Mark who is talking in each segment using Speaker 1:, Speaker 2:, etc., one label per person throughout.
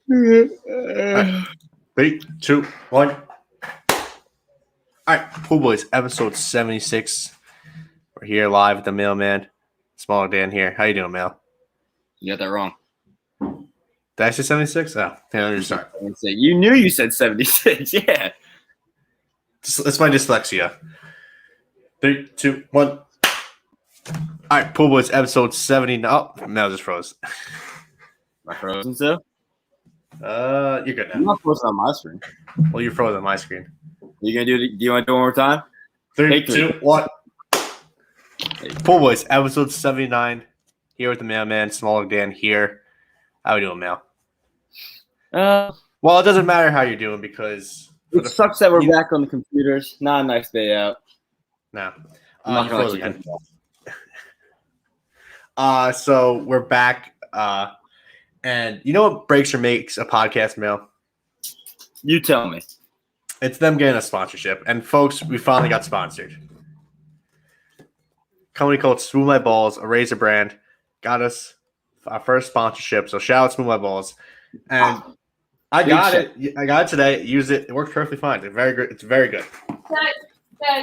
Speaker 1: Right. 3, 2, 1. All right, Pool Boys, episode 76. We're here live with the mailman. Smaller Dan here. How you doing, Mal?
Speaker 2: You got that wrong.
Speaker 1: Did I say 76? Oh, yeah, let me start.
Speaker 2: You knew you said 76. Yeah.
Speaker 1: It's my dyslexia. 3, 2, 1. All right, Pool Boys, episode 70. Oh, Mel just froze.
Speaker 2: Am I frozen still?
Speaker 1: You're good now.
Speaker 2: I'm not frozen on my screen.
Speaker 1: Well, you're frozen on my screen.
Speaker 2: You gonna do you want to do it one more time?
Speaker 1: 3, 2, 1. Pool Boys, episode 79. Here with the mailman, Smaller Dan here. How we doing, Mal? Well, it doesn't matter how you're doing because
Speaker 2: it sucks that we're back on the computers. Not a nice day out.
Speaker 1: No.
Speaker 2: I'm
Speaker 1: You froze again. So we're back. And you know what breaks or makes a podcast, Mal?
Speaker 2: You tell me.
Speaker 1: It's them getting a sponsorship. And folks, we finally got sponsored. Company called Smooth My Balls, a razor brand, got us our first sponsorship. So shout out Smooth My Balls. And I got it. I got it today. Use it. It works perfectly fine. It's very good. It's very good.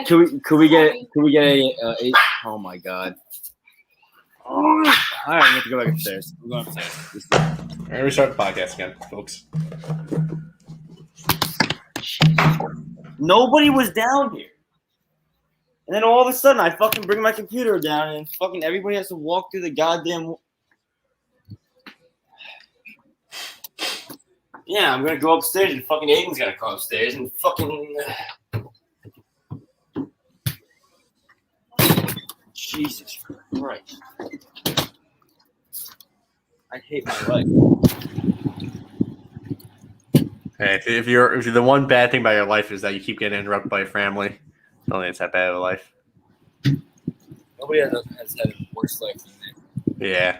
Speaker 2: Could we get a oh my god. All right, I have to go back upstairs. I'm going upstairs.
Speaker 1: All right, restart the podcast again, folks.
Speaker 2: Nobody was down here. And then all of a sudden, I fucking bring my computer down and fucking everybody has to walk through the goddamn... Yeah, I'm going to go upstairs and fucking Aiden's going to come upstairs and fucking... Jesus Christ. I hate my life.
Speaker 1: Hey, if you're the one bad thing about your life is that you keep getting interrupted by your family, I don't think it's that bad of a life.
Speaker 2: Nobody has had a worse life than me.
Speaker 1: Yeah.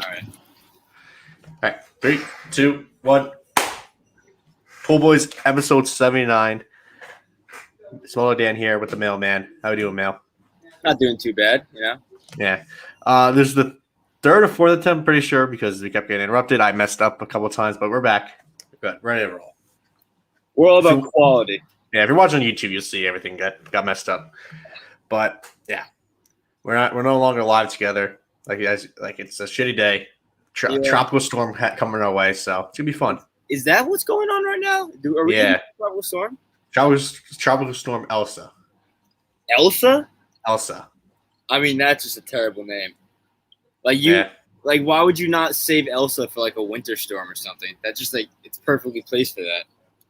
Speaker 2: All
Speaker 1: right. 3, 2, 1. Pool Boys, episode 79. Smaller Dan here with the mailman. How we doing, Mal?
Speaker 2: Not doing too bad, you know?
Speaker 1: Yeah. This is the third or fourth attempt, I'm pretty sure, because we kept getting interrupted. I messed up a couple of times, but we're back. We're good. Ready to roll.
Speaker 2: We're all about quality.
Speaker 1: Yeah, if you're watching on YouTube, you'll see everything got messed up. But yeah, we're no longer live together. Like it's a shitty day. Tropical storm coming our way, so it's gonna be fun.
Speaker 2: Is that what's going on right now? Are we in tropical storm?
Speaker 1: Tropical storm Elsa.
Speaker 2: Elsa?
Speaker 1: Elsa.
Speaker 2: I mean, that's just a terrible name. Like why would you not save Elsa for like a winter storm or something? That's just like it's perfectly placed for that.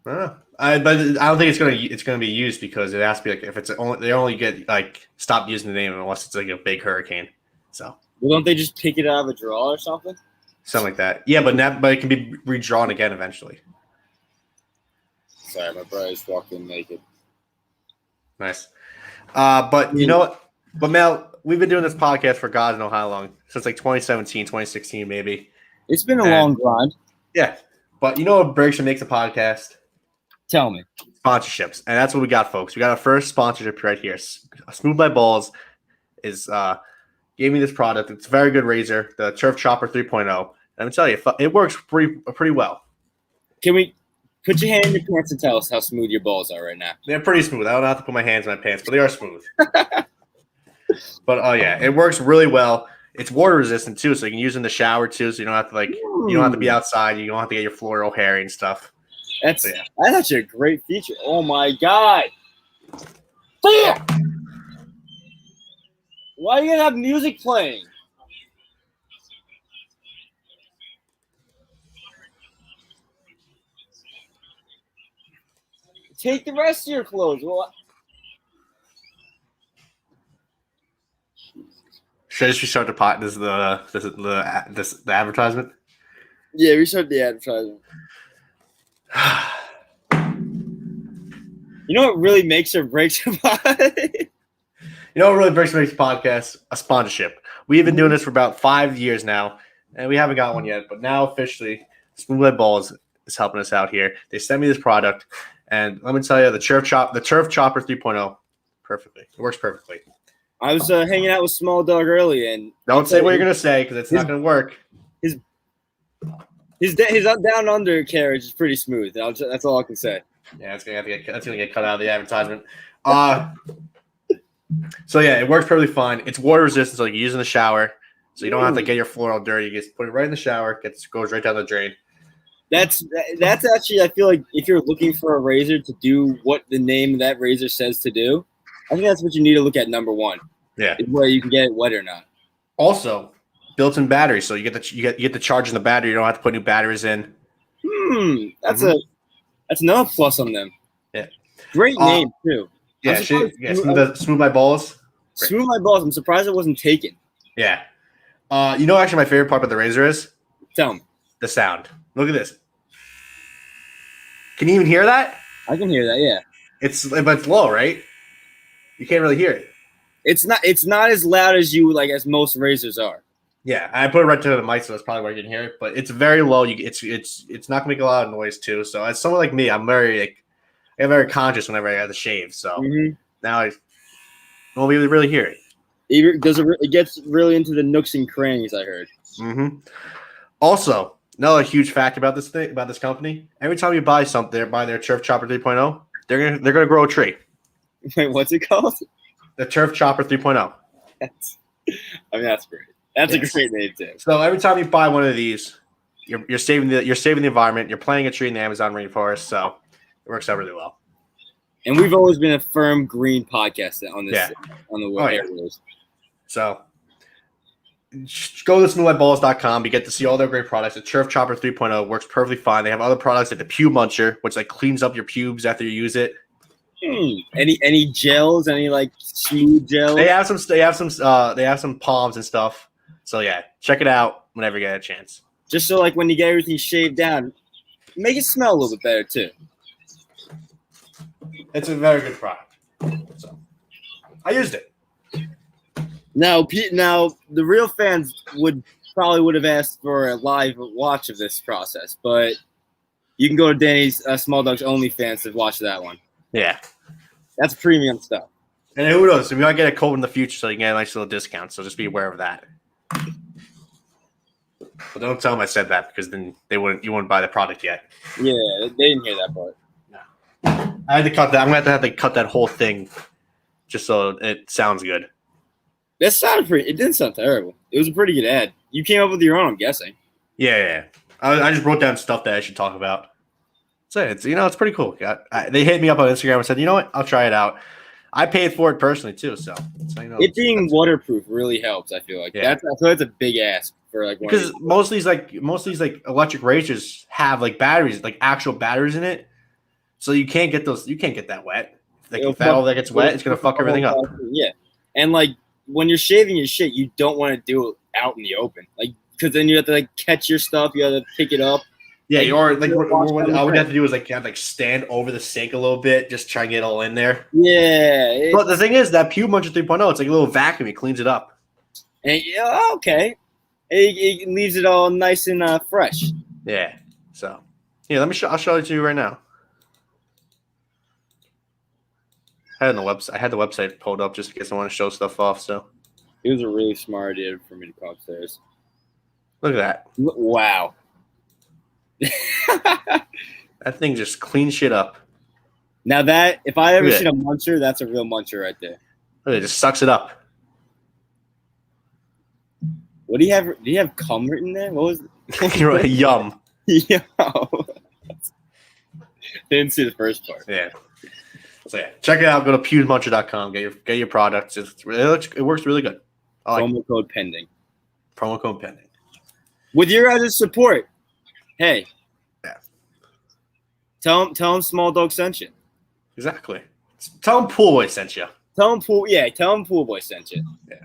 Speaker 1: But I don't think it's gonna be used because it has to be like if it's only they only get like stop using the name unless it's like a big hurricane. So
Speaker 2: well, don't they just pick it out of a draw or something?
Speaker 1: Something like that. Yeah, but it can be redrawn again eventually.
Speaker 2: Sorry, my brother's walking naked.
Speaker 1: Nice. But you know what? But Mel, we've been doing this podcast for God knows how long. Since like 2017, 2016 maybe.
Speaker 2: It's been a long grind.
Speaker 1: Yeah. But you know what breaks and makes a podcast?
Speaker 2: Tell me.
Speaker 1: Sponsorships. And that's what we got, folks. We got our first sponsorship right here. Smooth My Balls is gave me this product. It's a very good razor, the Turf Chopper 3.0. And I'm gonna tell you, it works pretty well.
Speaker 2: Can we put your hand in your pants and tell us how smooth your balls are right now?
Speaker 1: They're pretty smooth. I don't have to put my hands in my pants, but they are smooth. But yeah, it works really well. It's water resistant too, so you can use it in the shower too. So you don't have to you don't have to be outside. You don't have to get your floor all hairy and stuff.
Speaker 2: That's actually a great feature. Oh my god! Damn! Why are you gonna have music playing? Take the rest of your clothes. Well,
Speaker 1: should I just restart the pot? This is the advertisement.
Speaker 2: Yeah, restart the advertisement. You know what really makes or breaks a podcast?
Speaker 1: You know what really breaks or makes a podcast? A sponsorship. We've been doing this for about 5 years now, and we haven't got one yet. But now officially, Smooth My Balls is helping us out here. They sent me this product, and let me tell you, the Turf Chopper 3.0, perfectly. It works perfectly.
Speaker 2: I was hanging out with Small Dog earlier, and
Speaker 1: Don't say what you're gonna say because it's not gonna work.
Speaker 2: His down under carriage is pretty smooth. That's all I can say.
Speaker 1: Yeah, that's gonna get cut out of the advertisement. So yeah, it works perfectly fine. It's water resistant, so you can use it in the shower, so you don't have to get your floor all dirty. You just put it right in the shower, goes right down the drain.
Speaker 2: That's actually, I feel like if you're looking for a razor to do what the name of that razor says to do, I think that's what you need to look at number one.
Speaker 1: Yeah,
Speaker 2: where you can get it wet or not.
Speaker 1: Also, built-in batteries, so you get the charge in the battery. You don't have to put new batteries in.
Speaker 2: That's another plus on them.
Speaker 1: Yeah,
Speaker 2: great name too.
Speaker 1: Yeah, smooth my balls. Great.
Speaker 2: Smooth my balls. I'm surprised it wasn't taken.
Speaker 1: Yeah. Actually, my favorite part about the razor is?
Speaker 2: Tell me.
Speaker 1: The sound. Look at this. Can you even hear that?
Speaker 2: I can hear that. Yeah.
Speaker 1: But it's low, right? You can't really hear it.
Speaker 2: It's not as loud as most razors are.
Speaker 1: Yeah, I put it right to the mic, so that's probably why you can hear it. But it's very low. It's not gonna make a lot of noise too. So as someone like me, I'm very conscious whenever I have to shave. So now I won't be able to really hear it.
Speaker 2: It gets really into the nooks and crannies, I heard.
Speaker 1: Also, another huge fact about this company: every time you buy their Turf Chopper 3.0, they're gonna grow a tree.
Speaker 2: Wait, what's it called?
Speaker 1: The Turf Chopper 3.0.
Speaker 2: That's great. That's a great name too.
Speaker 1: So every time you buy one of these, you're saving the environment. You're planting a tree in the Amazon rainforest. So it works out really well.
Speaker 2: And we've always been a firm green podcast on this on the airwaves.
Speaker 1: So go to smoothmyballs.com. You get to see all their great products. The Turf Chopper 3.0 works perfectly fine. They have other products like the Pube Muncher, which cleans up your pubes after you use it.
Speaker 2: Any gels? Any smooth gels?
Speaker 1: They have some palms and stuff. So yeah, check it out whenever you get a chance.
Speaker 2: Just so when you get everything shaved down, make it smell a little bit better too.
Speaker 1: It's a very good product. So I used it.
Speaker 2: Now the real fans would have asked for a live watch of this process, but you can go to Danny's Small Dog's OnlyFans to watch that one.
Speaker 1: Yeah,
Speaker 2: that's premium stuff.
Speaker 1: And who knows? We might get a code in the future, so you can get a nice little discount. So just be aware of that. But don't tell them I said that because then you wouldn't buy the product yet.
Speaker 2: Yeah, they didn't hear that part.
Speaker 1: No, I had to cut that. I'm gonna have to cut that whole thing just so it sounds good.
Speaker 2: That sounded it didn't sound terrible. It was a pretty good ad. You came up with your own, I'm guessing.
Speaker 1: Yeah. I just wrote down stuff that I should talk about. So it's pretty cool. They hit me up on Instagram and said, you know what, I'll try it out. I paid for it personally too, so
Speaker 2: it being waterproof really helps. I feel like that's a big ask for
Speaker 1: because most of these electric razors have batteries, actual batteries in it, so you can't get those. You can't get that wet. If that gets wet, it's gonna fuck everything up.
Speaker 2: Yeah, and when you're shaving your shit, you don't want to do it out in the open, because then you have to catch your stuff. You have to pick it up.
Speaker 1: Yeah, or what I would have to do is stand over the sink a little bit, just try and get it all in there.
Speaker 2: Yeah.
Speaker 1: But the thing is, that Pube Muncher 3.0, it's like a little vacuum. It cleans it up.
Speaker 2: And okay. It leaves it all nice and fresh.
Speaker 1: Yeah. So, yeah, I'll show it to you right now. I had the website pulled up just in case I want to show stuff off. So
Speaker 2: it was a really smart idea for me to go upstairs.
Speaker 1: Look at that!
Speaker 2: Wow,
Speaker 1: that thing just cleans shit up.
Speaker 2: Now that if I ever seen a muncher, that's a real muncher right there.
Speaker 1: Look, it just sucks it up.
Speaker 2: What do you have? Do you have cum written there? What was it?
Speaker 1: You're right, yum.
Speaker 2: Yo. Didn't see the first part.
Speaker 1: Yeah. So yeah, check it out. Go to PubesMuncher.com. Get your products. It works really good.
Speaker 2: Promo code pending.
Speaker 1: Promo code pending.
Speaker 2: With your guys' support, hey.
Speaker 1: Yeah.
Speaker 2: Tell them Small Dog sent you.
Speaker 1: Exactly. Tell them Pool Boy sent you.
Speaker 2: Tell them Pool Boy sent you.
Speaker 1: Yeah.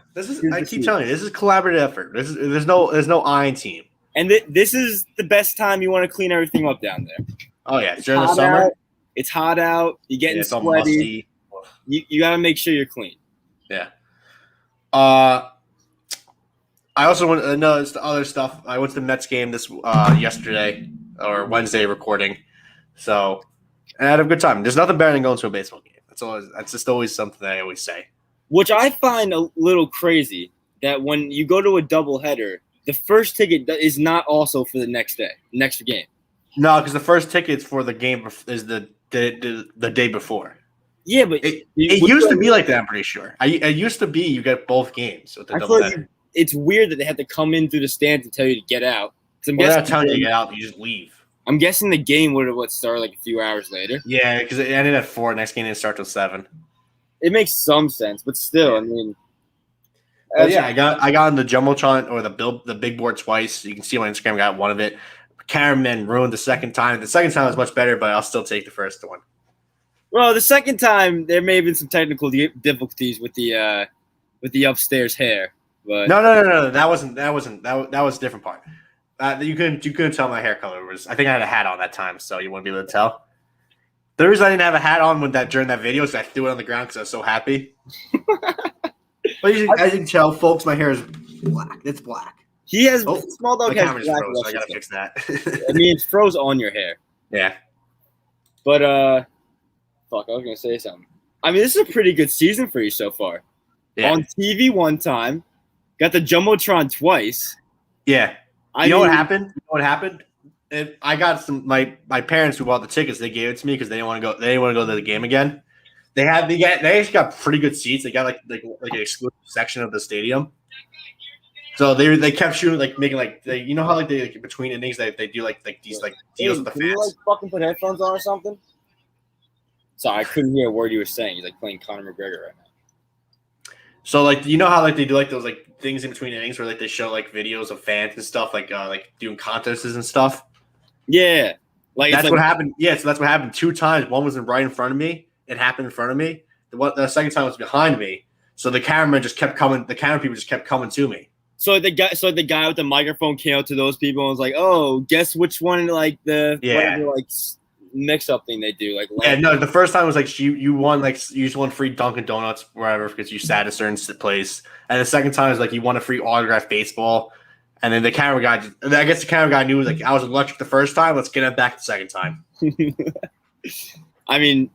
Speaker 1: I keep telling you, this is a collaborative effort. There's no iron team.
Speaker 2: And this is the best time you want to clean everything up down there.
Speaker 1: Oh yeah, during the summer.
Speaker 2: It's hot out. You're getting sweaty. You got to make sure you're clean.
Speaker 1: Yeah. I also want to know other stuff. I went to the Mets game this yesterday or Wednesday recording, so and I had a good time. There's nothing better than going to a baseball game. That's just always something that I always say.
Speaker 2: which I find a little crazy that when you go to a doubleheader, the first ticket is not also for the next game.
Speaker 1: No, because the first tickets for the game is the day before.
Speaker 2: Yeah, but
Speaker 1: it used to be like that. I'm pretty sure. It used to be you get both games with the doubleheader.
Speaker 2: It's weird that they have to come in through the stands and tell you to get out.
Speaker 1: They're not telling you to get out. You just leave.
Speaker 2: I'm guessing the game would have started like a few hours later.
Speaker 1: Yeah, because it ended at 4. Next game didn't start till 7.
Speaker 2: It makes some sense, but still, I mean.
Speaker 1: Yeah, I got on the Jumbotron or the big board twice. You can see on Instagram I got one of it. Cameraman ruined the second time. The second time was much better, but I'll still take the first one.
Speaker 2: Well, the second time there may have been some technical difficulties with the upstairs hair. But
Speaker 1: No. That was a different part. You couldn't tell my hair color was. I think I had a hat on that time, so you wouldn't be able to tell. The reason I didn't have a hat on during that video is I threw it on the ground because I was so happy. But as you can tell, folks, my hair is black. It's black.
Speaker 2: He has small dog has
Speaker 1: black. Froze, so I gotta fix that.
Speaker 2: I mean, it's froze on your hair.
Speaker 1: Yeah.
Speaker 2: But fuck, I was gonna say something. I mean, this is a pretty good season for you so far. Yeah. On TV one time, got the Jumbotron twice.
Speaker 1: Yeah. You know what happened? I got some my parents who bought the tickets. They gave it to me because they didn't want to go. They didn't want to go to the game again. They actually got pretty good seats. They got like an exclusive section of the stadium. So they kept shooting making you know how they between innings they do like these deals with the fans.
Speaker 2: Can you fucking put headphones on or something? Sorry, I couldn't hear a word you were saying. He's playing Conor McGregor right now.
Speaker 1: So you know how they do those things in between innings where they show videos of fans and stuff like doing contests and stuff.
Speaker 2: Yeah,
Speaker 1: that's what happened. Yeah, so that's what happened 2 times. One was right in front of me. It happened in front of me. The second time was behind me. So the cameraman just kept coming. The camera people just kept coming to me.
Speaker 2: So the guy with the microphone came out to those people and was like, "Oh, guess which one whatever mix up thing they do."
Speaker 1: No, the first time was you won you just won free Dunkin' Donuts wherever because you sat a certain place, and the second time was you won a free autographed baseball, and then the camera guy. I guess the camera guy knew I was electric the first time. Let's get it back the second time.
Speaker 2: I mean,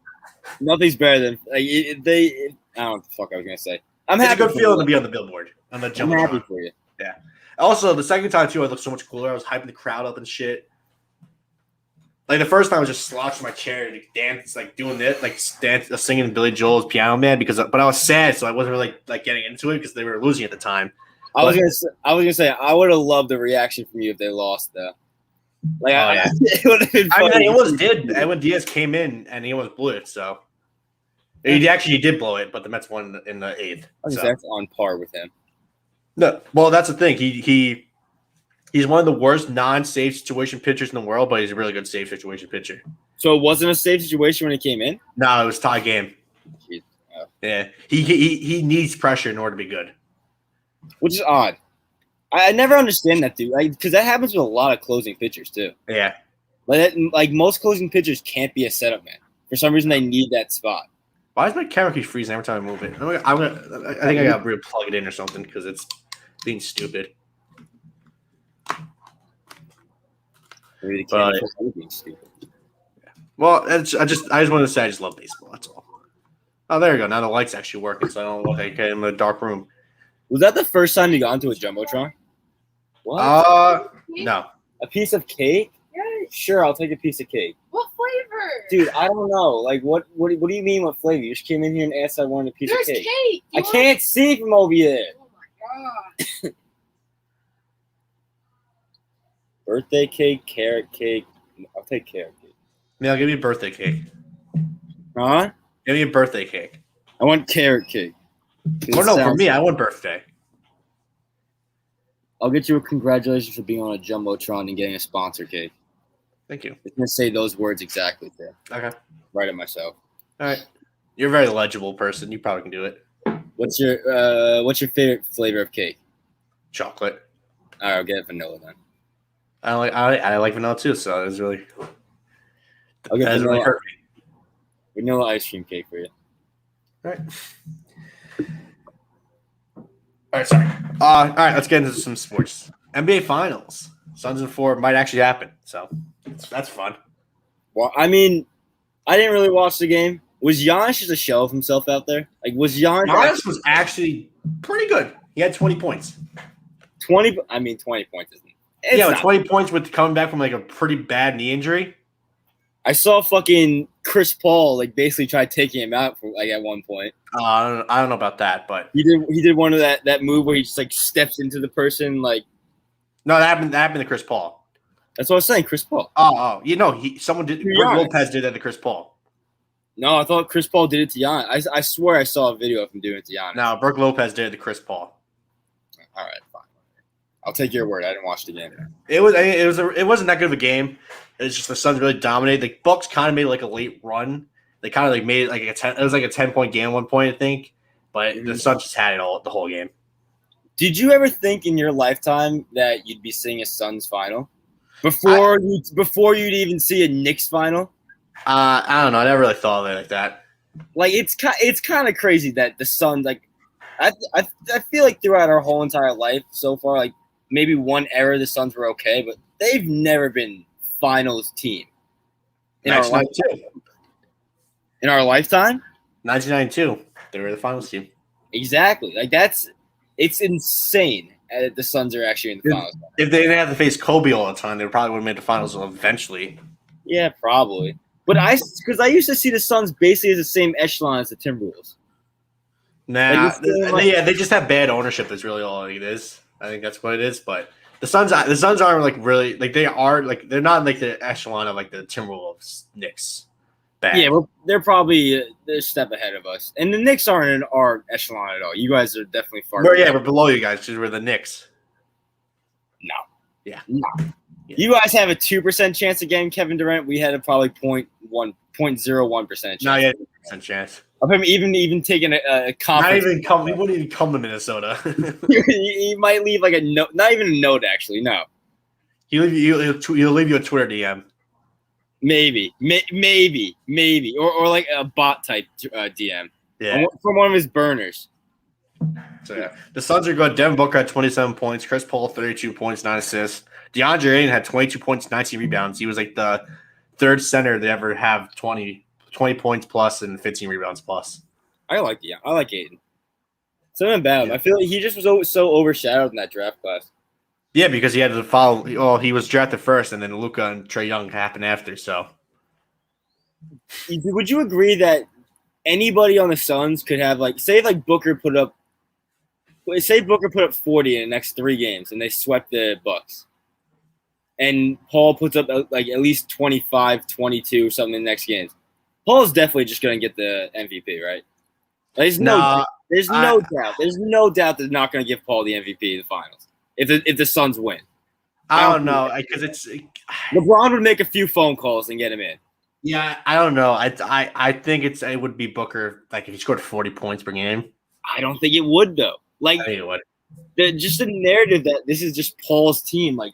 Speaker 2: nothing's better than I don't know what the fuck I was gonna say.
Speaker 1: It's a good feeling to be on the billboard. On the
Speaker 2: I'm happy for you.
Speaker 1: Yeah. Also, the second time too, I looked so much cooler. I was hyping the crowd up and shit. The first time I was just slouched in my chair and dance, doing this, singing Billy Joel's Piano Man but I was sad, so I wasn't really getting into it because they were losing at the time.
Speaker 2: I was gonna say I would have loved the reaction from you if they lost though.
Speaker 1: It would have been funny. I mean, he almost did. And when Diaz came in and he almost blew it, so he did blow it, but the Mets won in the 8th. So
Speaker 2: that's on par with him.
Speaker 1: No, well, that's the thing. He's one of the worst non-safe situation pitchers in the world, but he's a really good safe situation pitcher.
Speaker 2: So it wasn't a safe situation when he came in?
Speaker 1: No, it was tie game. Yeah, he needs pressure in order to be good.
Speaker 2: Which is odd. I never understand that, dude. Because that happens with a lot of closing pitchers too.
Speaker 1: Yeah,
Speaker 2: most closing pitchers can't be a setup man. For some reason, they need that spot.
Speaker 1: Why is my camera keep freezing every time I move it? I think I got to plug it in or something because it's being stupid.
Speaker 2: Maybe the camera's being stupid.
Speaker 1: Well, I just wanted to say I just love baseball. That's all. Oh, there you go. Now the light's actually working, so I don't look like in the dark room.
Speaker 2: Was that the first time you got into a Jumbotron? What?
Speaker 1: No.
Speaker 2: A piece of cake? Yeah. Sure, I'll take a piece of cake.
Speaker 3: What flavor?
Speaker 2: Dude, I don't know. What do you mean what flavor? You just came in here and asked I wanted a piece of cake.
Speaker 3: Cake.
Speaker 2: I can't see from over there.
Speaker 3: Oh my god.
Speaker 2: Birthday cake, carrot cake. I'll take carrot cake.
Speaker 1: Yeah, give me a birthday cake.
Speaker 2: Huh?
Speaker 1: Give me a birthday cake.
Speaker 2: I want carrot cake.
Speaker 1: Oh, no, for me, I want birthday.
Speaker 2: I'll get you a congratulations for being on a Jumbotron and getting a sponsor cake.
Speaker 1: Thank you.
Speaker 2: I'm going to say those words exactly there.
Speaker 1: Okay.
Speaker 2: Write it myself.
Speaker 1: All right. You're a very legible person. You probably can do it.
Speaker 2: What's your favorite flavor of cake?
Speaker 1: Chocolate.
Speaker 2: All right, I'll get vanilla then.
Speaker 1: I like vanilla too, so it's really.
Speaker 2: I'll get vanilla ice cream cake for you.
Speaker 1: All right. All right, sorry. All right, let's get into some sports. NBA Finals. Suns and 4 might actually happen, so that's fun.
Speaker 2: Well, I mean, I didn't really watch the game, Was Giannis just a shell of himself out there? Like, was Giannis
Speaker 1: Giannis was actually pretty good. He had 20 points.
Speaker 2: 20? I mean, 20 points isn't.
Speaker 1: Yeah, with 20 points with coming back from like a pretty bad knee injury.
Speaker 2: I saw fucking Chris Paul like basically try taking him out for like at one point.
Speaker 1: I don't know about that, but
Speaker 2: He did one of that move where he just like steps into the person like.
Speaker 1: no, that happened to Chris Paul.
Speaker 2: That's what I was saying, Chris Paul.
Speaker 1: Someone did.
Speaker 2: To
Speaker 1: Brook
Speaker 2: Giannis.
Speaker 1: Lopez did that to Chris Paul.
Speaker 2: No, I thought Chris Paul did it to Giannis. I swear I saw a video of him doing it to Giannis.
Speaker 1: No, Brook Lopez did it to Chris Paul.
Speaker 2: All right, fine. I'll take your word. I didn't watch the game.
Speaker 1: It wasn't that good of a game. It was just the Suns really dominated. The Bucks kind of made like a late run. They kind of like made it like it was like a 10-point game at one point, I think. But the Suns just had it all the whole game.
Speaker 2: Did you ever think in your lifetime that you'd be seeing a Suns final before you'd even see a Knicks final?
Speaker 1: I don't know. I never really thought of it like that.
Speaker 2: Like it's kind of crazy that the Suns like I feel like throughout our whole entire life so far, like maybe one era the Suns were okay, but they've never been finals team in our lifetime. In our lifetime,
Speaker 1: 1992, they were the finals team.
Speaker 2: Exactly. Like it's insane that the Suns are actually in the finals.
Speaker 1: If they didn't have to face Kobe all the time, they probably would have made the finals eventually.
Speaker 2: Yeah, probably. But because I used to see the Suns basically as the same echelon as the Timberwolves.
Speaker 1: Nah, they just have bad ownership. That's really all it is. I think that's what it is. But the Suns aren't like really like they are like they're not like the echelon of like the Timberwolves, Knicks. Bad.
Speaker 2: Yeah, well, they're probably they're a step ahead of us, and the Knicks aren't in our echelon at all. You guys are definitely far.
Speaker 1: We're below you guys because we're the Knicks.
Speaker 2: No.
Speaker 1: Yeah.
Speaker 2: No. Yeah. You guys have a 2% chance of getting Kevin Durant. We had a probably 0.01% chance.
Speaker 1: Not yet, 2% chance.
Speaker 2: Of him even taking a conference.
Speaker 1: He wouldn't even come to Minnesota.
Speaker 2: he might leave like a note, not even a note actually. No.
Speaker 1: He'll leave you a Twitter DM.
Speaker 2: Maybe, or like a bot type DM.
Speaker 1: Yeah,
Speaker 2: from one of his burners.
Speaker 1: So yeah, the Suns are good. Devin Booker had 27 points. Chris Paul 32 points, 9 assists. DeAndre Ayton had 22 points, 19 rebounds. He was like the third center to ever have 20 points plus and 15 rebounds plus.
Speaker 2: I like Ayton. Something about him. I feel like he just was so overshadowed in that draft class.
Speaker 1: Yeah, because he had to follow. Oh, he was drafted first, and then Luka and Trae Young happened after. So,
Speaker 2: would you agree that anybody on the Suns could have say Booker put up 40 in the next 3 games, and they swept the Bucks, and Paul puts up like at least 25, 22 something in the next games. Paul's definitely just going to get the MVP, right? There's no doubt. There's no doubt they're not going to give Paul the MVP in the finals. If the Suns win,
Speaker 1: I don't know because it's
Speaker 2: LeBron would make a few phone calls and get him in.
Speaker 1: Yeah, I don't know. I think it would be Booker like if he scored 40 points per game.
Speaker 2: I don't think it would though. Like
Speaker 1: I think it would.
Speaker 2: Just the narrative that this is just Paul's team. Like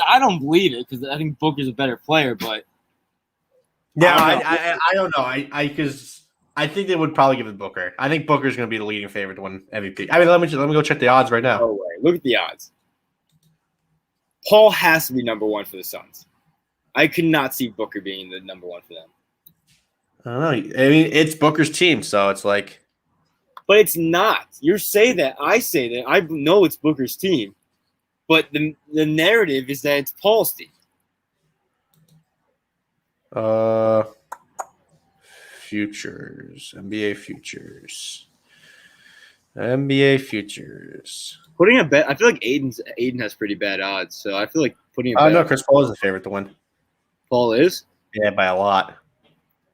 Speaker 2: I don't believe it because I think Booker's a better player. But
Speaker 1: yeah, I don't know. Because I think they would probably give it to Booker. I think Booker's going to be the leading favorite to win MVP. I mean, let me go check the odds right now.
Speaker 2: No way. Look at the odds. Paul has to be number 1 for the Suns. I could not see Booker being the number 1 for them.
Speaker 1: I don't know. I mean, it's Booker's team, so it's like.
Speaker 2: But it's not. You say that. I say that. I know it's Booker's team. But the narrative is that it's Paul's team.
Speaker 1: Futures. NBA futures.
Speaker 2: Putting a bet. I feel like Aiden has pretty bad odds, so I feel like putting a bet.
Speaker 1: No, Chris Paul is the favorite to win.
Speaker 2: Paul is?
Speaker 1: Yeah, by a lot.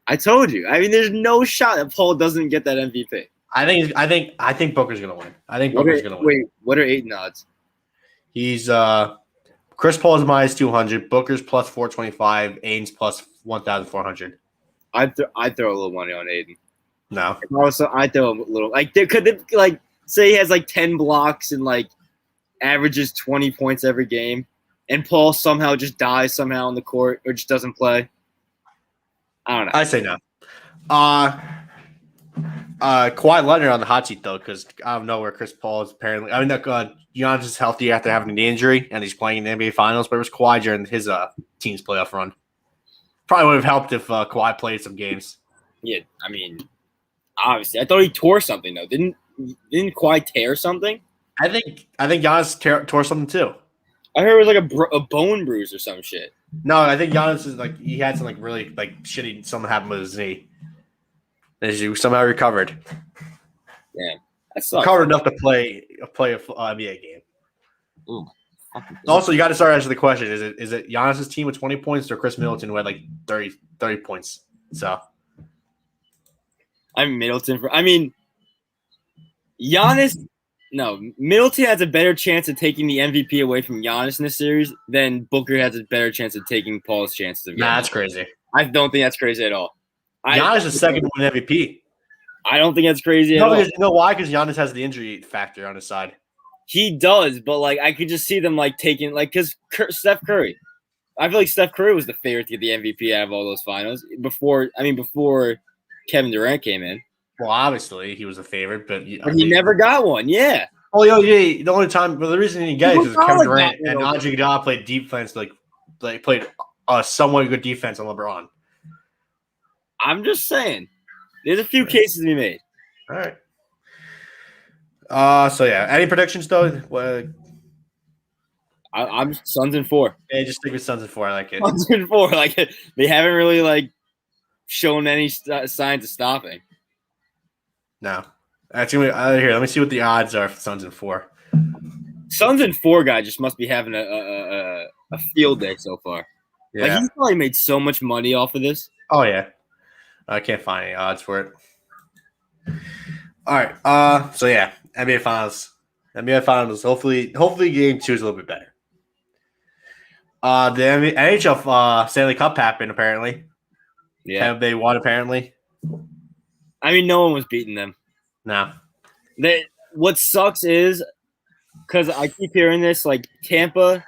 Speaker 2: I told you. I mean, there's no shot that Paul doesn't get that MVP.
Speaker 1: I think Booker's gonna win. I think Booker's gonna win.
Speaker 2: Wait, what are Aiden odds?
Speaker 1: He's Chris Paul is minus 200, Booker's plus 425, Aiden's plus 1,400.
Speaker 2: I'd throw a little money on Aiden.
Speaker 1: No.
Speaker 2: Also, I'd throw a little say he has 10 blocks and averages 20 points every game, and Paul somehow just dies somehow on the court or just doesn't play. I don't know.
Speaker 1: I say no. Kawhi Leonard on the hot seat though, because I don't know where Chris Paul is apparently. I mean, Giannis is healthy after having an injury, and he's playing in the NBA Finals. But it was Kawhi during his team's playoff run. Probably would have helped if Kawhi played some games.
Speaker 2: Yeah, I mean, obviously, I thought he tore something though. Didn't quite tear something.
Speaker 1: I think Giannis tore something too.
Speaker 2: I heard it was like a bone bruise or some shit.
Speaker 1: No, I think Giannis is like he had some like really like shitty something happened with his knee. And he somehow recovered.
Speaker 2: Damn, that sucks.
Speaker 1: Recovered enough to play a NBA game.
Speaker 2: Ooh,
Speaker 1: Also, you got to start answering the question: is it Giannis' team with 20 points or Chris Middleton who had like 30 points? So
Speaker 2: I'm Middleton. Giannis. No, Middleton has a better chance of taking the MVP away from Giannis in this series than Booker has a better chance of taking Paul's chances of getting.
Speaker 1: Nah, that's crazy.
Speaker 2: I don't think that's crazy at all.
Speaker 1: Giannis is second to win MVP.
Speaker 2: I don't think that's crazy at all.
Speaker 1: Because, you know why? Because Giannis has the injury factor on his side.
Speaker 2: He does, but like I could just see them like taking like because Steph Curry. I feel like Steph Curry was the favorite to get the MVP out of all those finals before Kevin Durant came in.
Speaker 1: Well, obviously he was a favorite, but
Speaker 2: he never got one. Yeah.
Speaker 1: Oh, yeah. The only time, well, the reason he didn't get it is because Kevin Durant and Andre Iguodala played defense, like played somewhat good defense on LeBron.
Speaker 2: I'm just saying, there's a few cases to be made.
Speaker 1: All right. So yeah, any predictions though?
Speaker 2: I'm Suns in 4.
Speaker 1: Yeah, just stick with Suns in 4. I like it.
Speaker 2: Suns in 4. Like they haven't really like shown any signs of stopping.
Speaker 1: No. Actually, here, let me see what the odds are for Suns in 4.
Speaker 2: Suns in 4 guy just must be having a field day so far.
Speaker 1: Yeah.
Speaker 2: Like he's probably made so much money off of this.
Speaker 1: Oh yeah. I can't find any odds for it. All right. So yeah, NBA Finals. Hopefully game 2 is a little bit better. The NHL Stanley Cup happened apparently.
Speaker 2: Yeah.
Speaker 1: They won apparently.
Speaker 2: I mean, no one was beating them.
Speaker 1: No.
Speaker 2: What sucks is because I keep hearing this, like Tampa,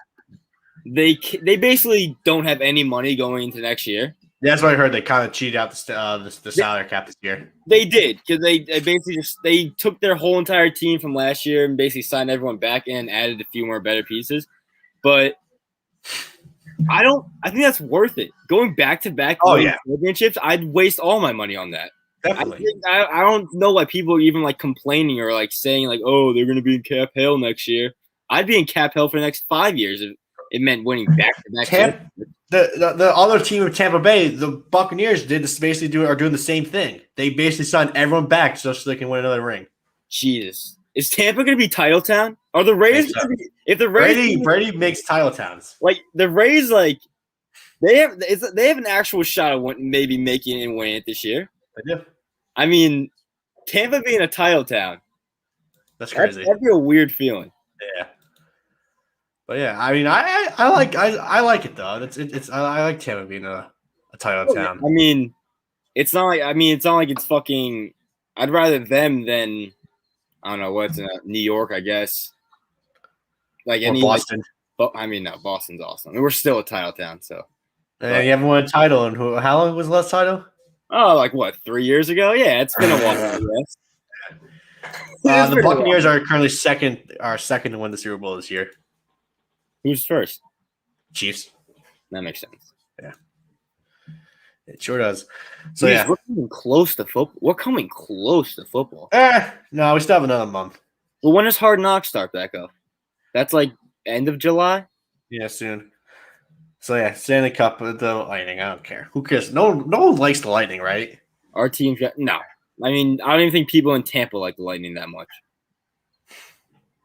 Speaker 2: they basically don't have any money going into next year.
Speaker 1: That's what I heard. They kind of cheated out the salary cap this year.
Speaker 2: They did because they basically they took their whole entire team from last year and basically signed everyone back in and added a few more better pieces. But I think that's worth it. Going back to back championships, I'd waste all my money on that.
Speaker 1: Definitely.
Speaker 2: I don't know why people are even like complaining or like saying like, oh, they're gonna be in cap hell next year. I'd be in cap hell for the next 5 years if it meant winning back to back.
Speaker 1: The other team of Tampa Bay, the Buccaneers, are doing the same thing. They basically signed everyone back just so they can win another ring.
Speaker 2: Jesus, is Tampa going to be title town? Are the Rays? If the Rays,
Speaker 1: Brady makes title towns.
Speaker 2: Like the Rays, like they have an actual shot of maybe making it and winning it this year.
Speaker 1: They do.
Speaker 2: I mean, Tampa being a title town.
Speaker 1: That's crazy.
Speaker 2: That'd be a weird feeling.
Speaker 1: Yeah. But yeah, I mean, I like it though. I like Tampa being a title town.
Speaker 2: I mean, it's not like it's fucking. I'd rather them than I don't know what's in New York, I guess. Like any
Speaker 1: Boston.
Speaker 2: But I mean, no, Boston's awesome. I mean, we're still a title town, so.
Speaker 1: And you haven't won a title, and how long was the last title?
Speaker 2: Oh, like what? 3 years ago? Yeah, it's been a while. I guess.
Speaker 1: The Buccaneers are currently second to win the Super Bowl this year.
Speaker 2: Who's first?
Speaker 1: Chiefs.
Speaker 2: That makes sense.
Speaker 1: Yeah, it sure does. So yeah,
Speaker 2: we're coming close to football.
Speaker 1: No, we still have another month.
Speaker 2: Well, when does Hard Knocks start back up? That's like end of July.
Speaker 1: Yeah, soon. So yeah, Stanley Cup, the Lightning. I don't care. Who cares? No one likes the Lightning, right?
Speaker 2: Our team, no. I mean, I don't even think people in Tampa like the Lightning that much.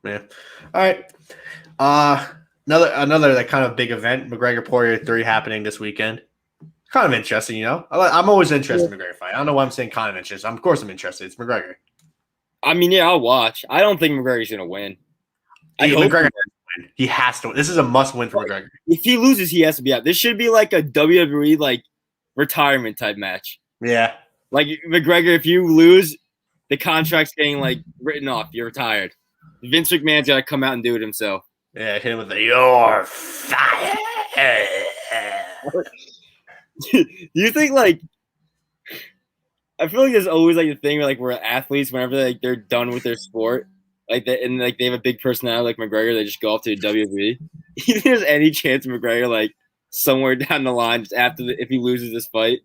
Speaker 1: Yeah. All right. Another that kind of big event, McGregor Poirier 3 happening this weekend. Kind of interesting, you know. I'm always interested in McGregor fight. I don't know why I'm saying kind of interested. Of course, I'm interested. It's McGregor.
Speaker 2: I mean, yeah, I'll watch. I don't think McGregor's gonna win.
Speaker 1: McGregor. He has to win. This is a must-win for McGregor.
Speaker 2: If he loses, he has to be out. This should be like a WWE like retirement type match.
Speaker 1: Yeah.
Speaker 2: Like McGregor, if you lose, the contract's getting like written off. You're retired. Vince McMahon's got to come out and do it himself.
Speaker 1: Yeah, hit him with the "You're fired."
Speaker 2: Do you think like? I feel like there's always like the thing where athletes, whenever they're done with their sport. They have a big personality like McGregor, they just go off to the WWE. You think there's any chance of McGregor somewhere down the line just if he loses this fight?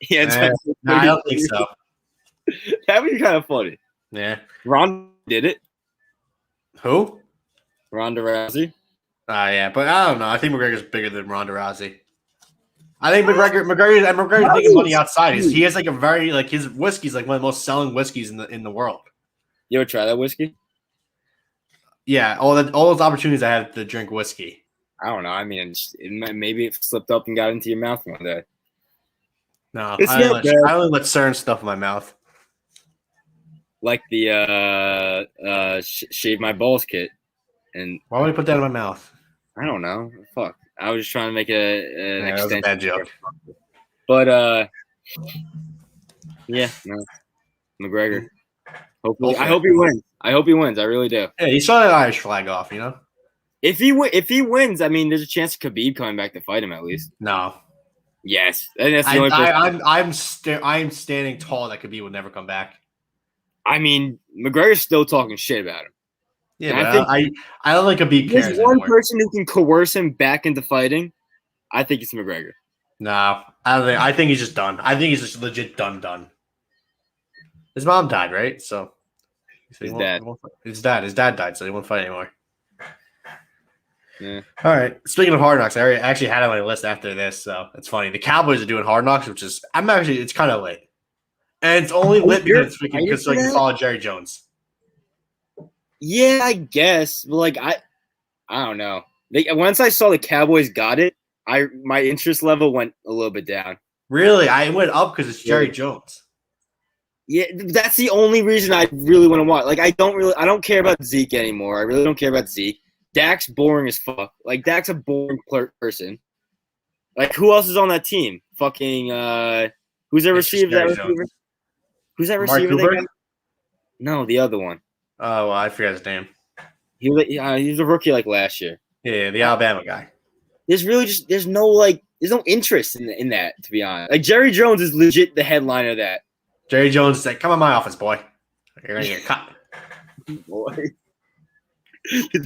Speaker 2: Yeah,
Speaker 1: No, I don't think so.
Speaker 2: That would be kind of funny.
Speaker 1: Yeah.
Speaker 2: Ronda did it.
Speaker 1: Who?
Speaker 2: Ronda Rousey.
Speaker 1: Yeah, but I don't know. I think McGregor's bigger than Ronda Rousey. I think McGregor's making money outside. He has like a very like his whiskey's like one of the most selling whiskeys in the world.
Speaker 2: You ever try that whiskey?
Speaker 1: Yeah, all those opportunities I had to drink whiskey.
Speaker 2: I don't know. I mean, maybe it slipped up and got into your mouth one day.
Speaker 1: No,
Speaker 2: It's
Speaker 1: I
Speaker 2: not bad.
Speaker 1: only let certain stuff in my mouth.
Speaker 2: Like the shave my balls kit, and
Speaker 1: Why would you put that in my mouth?
Speaker 2: I don't know. Fuck. I was just trying to make an
Speaker 1: Yeah, that was a bad joke.
Speaker 2: But yeah, no, McGregor. Hopefully, I hope he wins. I hope he wins. I really do.
Speaker 1: Yeah, he saw that Irish flag off, you know.
Speaker 2: If he wins, I mean, there's a chance of Khabib coming back to fight him at least.
Speaker 1: No,
Speaker 2: Yes, and that's the only person.
Speaker 1: I'm standing tall that Khabib would never come back.
Speaker 2: I mean, McGregor's still talking shit about him.
Speaker 1: Yeah,
Speaker 2: And
Speaker 1: I don't think Khabib cares
Speaker 2: There's one
Speaker 1: anymore.
Speaker 2: person who can coerce him back into fighting. I think it's McGregor.
Speaker 1: No, I think he's just done. I think he's just legit done. His mom died, right? So
Speaker 2: His dad.
Speaker 1: His dad died, so he won't fight anymore.
Speaker 2: Yeah.
Speaker 1: All right. Speaking of Hard Knocks, I actually had it on my list after this, so it's funny. The Cowboys are doing Hard Knocks, which is it's kind of late, and it's only lit because you can follow Jerry Jones.
Speaker 2: Yeah, I guess. But like I don't know. Once I saw the Cowboys got it, my interest level went a little bit down.
Speaker 1: Really, I went up because it's Jerry Jones.
Speaker 2: Yeah, that's the only reason I really want to watch. Like I don't care about Zeke anymore. I really don't care about Zeke. Dak's boring as fuck. Like Dak's a boring person. Like who else is on that team? Fucking who's that receiver? Who's that receiver?
Speaker 1: Mark Cooper?
Speaker 2: No, the other one.
Speaker 1: Oh, well, I forget his name.
Speaker 2: He was a rookie like last year.
Speaker 1: Yeah, the Alabama guy.
Speaker 2: There's no interest in that, to be honest. Like Jerry Jones is legit the headliner of that.
Speaker 1: Jerry Jones is like, come in my office, boy. You're gonna get cut.
Speaker 2: Boy.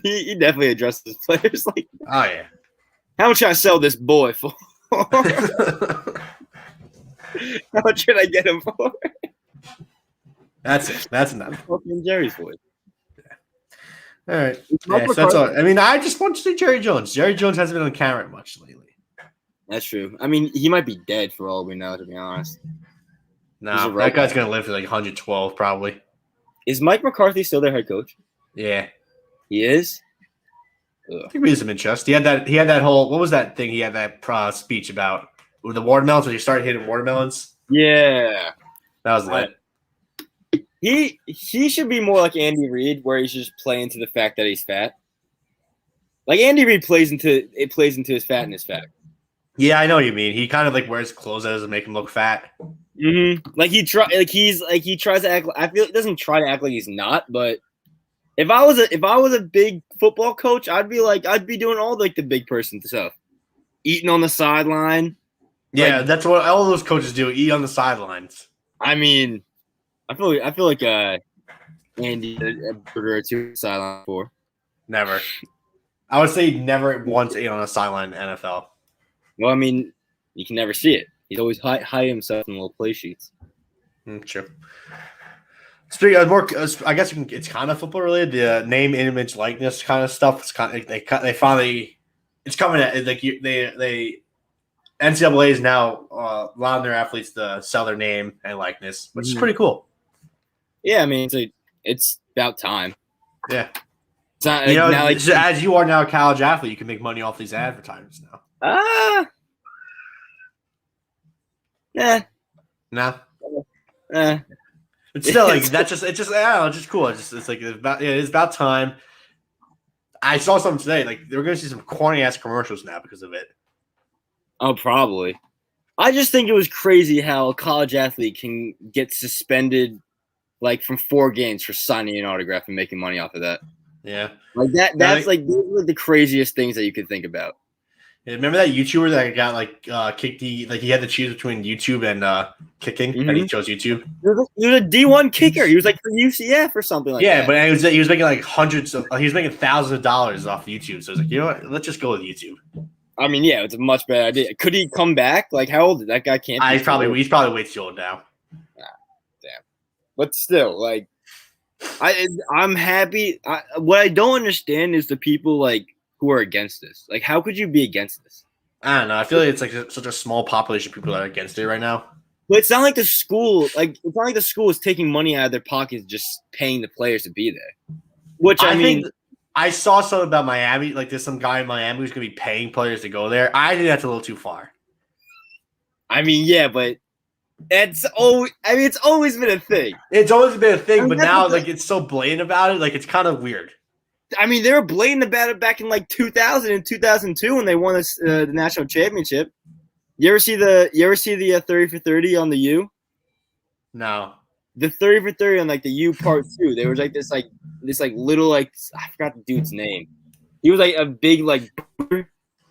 Speaker 2: He definitely addresses his players like,
Speaker 1: oh yeah.
Speaker 2: How much should I sell this boy for? How much should I get him for?
Speaker 1: That's it. That's enough.
Speaker 2: Fucking Jerry's voice.
Speaker 1: All right. Yeah, so that's all. I mean, I just want to see Jerry Jones. Jerry Jones hasn't been on camera much lately.
Speaker 2: That's true. I mean, he might be dead for all we know, to be honest.
Speaker 1: No, that guy's gonna live to like 112 probably.
Speaker 2: Is Mike McCarthy still their head coach?
Speaker 1: Yeah.
Speaker 2: He is?
Speaker 1: I think we have some interest. He had that whole what was that thing? He had that speech about with the watermelons when you started hitting watermelons.
Speaker 2: Yeah.
Speaker 1: That was lit.
Speaker 2: He should be more like Andy Reid, where he should just play into the fact that he's fat. Like Andy Reid plays into his fat and his fat.
Speaker 1: Yeah, I know what you mean. He kind of like wears clothes that doesn't make him look fat.
Speaker 2: Mm-hmm. He tries to act. I feel he doesn't try to act like he's not. But if I was a big football coach, I'd be doing all like the big person stuff, eating on the sideline.
Speaker 1: Yeah, that's what all those coaches do. Eat on the sidelines.
Speaker 2: I mean, I feel like Andy a burger or two on the sideline for.
Speaker 1: Never. I would say never once ate on a sideline in the NFL.
Speaker 2: Well, I mean, you can never see it. He's always hide himself in little play sheets.
Speaker 1: True. Speaking of more, I guess it's kind of football related. The name, image, likeness kind of stuff. It's kind of they finally it's coming at like they NCAA is now allowing their athletes to sell their name and likeness, which is pretty cool.
Speaker 2: Yeah, I mean it's about time.
Speaker 1: Yeah,
Speaker 2: it's not
Speaker 1: now, as you are now a college athlete, you can make money off these advertisers now.
Speaker 2: Yeah.
Speaker 1: No. It's still like that's just it's just cool. It's like it's about time. I saw something today. Like they were going to see some corny ass commercials now because of it.
Speaker 2: Oh, probably. I just think it was crazy how a college athlete can get suspended, like from 4 games for signing an autograph and making money off of that.
Speaker 1: Yeah,
Speaker 2: like that. That's like those are the craziest things that you could think about.
Speaker 1: Yeah, remember that YouTuber that got like kicked? He had to choose between YouTube and kicking, and he chose YouTube.
Speaker 2: He was a D1 kicker. He was like for UCF or something like that.
Speaker 1: Yeah, but he was making like thousands of dollars off YouTube. So I was like, you know what? Let's just go with YouTube.
Speaker 2: I mean, yeah, it's a much better idea. Could he come back? Like, how old is that guy? Can't be
Speaker 1: He's probably way too old now.
Speaker 2: But still, like, I'm happy. What I don't understand is the people like who are against this. Like, how could you be against this?
Speaker 1: I don't know. I feel like it's like such a small population of people that are against it right now.
Speaker 2: But it's not like the school, is taking money out of their pockets just paying the players to be there. Which I mean,
Speaker 1: think I saw something about Miami. Like, there's some guy in Miami who's going to be paying players to go there. I think that's a little too far.
Speaker 2: I mean, yeah, but it's always been a thing.
Speaker 1: It's always been a thing, but now like it's so blatant about it. Like, it's kind of weird.
Speaker 2: I mean, they were blatant about it back in like 2000 and 2002 when they won the national championship. You ever see the 30 for 30 on the U?
Speaker 1: No.
Speaker 2: The 30 for 30 on like the U part 2. There was like this little like I forgot the dude's name. He was like a big like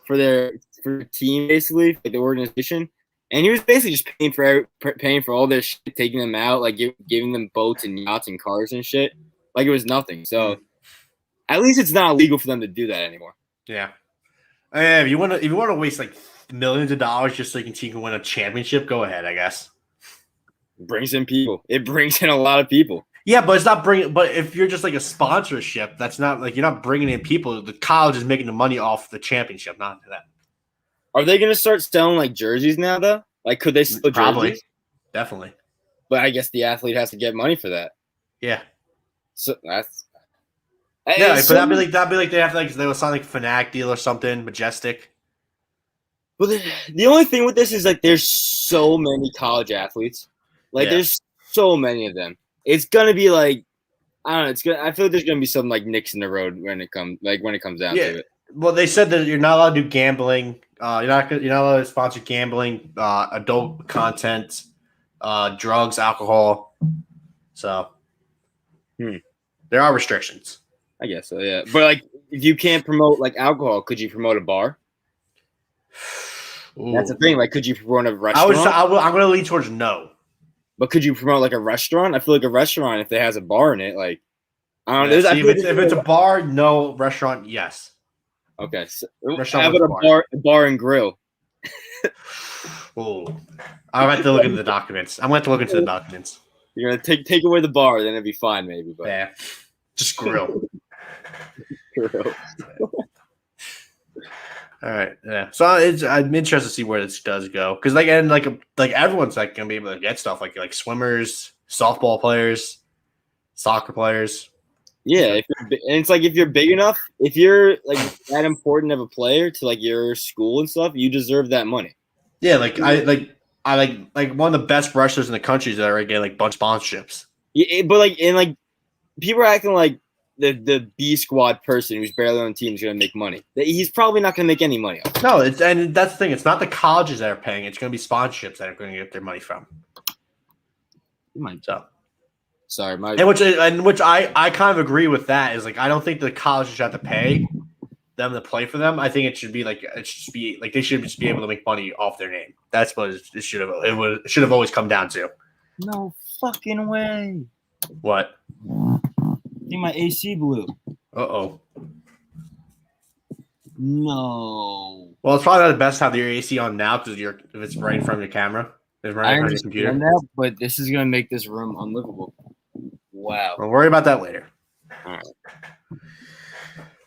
Speaker 2: for their team basically, like the organization, and he was basically just paying for all their shit, taking them out, like giving them boats and yachts and cars and shit, like it was nothing. So at least it's not illegal for them to do that anymore.
Speaker 1: Yeah. If you want to waste like millions of dollars just so you can win a championship, go ahead, I guess.
Speaker 2: It brings in people. It brings in a lot of people.
Speaker 1: Yeah, but it's not bringing. But if you're just like a sponsorship, that's not like you're not bringing in people. The college is making the money off the championship, not that.
Speaker 2: Are they going to start selling like jerseys now, though? Like, could they sell jerseys?
Speaker 1: Probably, definitely.
Speaker 2: But I guess the athlete has to get money for that.
Speaker 1: Yeah.
Speaker 2: So that's.
Speaker 1: Yeah, but that'd be like they have they will sign like a Fanatic deal or something, Majestic.
Speaker 2: Well, the only thing with this is like there's so many college athletes, like there's so many of them. It's gonna be like I don't know. It's gonna. I feel like there's gonna be some like nicks in the road when it comes down to it.
Speaker 1: Well, they said that you're not allowed to do gambling. You're not allowed to sponsor gambling, adult content, drugs, alcohol. So there are restrictions.
Speaker 2: I guess so, yeah. But like, if you can't promote like alcohol, could you promote a bar? Ooh. That's the thing. Like, could you promote a restaurant?
Speaker 1: I'm going to lean towards no.
Speaker 2: But could you promote like a restaurant? I feel like a restaurant, if it has a bar in it, like I don't know.
Speaker 1: If it's a bar, no. Restaurant, yes.
Speaker 2: Okay. So how about a bar and grill?
Speaker 1: Oh, I'll have to look into the documents. I'm going to look into the documents.
Speaker 2: You're gonna take away the bar, then it'd be fine, maybe. But
Speaker 1: yeah, just grill. All right, yeah. So I'm interested to see where this does go because like everyone's like gonna be able to get stuff like swimmers, softball players, soccer players.
Speaker 2: Yeah, and it's like if you're big enough, if you're like that important of a player to like your school and stuff, you deserve that money.
Speaker 1: Yeah, I like one of the best wrestlers in the country that are getting like bunch of sponsorships.
Speaker 2: Yeah, but like people are acting like the B squad person who's barely on the team is going to make money. He's probably not going to make any money off.
Speaker 1: No, and that's the thing. It's not the colleges that are paying. It's going to be sponsorships that are going to get their money from.
Speaker 2: Sorry,
Speaker 1: which I kind of agree with that. Is like I don't think the colleges should have to pay them to play for them. I think it should be like they should just be able to make money off their name. That's what it should have always come down to.
Speaker 2: No fucking way.
Speaker 1: What?
Speaker 2: I think my AC blew.
Speaker 1: Uh-oh.
Speaker 2: No.
Speaker 1: Well, it's probably not the best to have your AC on now because if it's right in front of your camera, it's right in front of your computer.
Speaker 2: That, but this is gonna make this room unlivable. Wow.
Speaker 1: We'll worry about that later.
Speaker 2: All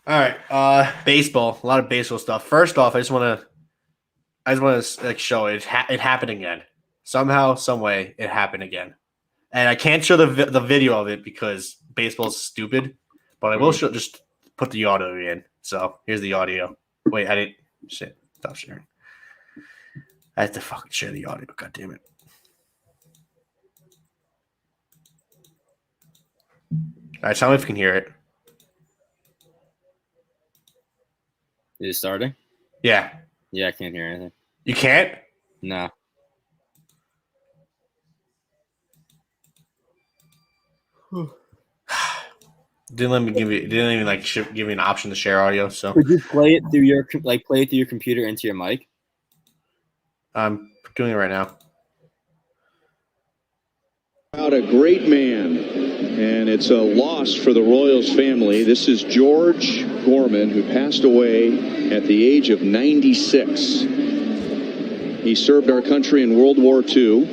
Speaker 1: right. Baseball. A lot of baseball stuff. First off, I just want to like show it. It happened again. Somehow, some way, it happened again. And I can't show the video of it because baseball's stupid, but I will just put the audio in. So here's the audio. Wait, I didn't. Shit. Stop sharing. I have to fucking share the audio. God damn it. All right, tell me if you can hear it.
Speaker 2: Is it starting?
Speaker 1: Yeah.
Speaker 2: Yeah, I can't hear anything.
Speaker 1: You can't?
Speaker 2: No.
Speaker 1: Didn't even give me an option to share audio. So
Speaker 2: could you play it through your computer into your mic?
Speaker 1: I'm doing it right now.
Speaker 4: About a great man, and it's a loss. loss for the Royals family. This is George Gorman, who passed away at the age of 96. He served our country in World War II.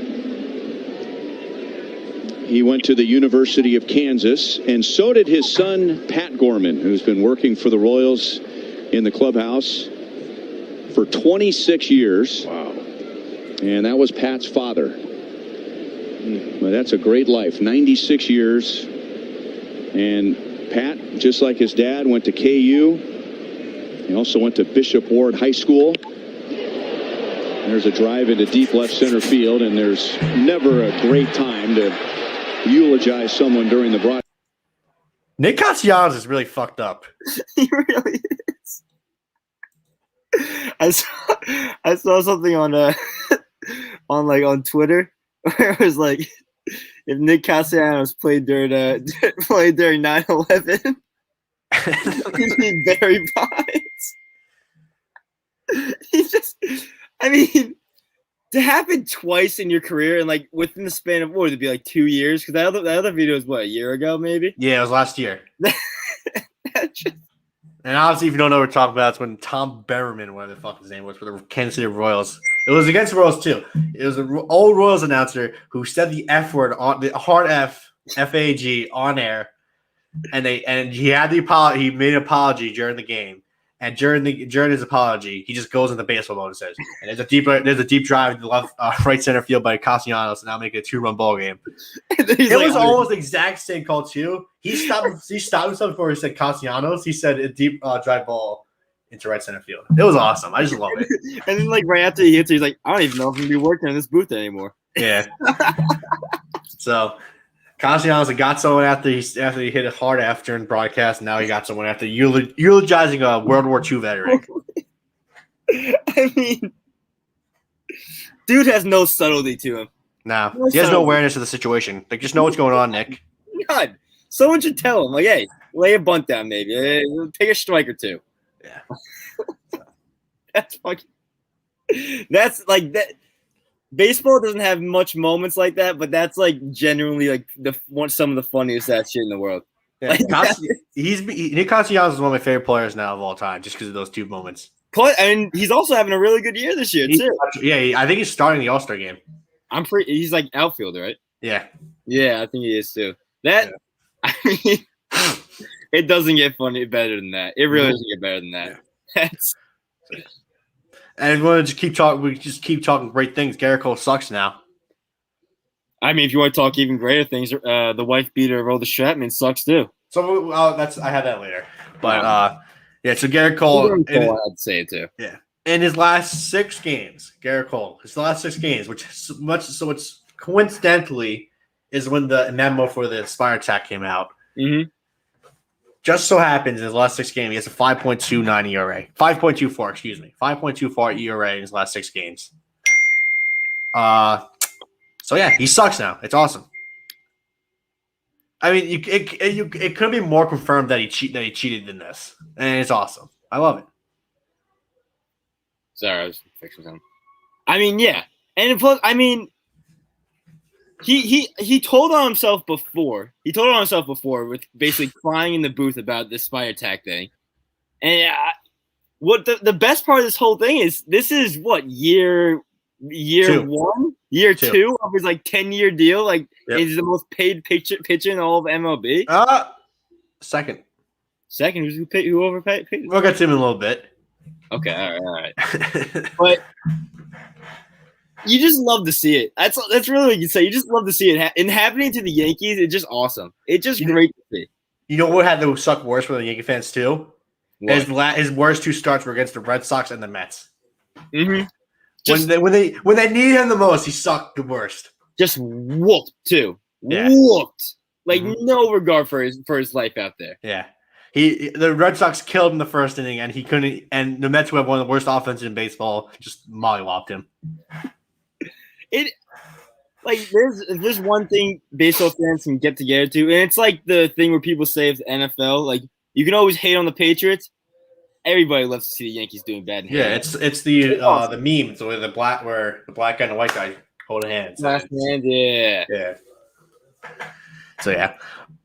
Speaker 4: He went to the University of Kansas, and so did his son, Pat Gorman, who's been working for the Royals in the clubhouse for 26 years.
Speaker 5: Wow.
Speaker 4: And that was Pat's father. Well, that's a great life, 96 years. And Pat, just like his dad, went to KU. He also went to Bishop Ward High School. There's a drive into deep left center field, and there's never a great time to eulogize someone during the broadcast.
Speaker 1: Nick Castellanos is really fucked up.
Speaker 2: He really is. I saw something on on Twitter where it was like, if Nick Castellanos played during 9/11, he'd be Barry Bonds. He just, I mean, to happen twice in your career and like within the span of what would it be, like 2 years? Because that other video was what, a year ago maybe?
Speaker 1: Yeah, it was last year. And obviously, if you don't know what we're talking about, it's when Tom Berriman, whatever the fuck his name was, for the Kansas City Royals. It was against the Royals too. It was an old Royals announcer who said the F word on the hard F-A-G on air, and he had the apology. He made an apology during the game. And during his apology, he just goes into baseball mode and says, and there's a deep drive to the left, right center field by Castellanos, and now make it a 2-run ball game. It was almost the exact same call too. He stopped himself before he said Castellanos. He said a deep drive ball into right center field. It was awesome. I just love it.
Speaker 2: And then like right after he hits it, he's like, I don't even know if I'm gonna be working in this booth anymore.
Speaker 1: Yeah. So Castellanos got someone after he hit a hard F during broadcast, and now he got someone after eulogizing a World War II veteran.
Speaker 2: I mean, dude has no subtlety to him.
Speaker 1: Nah, he has no awareness of the situation. Like, just know what's going on, Nick.
Speaker 2: God, someone should tell him, like, hey, lay a bunt down, maybe. Hey, take a strike or two.
Speaker 1: Yeah.
Speaker 2: That's fucking. That's like that. Baseball doesn't have much moments like that, but that's like genuinely like some of the funniest that shit in the world.
Speaker 1: Yeah, Nick Castellanos is one of my favorite players now of all time, just because of those two moments.
Speaker 2: And he's also having a really good year this year too.
Speaker 1: Yeah, I think he's starting the All-Star game.
Speaker 2: He's like outfielder, right?
Speaker 1: Yeah.
Speaker 2: Yeah, I think he is too. I mean, it doesn't get better than that. It really doesn't get better than that.
Speaker 1: Yeah. And we want to keep talking great things. Gerrit Cole sucks now.
Speaker 2: I mean, if you want to talk even greater things, the wife beater of Oda Stratman sucks too.
Speaker 1: So I had that later. But yeah, so Gerrit Cole,
Speaker 2: I'd say it too.
Speaker 1: Yeah. In his last 6 games, Gerrit Cole, which it's coincidentally is when the memo for the Spire attack came out.
Speaker 2: Mm-hmm.
Speaker 1: Just so happens in his last 6 games, he has a 5.29 ERA. 5.24, excuse me. 5.24 ERA in his last 6 games. So yeah, he sucks now. It's awesome. I mean, it couldn't be more confirmed that he cheated than this. And it's awesome. I love it.
Speaker 2: Sorry, I was fixing something. I mean, yeah. And plus, I mean, He told on himself before. He told on himself before with basically crying in the booth about this spy attack thing. And what the best part of this whole thing is, this is what year 1, year 2 of his like 10-year deal. Like, he's the most paid pitcher in all of MLB.
Speaker 1: Second.
Speaker 2: Who overpaid?
Speaker 1: We'll get to him in a little bit.
Speaker 2: Okay, all right. But you just love to see it. That's really what you say. You just love to see it. And happening to the Yankees, it's just awesome. It's just great to see.
Speaker 1: You know what had to suck worse for the Yankee fans too? His worst 2 starts were against the Red Sox and the Mets.
Speaker 2: Mm-hmm.
Speaker 1: When they needed him the most, he sucked the worst.
Speaker 2: Just whooped too.
Speaker 1: Yeah.
Speaker 2: Whooped. Like no regard for his life out there.
Speaker 1: Yeah. The Red Sox killed him the first inning, and he couldn't. And the Mets, who have one of the worst offenses in baseball, just mollywopped him.
Speaker 2: There's one thing baseball fans can get together to, and it's like the thing where people say of the NFL, like you can always hate on the Patriots. Everybody loves to see the Yankees doing bad.
Speaker 1: Yeah, it's the awesome. The memes where the black guy and the white guy holding hands.
Speaker 2: Last hand, yeah.
Speaker 1: Yeah. So yeah,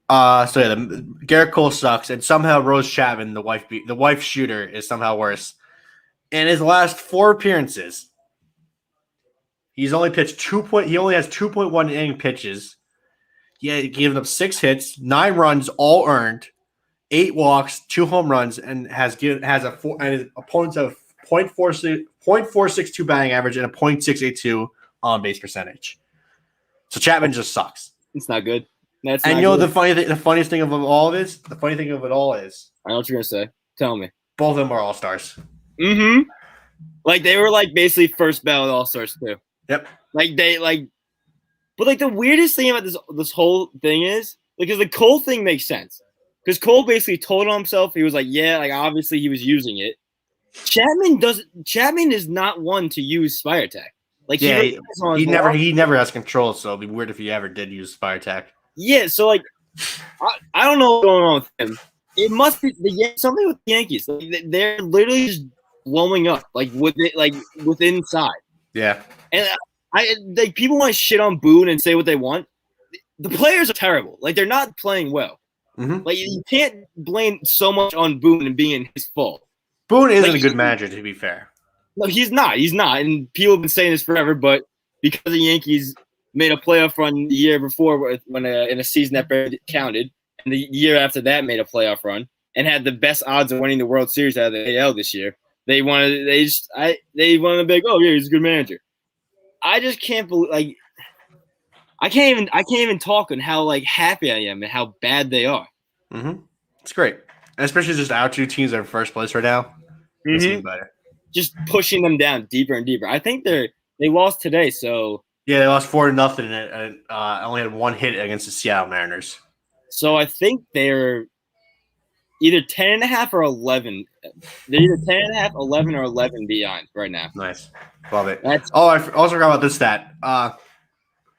Speaker 1: So yeah, Garrett Cole sucks, and somehow Rose Chapman, the wife shooter, is somehow worse. In his last 4 appearances, he's only pitched He only has 2.1 inning pitches. He had given up 6 hits, 9 runs, all earned, 8 walks, 2 home runs, and his opponents have .462 batting average and a .682 on base percentage. So Chapman just sucks.
Speaker 2: It's not good. That's
Speaker 1: And
Speaker 2: not
Speaker 1: you know
Speaker 2: good.
Speaker 1: the funniest thing of all is I
Speaker 2: know what you're gonna say. Tell me.
Speaker 1: both of them are all stars.
Speaker 2: Mm-hmm. Like they were like basically first ballot all stars too.
Speaker 1: Yep.
Speaker 2: But like the weirdest thing about this whole thing is because the Cole thing makes sense because Cole basically told himself he was like obviously he was using it. Chapman is not one to use Spire Tech. Like
Speaker 1: he never has control, so it'd be weird if he ever did use Spire Tech.
Speaker 2: Yeah, so like I don't know what's going on with him. It must be something with the Yankees. Like, they're literally just blowing up with inside.
Speaker 1: Yeah.
Speaker 2: And people want to shit on Boone and say what they want. The players are terrible. Like they're not playing well.
Speaker 1: Mm-hmm.
Speaker 2: Like you can't blame so much on Boone and being his fault.
Speaker 1: Boone isn't a good manager, to be fair.
Speaker 2: No, he's not. He's not. And people have been saying this forever, but because the Yankees made a playoff run the year before when in a season that barely counted, and the year after that made a playoff run and had the best odds of winning the World Series out of the AL this year. They wanted to be like, oh yeah, he's a good manager. I just can't believe I can't even talk on how happy I am and how bad they are.
Speaker 1: Mm-hmm. It's great, and especially just our 2 teams are in first place right now. It's even better.
Speaker 2: Just pushing them down deeper and deeper. I think they lost today, so
Speaker 1: yeah, they lost 4-0 and only had 1 hit against the Seattle Mariners.
Speaker 2: So I think they're either 10.5 or 11. They're either 10.5, 11, or 11 behind right now.
Speaker 1: Nice, love it.
Speaker 2: I
Speaker 1: also forgot about this stat.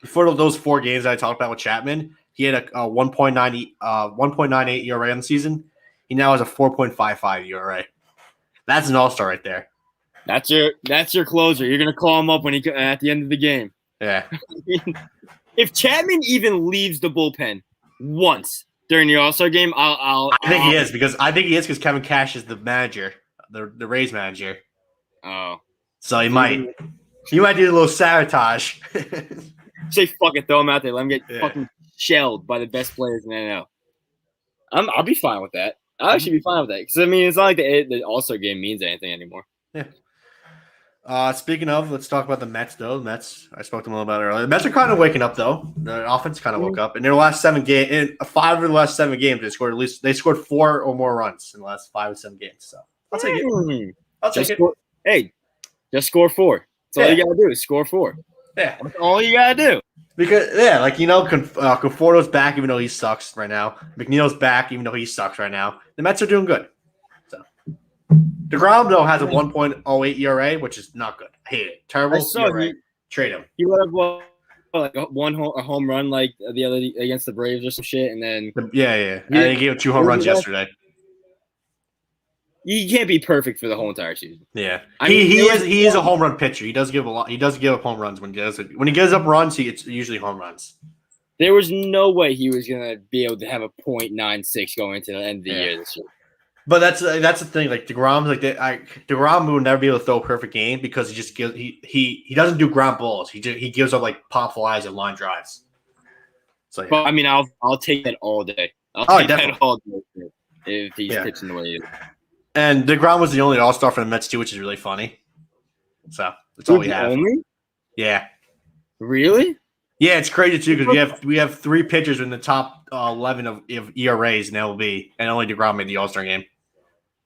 Speaker 1: Before those 4 games that I talked about with Chapman, he had a 1.98 ERA on the season. He now has a 4.55 ERA. That's an all-star right there.
Speaker 2: That's your closer. You're gonna call him up when at the end of the game.
Speaker 1: Yeah.
Speaker 2: If Chapman even leaves the bullpen once during the All-Star game, I think he is
Speaker 1: because Kevin Cash is the manager, the Rays manager.
Speaker 2: Oh,
Speaker 1: so he might do a little sabotage.
Speaker 2: Say fuck it, throw him out there, let him get fucking shelled by the best players in the NL. I'll be fine with that. I'll actually be fine with that because it's not like the All-Star game means anything anymore.
Speaker 1: Yeah. Speaking of, let's talk about the Mets, though. The Mets, I spoke to them a little about earlier. The Mets are kind of waking up, though. The offense kind of woke up. In their last 7 games, in 5 of the last 7 games, they scored 4 or more runs in the last 5 or 7 games. So I'll take it.
Speaker 2: Hey, just score 4. That's all you gotta do is score 4.
Speaker 1: Yeah,
Speaker 2: that's all you gotta do.
Speaker 1: Because Conforto's back, even though he sucks right now. McNeil's back, even though he sucks right now. The Mets are doing good. DeGrom, though, has a 1.08 ERA, which is not good. I hate it. Terrible ERA. Trade him.
Speaker 2: He would have a home run the other against the Braves or some shit, and then
Speaker 1: And they gave him 2 home runs yesterday.
Speaker 2: He can't be perfect for the whole entire season.
Speaker 1: Yeah, he is a home run pitcher. He does give a lot. He does give up home runs when he does it. When he gives up runs, it's usually home runs.
Speaker 2: There was no way he was gonna be able to have a .96 going into the end of the year this year.
Speaker 1: But that's the thing. Like DeGrom, DeGrom will never be able to throw a perfect game because he doesn't do ground balls. He gives up pop flies and line drives. So yeah.
Speaker 2: But I mean, I'll take that all day. I'll take that all day if he's pitching the way he is.
Speaker 1: And DeGrom was the only All-Star for the Mets too, which is really funny. So that's all we have.
Speaker 2: Only?
Speaker 1: Yeah.
Speaker 2: Really?
Speaker 1: Yeah, it's crazy too because we have 3 pitchers in the top 11 of ERAs in MLB, and only DeGrom made the All-Star game.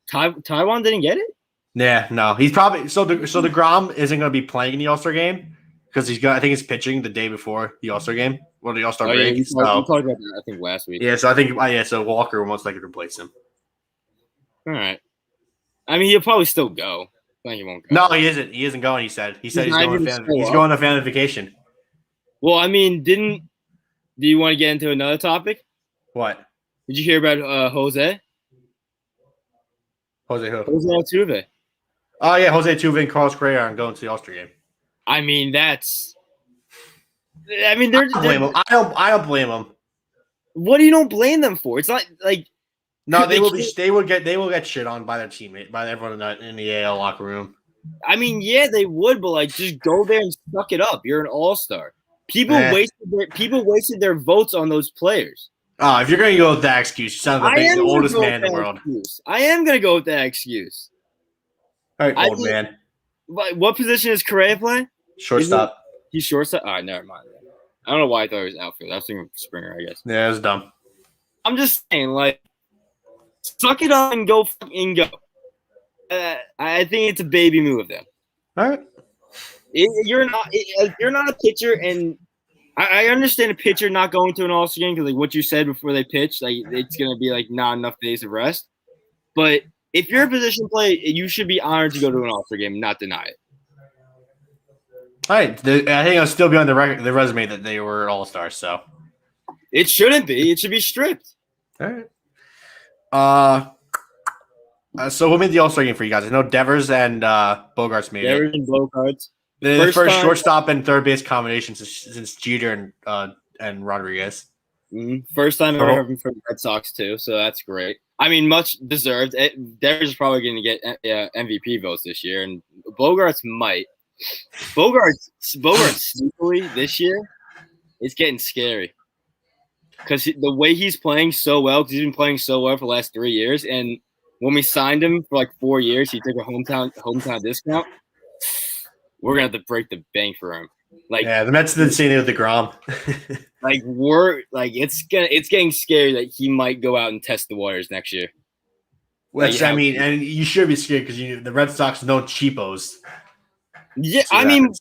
Speaker 2: Taiwan didn't get it?
Speaker 1: Yeah, no. He's probably so DeGrom isn't going to be playing in the All-Star game because I think he's pitching the day before the All-Star game or the All-Star break.
Speaker 2: We talked about that I think last week.
Speaker 1: Yeah, so I think so Walker will most likely replace him.
Speaker 2: All right. I mean, he'll probably still go. I think he won't go.
Speaker 1: No, he isn't. He isn't going. He said he's going on family vacation.
Speaker 2: Well, I mean, do you want to get into another topic?
Speaker 1: What?
Speaker 2: Did you hear about Jose?
Speaker 1: Jose who?
Speaker 2: Jose Altuve.
Speaker 1: Oh yeah, Jose Altuve and Carlos Correa are going to the All-Star game.
Speaker 2: I mean, I don't
Speaker 1: blame him. I don't blame him.
Speaker 2: What do you don't blame them for? It's not like
Speaker 1: No,
Speaker 2: they
Speaker 1: they will get shit on by their teammate, by everyone in the AL locker room.
Speaker 2: I mean, yeah, they would, but like, just go there and suck it up. You're an all-star. People wasted their votes on those players.
Speaker 1: Oh, if you're gonna go with that excuse, you sound like the oldest man in the world.
Speaker 2: I am gonna go with that excuse.
Speaker 1: All right, old man.
Speaker 2: What position is Correa playing?
Speaker 1: Shortstop.
Speaker 2: He's shortstop. All right, never mind. I don't know why I thought he was outfield. I was thinking Springer, I guess.
Speaker 1: Yeah, it was dumb.
Speaker 2: I'm just saying, like, suck it up and go fucking go. I think it's a baby move of them.
Speaker 1: All right.
Speaker 2: You're not a pitcher, and I understand a pitcher not going to an All-Star game because, like, what you said before they pitch, like, it's gonna be like not enough days of rest. But if you're a position player, you should be honored to go to an All-Star game and not deny it.
Speaker 1: All right. I think I'll still be on the resume that they were All-Stars. So
Speaker 2: it shouldn't be. It should be stripped.
Speaker 1: All right. So who made the All-Star game for you guys? I know Devers and Bogarts made
Speaker 2: Devers and Bogarts.
Speaker 1: The first shortstop and third base combination since Jeter and Rodriguez.
Speaker 2: Mm-hmm. First time I've ever heard from the Red Sox too, so that's great. I mean, much deserved. Devers is probably going to get MVP votes this year, and Bogarts might. Bogarts sneakily this year, it's getting scary because the way he's playing so well, because he's been playing so well for the last 3 years, and when we signed him for like 4 years, he took a hometown discount. We're gonna have to break the bank for him. Like,
Speaker 1: yeah, the Mets didn't see any of the DeGrom.
Speaker 2: It's getting scary that he might go out and test the waters next year.
Speaker 1: Which I mean, and you should be scared because the Red Sox know cheapos.
Speaker 2: Yeah, I mean,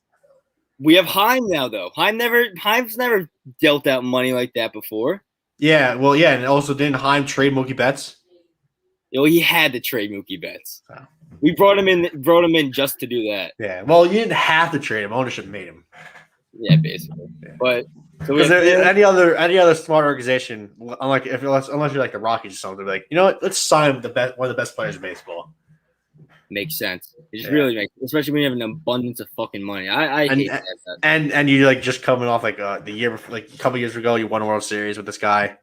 Speaker 2: we have Heim now though. Heim's never dealt out money like that before.
Speaker 1: Yeah, well, yeah, and also didn't Heim trade Mookie Betts?
Speaker 2: He had to trade Mookie Betts. Oh. We brought him in just to do that.
Speaker 1: Yeah, well, you didn't have to trade him. Ownership made him.
Speaker 2: Yeah, basically. Yeah. But
Speaker 1: because any other smart organization, unless you're like the Rockies or something, they're like, you know what? Let's sign one of the best players in baseball.
Speaker 2: Makes sense. It just really makes, especially when you have an abundance of fucking money. I hate that.
Speaker 1: And you like just coming off like the year before, like a couple years ago, you won a World Series with this guy.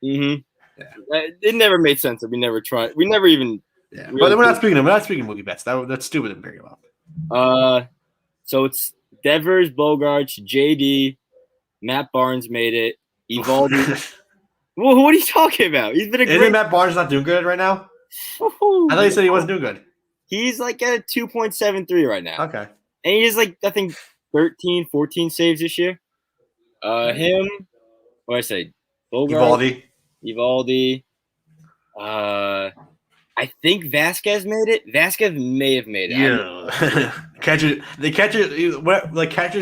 Speaker 2: Mm-hmm. Yeah. It never made sense. We never tried. We never even.
Speaker 1: Yeah. Really but we're not speaking Mookie Betts. That's stupid to bring him up.
Speaker 2: So it's Devers, Bogarts, JD, Matt Barnes made it. Evaldi. Well, what are you talking about? He's been
Speaker 1: Isn't Matt Barnes not doing good right now? I thought you said he wasn't doing good.
Speaker 2: He's like at a 2.73 right now.
Speaker 1: Okay.
Speaker 2: And he has like, I think 13, 14 saves this year. Him, what did I say? Bogarts, Evaldi. I think Vasquez made it. Vasquez may have made it.
Speaker 1: Yeah. Catches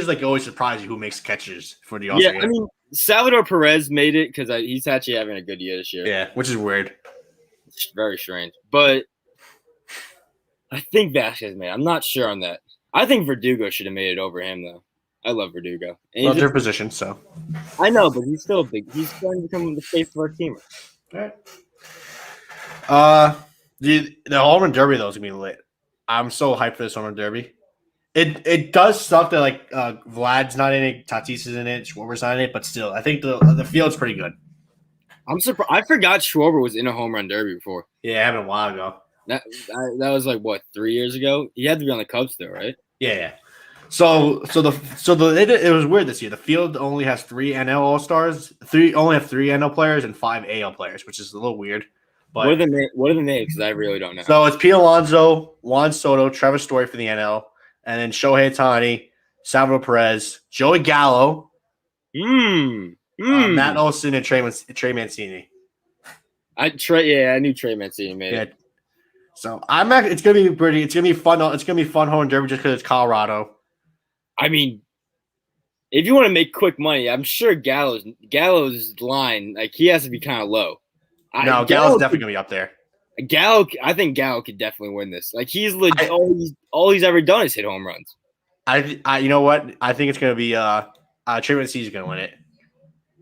Speaker 1: like always surprise you who makes catches for the All-Star game.
Speaker 2: I mean, Salvador Perez made it because he's actually having a good year this year.
Speaker 1: Yeah, which is weird.
Speaker 2: It's very strange. But I think Vasquez made it. I'm not sure on that. I think Verdugo should have made it over him, though. I love Verdugo.
Speaker 1: Well, their position, so.
Speaker 2: I know, but he's still big. He's going to become the face of our team.
Speaker 1: All right. The home run derby though is gonna be lit. I'm so hyped for this home run derby. It does suck that like Vlad's not in it, Tatis is in it, Schwarber's not in it, but still, I think the field's pretty good.
Speaker 2: I'm surprised. I forgot Schwarber was in a home run derby before.
Speaker 1: Yeah, it happened a while ago.
Speaker 2: That was like what 3 years ago. He had to be on the Cubs though, right?
Speaker 1: Yeah. So it was weird this year. The field only has 3 NL All-Stars. Only have 3 NL players and 5 AL players, which is a little weird. But,
Speaker 2: what are the names? Because I really don't know.
Speaker 1: So it's Pete Alonso, Juan Soto, Trevor Story for the NL, and then Shohei Ohtani, Salvador Perez, Joey Gallo, Matt Olson, and Trey Mancini.
Speaker 2: I knew Trey Mancini made it.
Speaker 1: So it's gonna be pretty. It's gonna be fun. It's gonna be fun home derby just because it's Colorado.
Speaker 2: I mean, if you want to make quick money, I'm sure Gallo's line, like, he has to be kind of low.
Speaker 1: No, Gallo's definitely gonna be up there.
Speaker 2: I think Gallo could definitely win this. Like, he's legit. All he's ever done is hit home runs.
Speaker 1: You know what? I think it's gonna be Trey Mancini is gonna win it.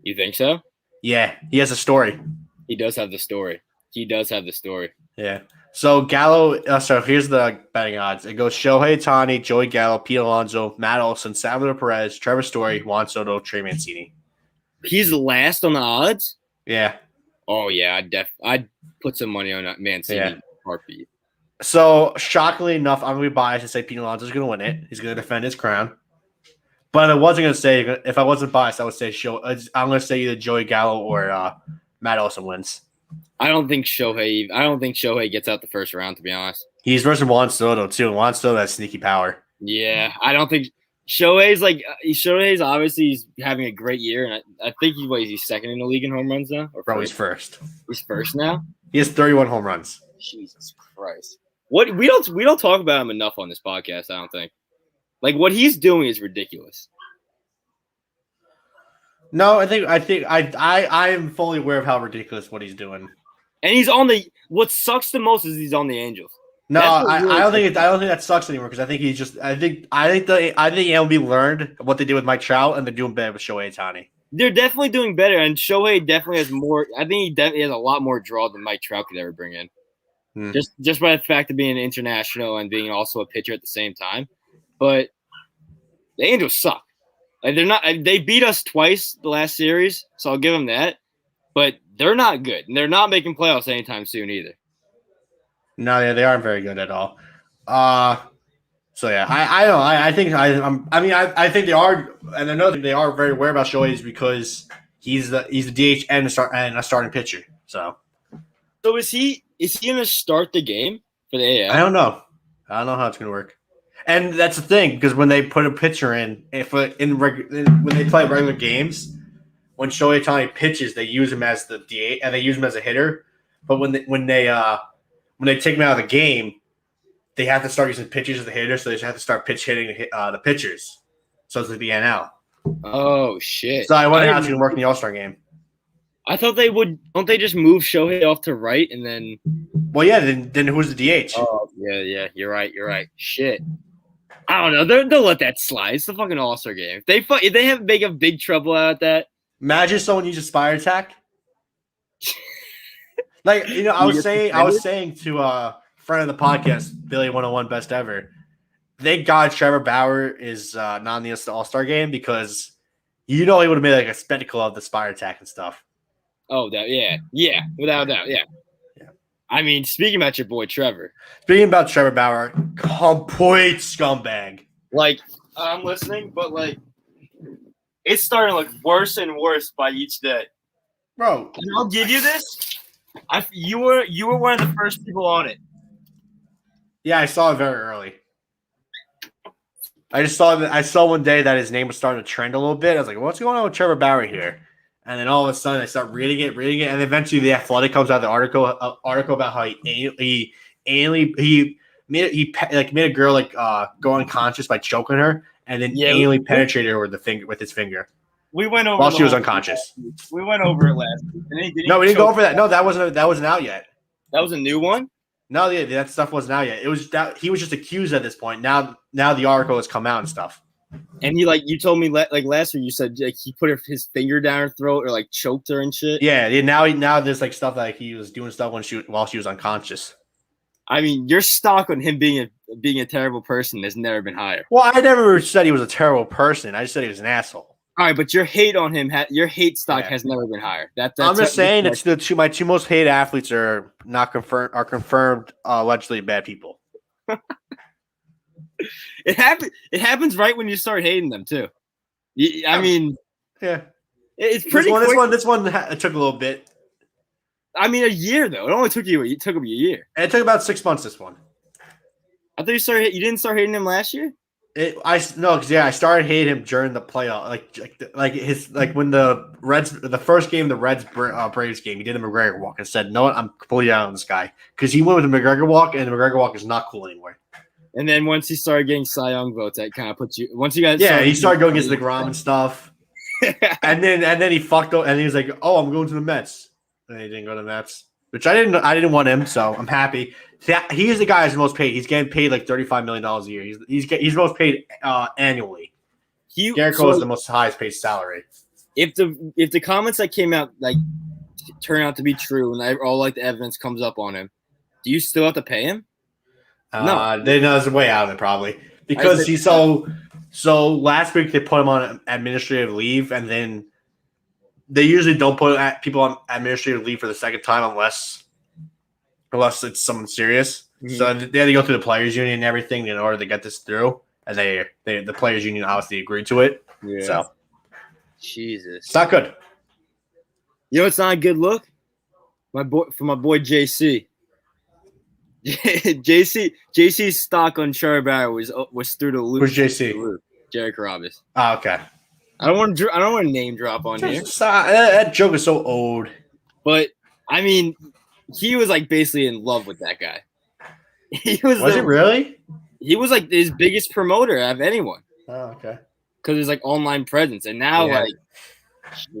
Speaker 2: You think so?
Speaker 1: Yeah, he has a story.
Speaker 2: He does have the story.
Speaker 1: Yeah. So Gallo. So here's the betting odds. It goes Shohei Ohtani, Joey Gallo, Pete Alonso, Matt Olson, Salvador Perez, Trevor Story, Juan Soto, Trey Mancini.
Speaker 2: He's last on the odds.
Speaker 1: Yeah.
Speaker 2: Oh yeah, I'd put some money on that Mancini
Speaker 1: Yeah.
Speaker 2: heartbeat.
Speaker 1: So shockingly enough, I'm gonna be biased and say Pete Alonso's gonna win it. He's gonna defend his crown. But I wasn't gonna say if I wasn't biased, I would say I'm gonna say either Joey Gallo or Matt Olson wins.
Speaker 2: I don't think Shohei gets out the first round, to be honest.
Speaker 1: He's versus Juan Soto too, and Juan Soto has sneaky power.
Speaker 2: Yeah, I don't think Shohei's obviously he's having a great year, and I think he's second in the league in home runs now. Or
Speaker 1: Bro, he's first.
Speaker 2: He's first now.
Speaker 1: He has 31 home runs.
Speaker 2: Jesus Christ! What we don't talk about him enough on this podcast. I don't think. Like what he's doing is ridiculous.
Speaker 1: No, I am fully aware of how ridiculous what he's doing.
Speaker 2: And he's on the. What sucks the most is he's on the Angels.
Speaker 1: No, I don't think that sucks anymore because I think I think MLB learned what they did with Mike Trout and they're doing better with Shohei Ohtani.
Speaker 2: They're definitely doing better, and Shohei definitely has more. I think he has a lot more draw than Mike Trout could ever bring in. Just by the fact of being an international and being also a pitcher at the same time. But the Angels suck. Like they're not. They beat us twice the last series, so I'll give them that. But they're not good, and they're not making playoffs anytime soon either.
Speaker 1: No, yeah, they aren't very good at all. So yeah, I don't know. I think they are, and another thing they are very aware about Shohei is because he's the DH and a starting pitcher. So
Speaker 2: is he gonna start the game for the AL?
Speaker 1: I don't know how it's gonna work. And that's the thing because when they put a pitcher in, when they play regular games, when Shohei Ohtani pitches, they use him as the DH and they use him as a hitter. But when they take him out of the game, they have to start using pitchers as the hitter, so they just have to start pitch hitting the pitchers. So it's like the NL.
Speaker 2: Oh shit!
Speaker 1: So I wonder how it's going to work in the All-Star game.
Speaker 2: I thought they would. Don't they just move Shohei off to right and then?
Speaker 1: Well, yeah. Then who's the DH?
Speaker 2: Oh yeah. You're right. Shit. I don't know. They'll let that slide. It's the fucking All-Star game. If they have make a big trouble out of that.
Speaker 1: Imagine someone uses Spire Attack. Like I was saying to a friend of the podcast, Billy 101 Best Ever. Thank God Trevor Bauer is not in the All-Star game because he would have made like a spectacle of the Spire Attack and stuff.
Speaker 2: Oh, yeah, without a doubt, yeah. I mean, speaking about your boy Trevor.
Speaker 1: Speaking about Trevor Bauer, complete scumbag.
Speaker 2: Like I'm listening, but like it's starting to look worse and worse by each day,
Speaker 1: bro.
Speaker 2: And I'll give you this. You were one of the first people on it.
Speaker 1: Yeah, I saw it very early. I saw one day that his name was starting to trend a little bit. I was like, "What's going on with Trevor Bauer here?" And then all of a sudden, I start reading it, and eventually, The Athletic comes out with the article about how he made a girl go unconscious by choking her, and then anally penetrated her with his finger.
Speaker 2: We went over
Speaker 1: while she was unconscious.
Speaker 2: We went over it last week.
Speaker 1: No, we didn't go over that. No, that wasn't out yet.
Speaker 2: That was a new one?
Speaker 1: No, that stuff wasn't out yet. It was that he was just accused at this point. Now the article has come out and stuff.
Speaker 2: And you told me last week you said he put his finger down her throat or choked her and shit.
Speaker 1: Yeah. Now there's stuff like he was doing stuff while she was unconscious.
Speaker 2: I mean, your stock on him being a terrible person has never been higher.
Speaker 1: Well, I never said he was a terrible person. I just said he was an asshole.
Speaker 2: All right, but your hate on him, your hate stock has never been higher. I'm
Speaker 1: just saying it's my two most hated athletes are confirmed allegedly bad people.
Speaker 2: It happens right when you start hating them too. I mean,
Speaker 1: yeah,
Speaker 2: it's pretty.
Speaker 1: This one took a little bit.
Speaker 2: I mean, a year though. It only took him a year.
Speaker 1: And it took about 6 months. This one.
Speaker 2: I thought you didn't start hating him last year.
Speaker 1: I started hating him during the playoff, when the first game, the Reds Braves game, he did a McGregor walk and said, "No, I'm completely out on this guy," because he went with the McGregor walk, and the McGregor walk is not cool anymore. And
Speaker 2: then once he started getting Cy Young votes, that kind of puts you. Once you guys,
Speaker 1: he started going against the Grom and stuff, and then he fucked up, and he was like, "Oh, I'm going to the Mets," and he didn't go to the Mets, which I didn't want him, so I'm happy. He's the guy who's most paid. He's getting paid like $35 million a year. He's most paid annually. Gerrit Cole is the most highest paid salary.
Speaker 2: If the comments that came out turn out to be true and all the evidence comes up on him, do you still have to pay him?
Speaker 1: No, there's a way out of it probably because so last week they put him on administrative leave and then they usually don't put people on administrative leave for the second time unless it's something serious.
Speaker 2: Mhm.
Speaker 1: So they had to go through the players' union and everything in order to get this through, and the players' union obviously agreed to it.
Speaker 2: Yeah.
Speaker 1: So
Speaker 2: Jesus.
Speaker 1: it's not good.
Speaker 2: You know, it's not a good look. My boy JC. JC's stock on Charbauer was through the loop.
Speaker 1: Who's JC?
Speaker 2: Jerry Carabas.
Speaker 1: Oh, okay.
Speaker 2: I don't want to name drop on here,
Speaker 1: That joke is so old.
Speaker 2: but I mean, he was like basically in love with that guy. He was
Speaker 1: it really?
Speaker 2: He was like his biggest promoter of anyone
Speaker 1: Oh, okay.
Speaker 2: because there's like online presence, and now
Speaker 1: Yeah.
Speaker 2: like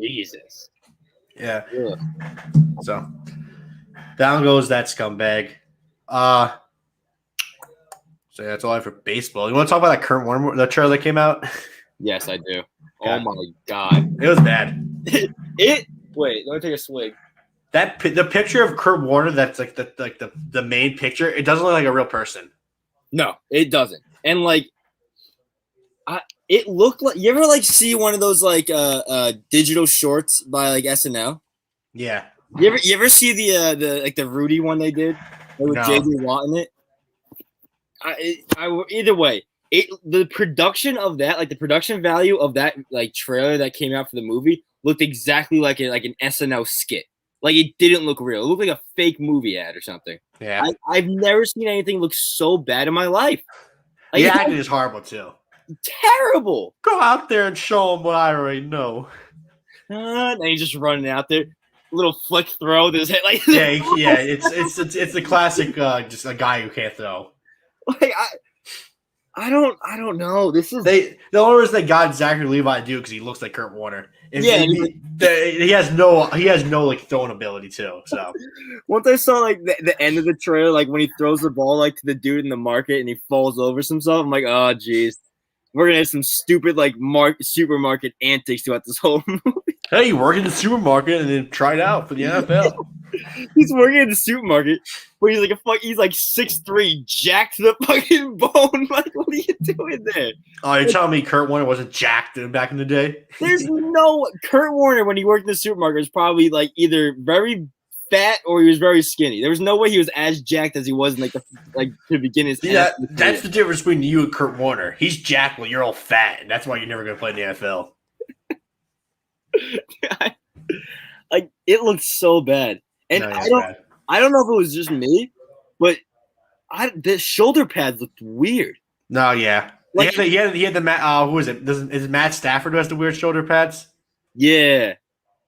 Speaker 2: Jesus.
Speaker 1: Yeah.
Speaker 2: Yeah.
Speaker 1: So down goes that scumbag. So that's all I have for baseball. You want to talk about that Kurt Warner the trailer that came out?
Speaker 2: Yes, I do.
Speaker 1: God.
Speaker 2: Oh my God.
Speaker 1: It was bad.
Speaker 2: Wait, let me take a swig.
Speaker 1: The picture of Kurt Warner that's like the main picture. It doesn't look like a real person.
Speaker 2: No, it doesn't. And like, it looked like, you ever like see one of those like digital shorts by like SNL?
Speaker 1: Yeah.
Speaker 2: You ever see the like the Rudy one they did with
Speaker 1: No.
Speaker 2: JD Watt in it? Either way, the production of that, like the production value of that like trailer that came out for the movie looked exactly like an SNL skit. Like it didn't look real. It looked like a fake movie ad or something.
Speaker 1: Yeah.
Speaker 2: I've never seen anything look so bad in my life. Like,
Speaker 1: The acting is horrible too.
Speaker 2: terrible.
Speaker 1: Go out there and show them what I already know.
Speaker 2: And he's just running out there, little flick throw with his head like
Speaker 1: Yeah. It's the classic just a guy who can't throw.
Speaker 2: like I don't know. This is
Speaker 1: The only reason they got Zachary Levi to do because he looks like Kurt Warner.
Speaker 2: Yeah,
Speaker 1: He has no like throwing ability too. So
Speaker 2: once I saw like the end of the trailer, like when he throws the ball like to the dude in the market and he falls over himself, I'm like, oh geez, we're gonna have some stupid like supermarket antics throughout this whole movie.
Speaker 1: hey, you work in the supermarket and then try it out for the NFL.
Speaker 2: He's working in the supermarket, but he's like he's like 6'3", jacked to the fucking bone. Like, what are you doing there?
Speaker 1: Oh, you're telling me Kurt Warner wasn't jacked back in the day?
Speaker 2: There's no Kurt Warner when he worked in the supermarket was probably like either very fat or he was very skinny. There was no way he was as jacked as he was in to begin his.
Speaker 1: Yeah, that's the difference between you and Kurt Warner. He's jacked, well, you're all fat, and that's why you're never gonna play in the NFL.
Speaker 2: Like it looked so bad, and
Speaker 1: No,
Speaker 2: I don't know if it was just me, but the shoulder pads looked weird.
Speaker 1: No, yeah.
Speaker 2: Like-
Speaker 1: he had the who is it? Is it Matt Stafford who has the weird shoulder pads?
Speaker 2: Yeah,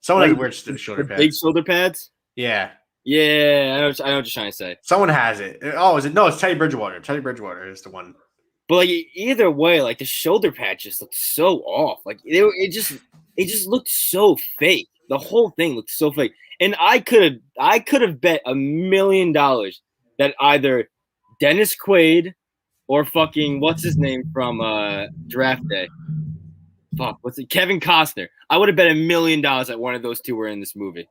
Speaker 1: Someone has
Speaker 2: Like,
Speaker 1: weird shoulder
Speaker 2: the
Speaker 1: pads.
Speaker 2: big shoulder pads.
Speaker 1: Yeah.
Speaker 2: Yeah, I know what you're trying to say.
Speaker 1: Someone has it. Oh, is it? No, it's Teddy Bridgewater. Teddy Bridgewater is the one.
Speaker 2: But like either way, like the shoulder pad just looked so off. Like it just looked so fake. The whole thing looked so fake. And I could have bet $1 million that either Dennis Quaid or fucking what's his name from Draft Day. Fuck, what's it? Kevin Costner. I would have bet $1 million that one of those two were in this movie.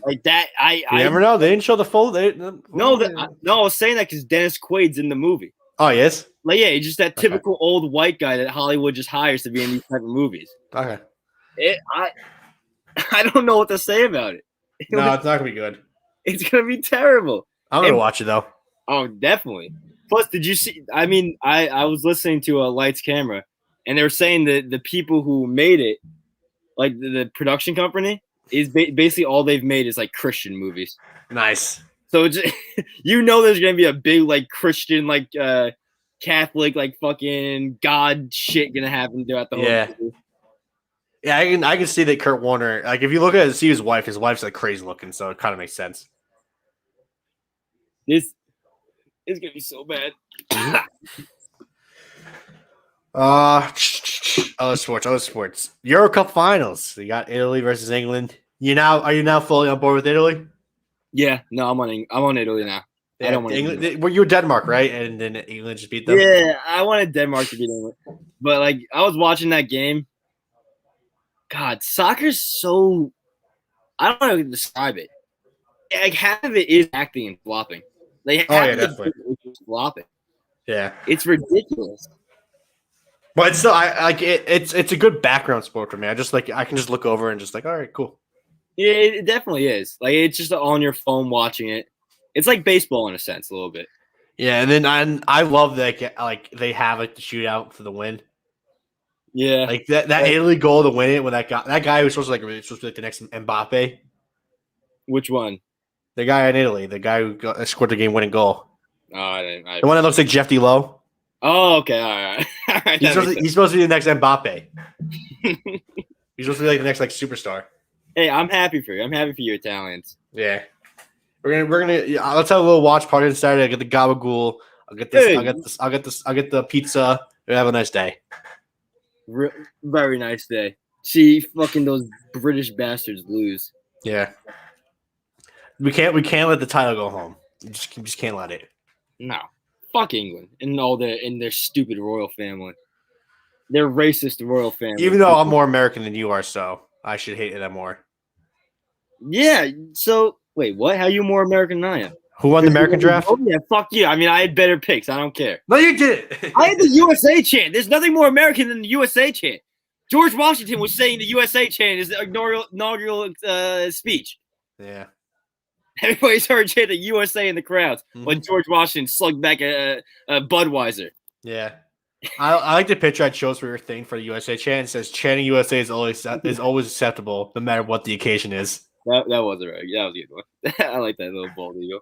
Speaker 2: Like that. I
Speaker 1: never know. They didn't show the full.
Speaker 2: No, I was saying that because Dennis Quaid's in the movie.
Speaker 1: Oh, yes.
Speaker 2: Like, yeah, he's just that typical old white guy that Hollywood just hires to be in these type of movies.
Speaker 1: Okay.
Speaker 2: I don't know what to say about it.
Speaker 1: No, it's not gonna be good.
Speaker 2: It's gonna be terrible.
Speaker 1: I'm gonna watch it though.
Speaker 2: Oh, definitely. Plus, did you see? I mean, I was listening to a Lights Camera, and they were saying that the people who made it, like the production company, is basically all they've made is like Christian movies.
Speaker 1: Nice.
Speaker 2: So it's, there's gonna be a big like Christian like Catholic like fucking God shit gonna happen throughout the whole movie.
Speaker 1: Yeah, I can see that Kurt Warner, like if you look at see his wife's like crazy looking, so it kind of makes sense.
Speaker 2: This is gonna be so bad.
Speaker 1: Other sports. Euro Cup finals. You got Italy versus England. Are you now fully on board with Italy?
Speaker 2: Yeah, no, I'm on Italy now.
Speaker 1: Yeah,
Speaker 2: I don't want
Speaker 1: England. Were you Denmark, right? And then England just beat them.
Speaker 2: Yeah, I wanted Denmark to beat England, but like I was watching that game. God, soccer's so I don't know how to describe it. Like half of it is acting and flopping. Like half of
Speaker 1: definitely.
Speaker 2: it is flopping.
Speaker 1: Yeah,
Speaker 2: It's ridiculous.
Speaker 1: But it's still, I like it. It's a good background sport for me. I can just look over and just like, all right, cool.
Speaker 2: Yeah, it definitely is. Like it's just on your phone watching it. It's like baseball in a sense, a little bit.
Speaker 1: Yeah, and then I love that like they have like the shootout for the win.
Speaker 2: Yeah,
Speaker 1: Like that Italy goal to win it when that guy was supposed to be like the next Mbappe.
Speaker 2: which one?
Speaker 1: The guy in Italy, the guy who scored the game winning goal.
Speaker 2: Oh, I didn't.
Speaker 1: The one that looks like Jeff D. Lowe.
Speaker 2: Oh, okay, all right. All right,
Speaker 1: He's supposed to be the next Mbappe. He's supposed to be like the next like superstar.
Speaker 2: Hey, I'm happy for you. I'm happy for your Italians.
Speaker 1: Yeah, we're gonna let's have a little watch party on Saturday. I get the gabagool. I'll get this.
Speaker 2: Hey.
Speaker 1: I'll get the pizza. Have a nice day.
Speaker 2: Very nice day. See fucking those British bastards lose.
Speaker 1: Yeah, we can't let the title go home. We just can't let it.
Speaker 2: No, fuck England and all their stupid royal family. Their racist royal family.
Speaker 1: Even though I'm more American than you are, so I should hate them more.
Speaker 2: Yeah. So wait, what? How you more American than I am?
Speaker 1: Who won the American draft?
Speaker 2: Oh yeah, fuck you. I mean, I had better picks. I don't care.
Speaker 1: No, you did.
Speaker 2: I had the USA chant. There's nothing more American than the USA chant. George Washington was saying the USA chant is the inaugural speech.
Speaker 1: Yeah.
Speaker 2: Everybody started chanting USA in the crowds when George Washington slugged back a Budweiser.
Speaker 1: Yeah. I like the picture I chose for your thing for the USA chant. It says chanting USA is always acceptable, no matter what the occasion is.
Speaker 2: That was a good one. I like that little bald eagle.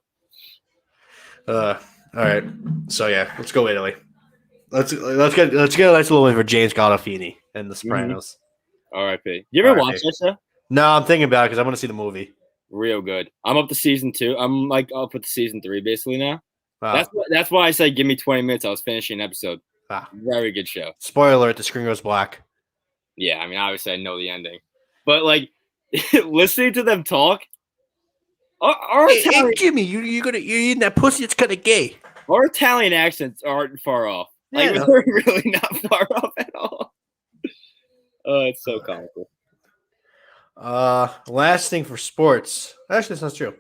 Speaker 1: All right. So yeah, let's go Italy. Let's get a nice little win for James Gandolfini and the Sopranos.
Speaker 2: R.I.P. You ever watch that show?
Speaker 1: No, I'm thinking about it because I want to see the movie.
Speaker 2: Real good. I'm up to season 2. I'm like up with season 3 basically now.
Speaker 1: Wow.
Speaker 2: That's why I said give me 20 minutes. I was finishing an episode.
Speaker 1: Wow.
Speaker 2: Very good show.
Speaker 1: Spoiler alert: the screen goes black.
Speaker 2: Yeah, I mean, obviously I know the ending, but like listening to them talk.
Speaker 1: Hey, Jimmy, you're eating that pussy. It's kind of gay.
Speaker 2: Our Italian accents aren't far off. Like
Speaker 1: Yeah,
Speaker 2: we're really not far off at all. Oh, it's so comical.
Speaker 1: Last thing for sports. Actually, that's not true.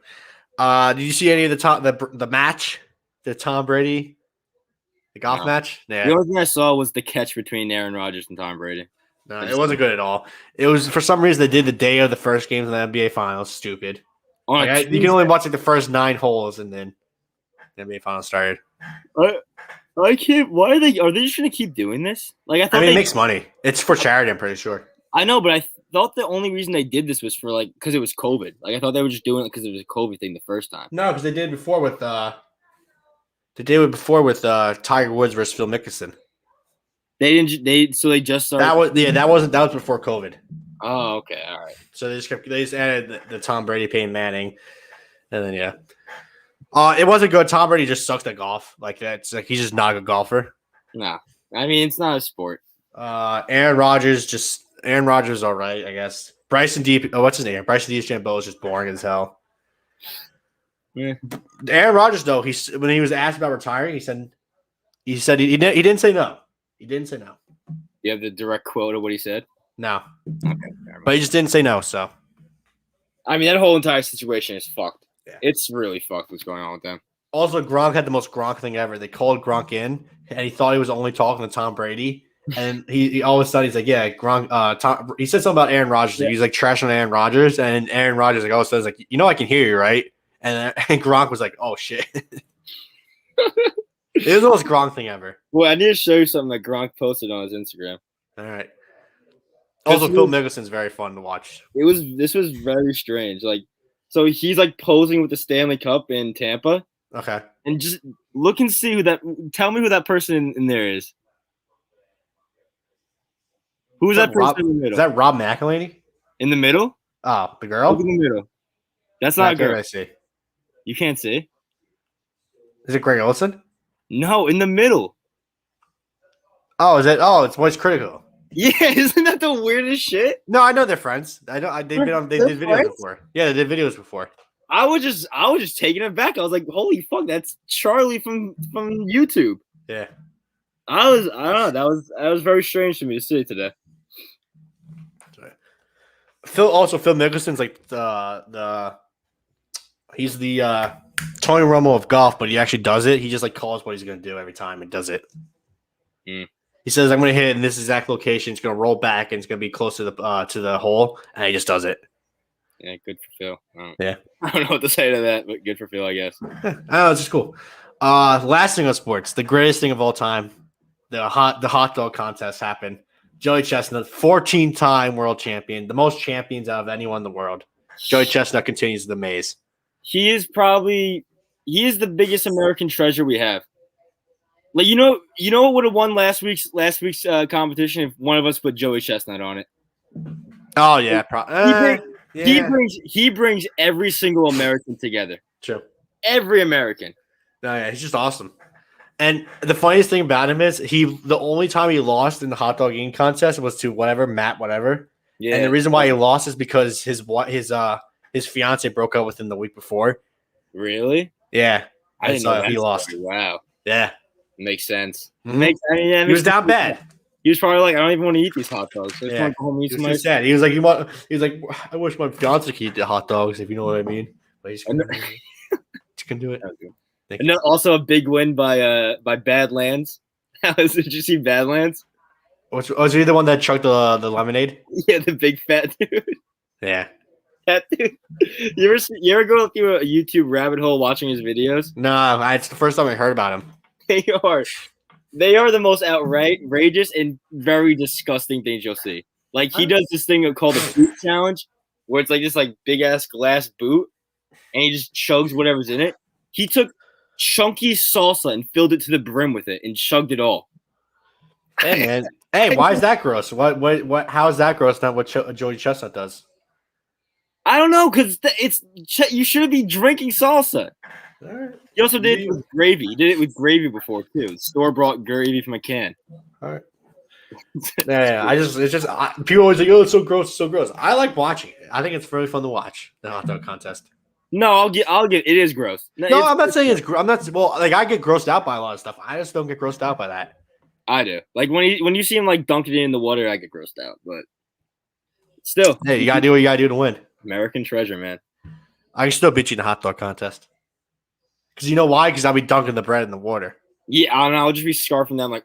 Speaker 1: Did you see any of the match, the Tom Brady, the golf match? Yeah.
Speaker 2: The only thing I saw was the catch between Aaron Rodgers and Tom Brady.
Speaker 1: No, it wasn't good at all. It was for some reason they did the day of the first games in the NBA Finals. Stupid. You can only watch like the first 9 holes and then the NBA Finals started.
Speaker 2: I can't. Why are they just gonna keep doing this? Like I
Speaker 1: mean, it makes money. It's for charity. I'm pretty sure.
Speaker 2: I know, but I thought the only reason they did this was for like because it was COVID. Like I thought they were just doing it because it was a COVID thing the first time.
Speaker 1: No, because they did it before with Tiger Woods versus Phil Mickelson.
Speaker 2: They didn't. They just started.
Speaker 1: That was before COVID.
Speaker 2: Oh, okay, all right.
Speaker 1: So they just added the Tom Brady, Peyton Manning, and then yeah. It wasn't good. Tom Brady just sucks at golf. Like that's like he's just not a good golfer.
Speaker 2: No, I mean it's not a sport.
Speaker 1: Aaron Rodgers, all right, I guess. Bryson what's his name? Bryson DeChambeau is just boring as hell.
Speaker 2: Yeah.
Speaker 1: Aaron Rodgers though, when he was asked about retiring, he said he didn't say no. He didn't say no.
Speaker 2: You have the direct quote of what he said?
Speaker 1: No.
Speaker 2: Okay.
Speaker 1: But he just didn't say no, so.
Speaker 2: I mean, that whole entire situation is fucked.
Speaker 1: Yeah.
Speaker 2: It's really fucked what's going on with them.
Speaker 1: Also, Gronk had the most Gronk thing ever. They called Gronk in, and he thought he was only talking to Tom Brady. And he all of a sudden, he's like, yeah, Gronk. he said something about Aaron Rodgers. Yeah. He's like trashing on Aaron Rodgers. And Aaron Rodgers like all of a sudden, like, I can hear you, right? And Gronk was like, oh, shit. It was the most Gronk thing ever.
Speaker 2: Well, I need to show you something that Gronk posted on his Instagram.
Speaker 1: All right. Also, Phil Mickelson's very fun to watch.
Speaker 2: This was very strange. Like, so he's like posing with the Stanley Cup in Tampa.
Speaker 1: Okay.
Speaker 2: And just look and see tell me who that person in there is. Who's that person in the middle?
Speaker 1: Is that Rob McElhenney?
Speaker 2: In the middle?
Speaker 1: Oh, the girl?
Speaker 2: Look in the middle. That's not a girl.
Speaker 1: I see.
Speaker 2: You can't see.
Speaker 1: Is it Greg Olson?
Speaker 2: No, in the middle.
Speaker 1: Oh, it's Voice Critical.
Speaker 2: Yeah, isn't that the weirdest shit?
Speaker 1: No, I know they're friends. They did videos before. Yeah, they did videos before.
Speaker 2: I was just taking it back. I was like, holy fuck, that's Charlie from YouTube.
Speaker 1: Yeah.
Speaker 2: I don't know. That was very strange to me to see today.
Speaker 1: Phil Mickelson's like he's the Tony Romo of golf, but he actually does it. He just like calls what he's gonna do every time and does it. He says, "I'm going to hit it in this exact location. It's going to roll back and it's going to be close to the hole," and he just does it.
Speaker 2: Yeah, good for Phil.
Speaker 1: Yeah.
Speaker 2: I don't know what to say to that, but good for Phil, I guess.
Speaker 1: Oh, it's just cool. Last thing on sports, the greatest thing of all time, the hot dog contest happened. Joey Chestnut, 14-time world champion, the most champions out of anyone in the world. Joey Chestnut continues the maze.
Speaker 2: He is the biggest American treasure we have. Like you know what would have won last week's competition if one of us put Joey Chestnut on it.
Speaker 1: Oh yeah,
Speaker 2: He brings every single American together.
Speaker 1: True.
Speaker 2: Every American.
Speaker 1: No, yeah, he's just awesome. And the funniest thing about him is the only time he lost in the hot dog eating contest was to Matt whatever.
Speaker 2: Yeah.
Speaker 1: And the reason why he lost is because his fiance broke up with him the week before.
Speaker 2: Really?
Speaker 1: Yeah.
Speaker 2: I didn't know that
Speaker 1: he lost.
Speaker 2: Wow.
Speaker 1: Yeah.
Speaker 2: Makes sense.
Speaker 1: Mm-hmm. He was down bad.
Speaker 2: He was probably like, I don't even want to eat these hot dogs. I just
Speaker 1: Yeah.
Speaker 2: want to go home and eat some ice.
Speaker 1: Sad. He was like, I wish my fiance could eat the hot dogs, if you know what I mean. But he's gonna do it.
Speaker 2: And then also a big win by Badlands. Did you see Badlands?
Speaker 1: Was he the one that chugged the lemonade?
Speaker 2: Yeah, the big fat dude.
Speaker 1: Yeah.
Speaker 2: That dude. You ever go through a YouTube rabbit hole watching his videos?
Speaker 1: No, it's the first time I heard about him.
Speaker 2: They are the most outrageous and very disgusting things you'll see. Like he does this thing called the boot challenge, where it's like this like big ass glass boot, and he just chugs whatever's in it. He took chunky salsa and filled it to the brim with it and chugged it all.
Speaker 1: Hey man, hey, why is that gross? What? How is that gross? Not what Joey Chestnut does.
Speaker 2: I don't know, because you shouldn't be drinking salsa.
Speaker 1: Right.
Speaker 2: He also did it with gravy. He did it with gravy before too. Store-bought gravy from a can.
Speaker 1: All right. Yeah. People always like, oh, it's so gross, it's so gross. I like watching it. I think it's really fun to watch the hot dog contest.
Speaker 2: No, I'll get. It is gross.
Speaker 1: No, I'm not saying it's. I'm not. Well, like I get grossed out by a lot of stuff. I just don't get grossed out by that.
Speaker 2: I do. Like when you see him like dunking it in the water, I get grossed out. But still,
Speaker 1: hey, you gotta do what you gotta do to win.
Speaker 2: American treasure, man.
Speaker 1: I can still beat you in the hot dog contest. Because you know why? Because I'll be dunking the bread in the water.
Speaker 2: Yeah, I don't know. I'll just be scarfing them like.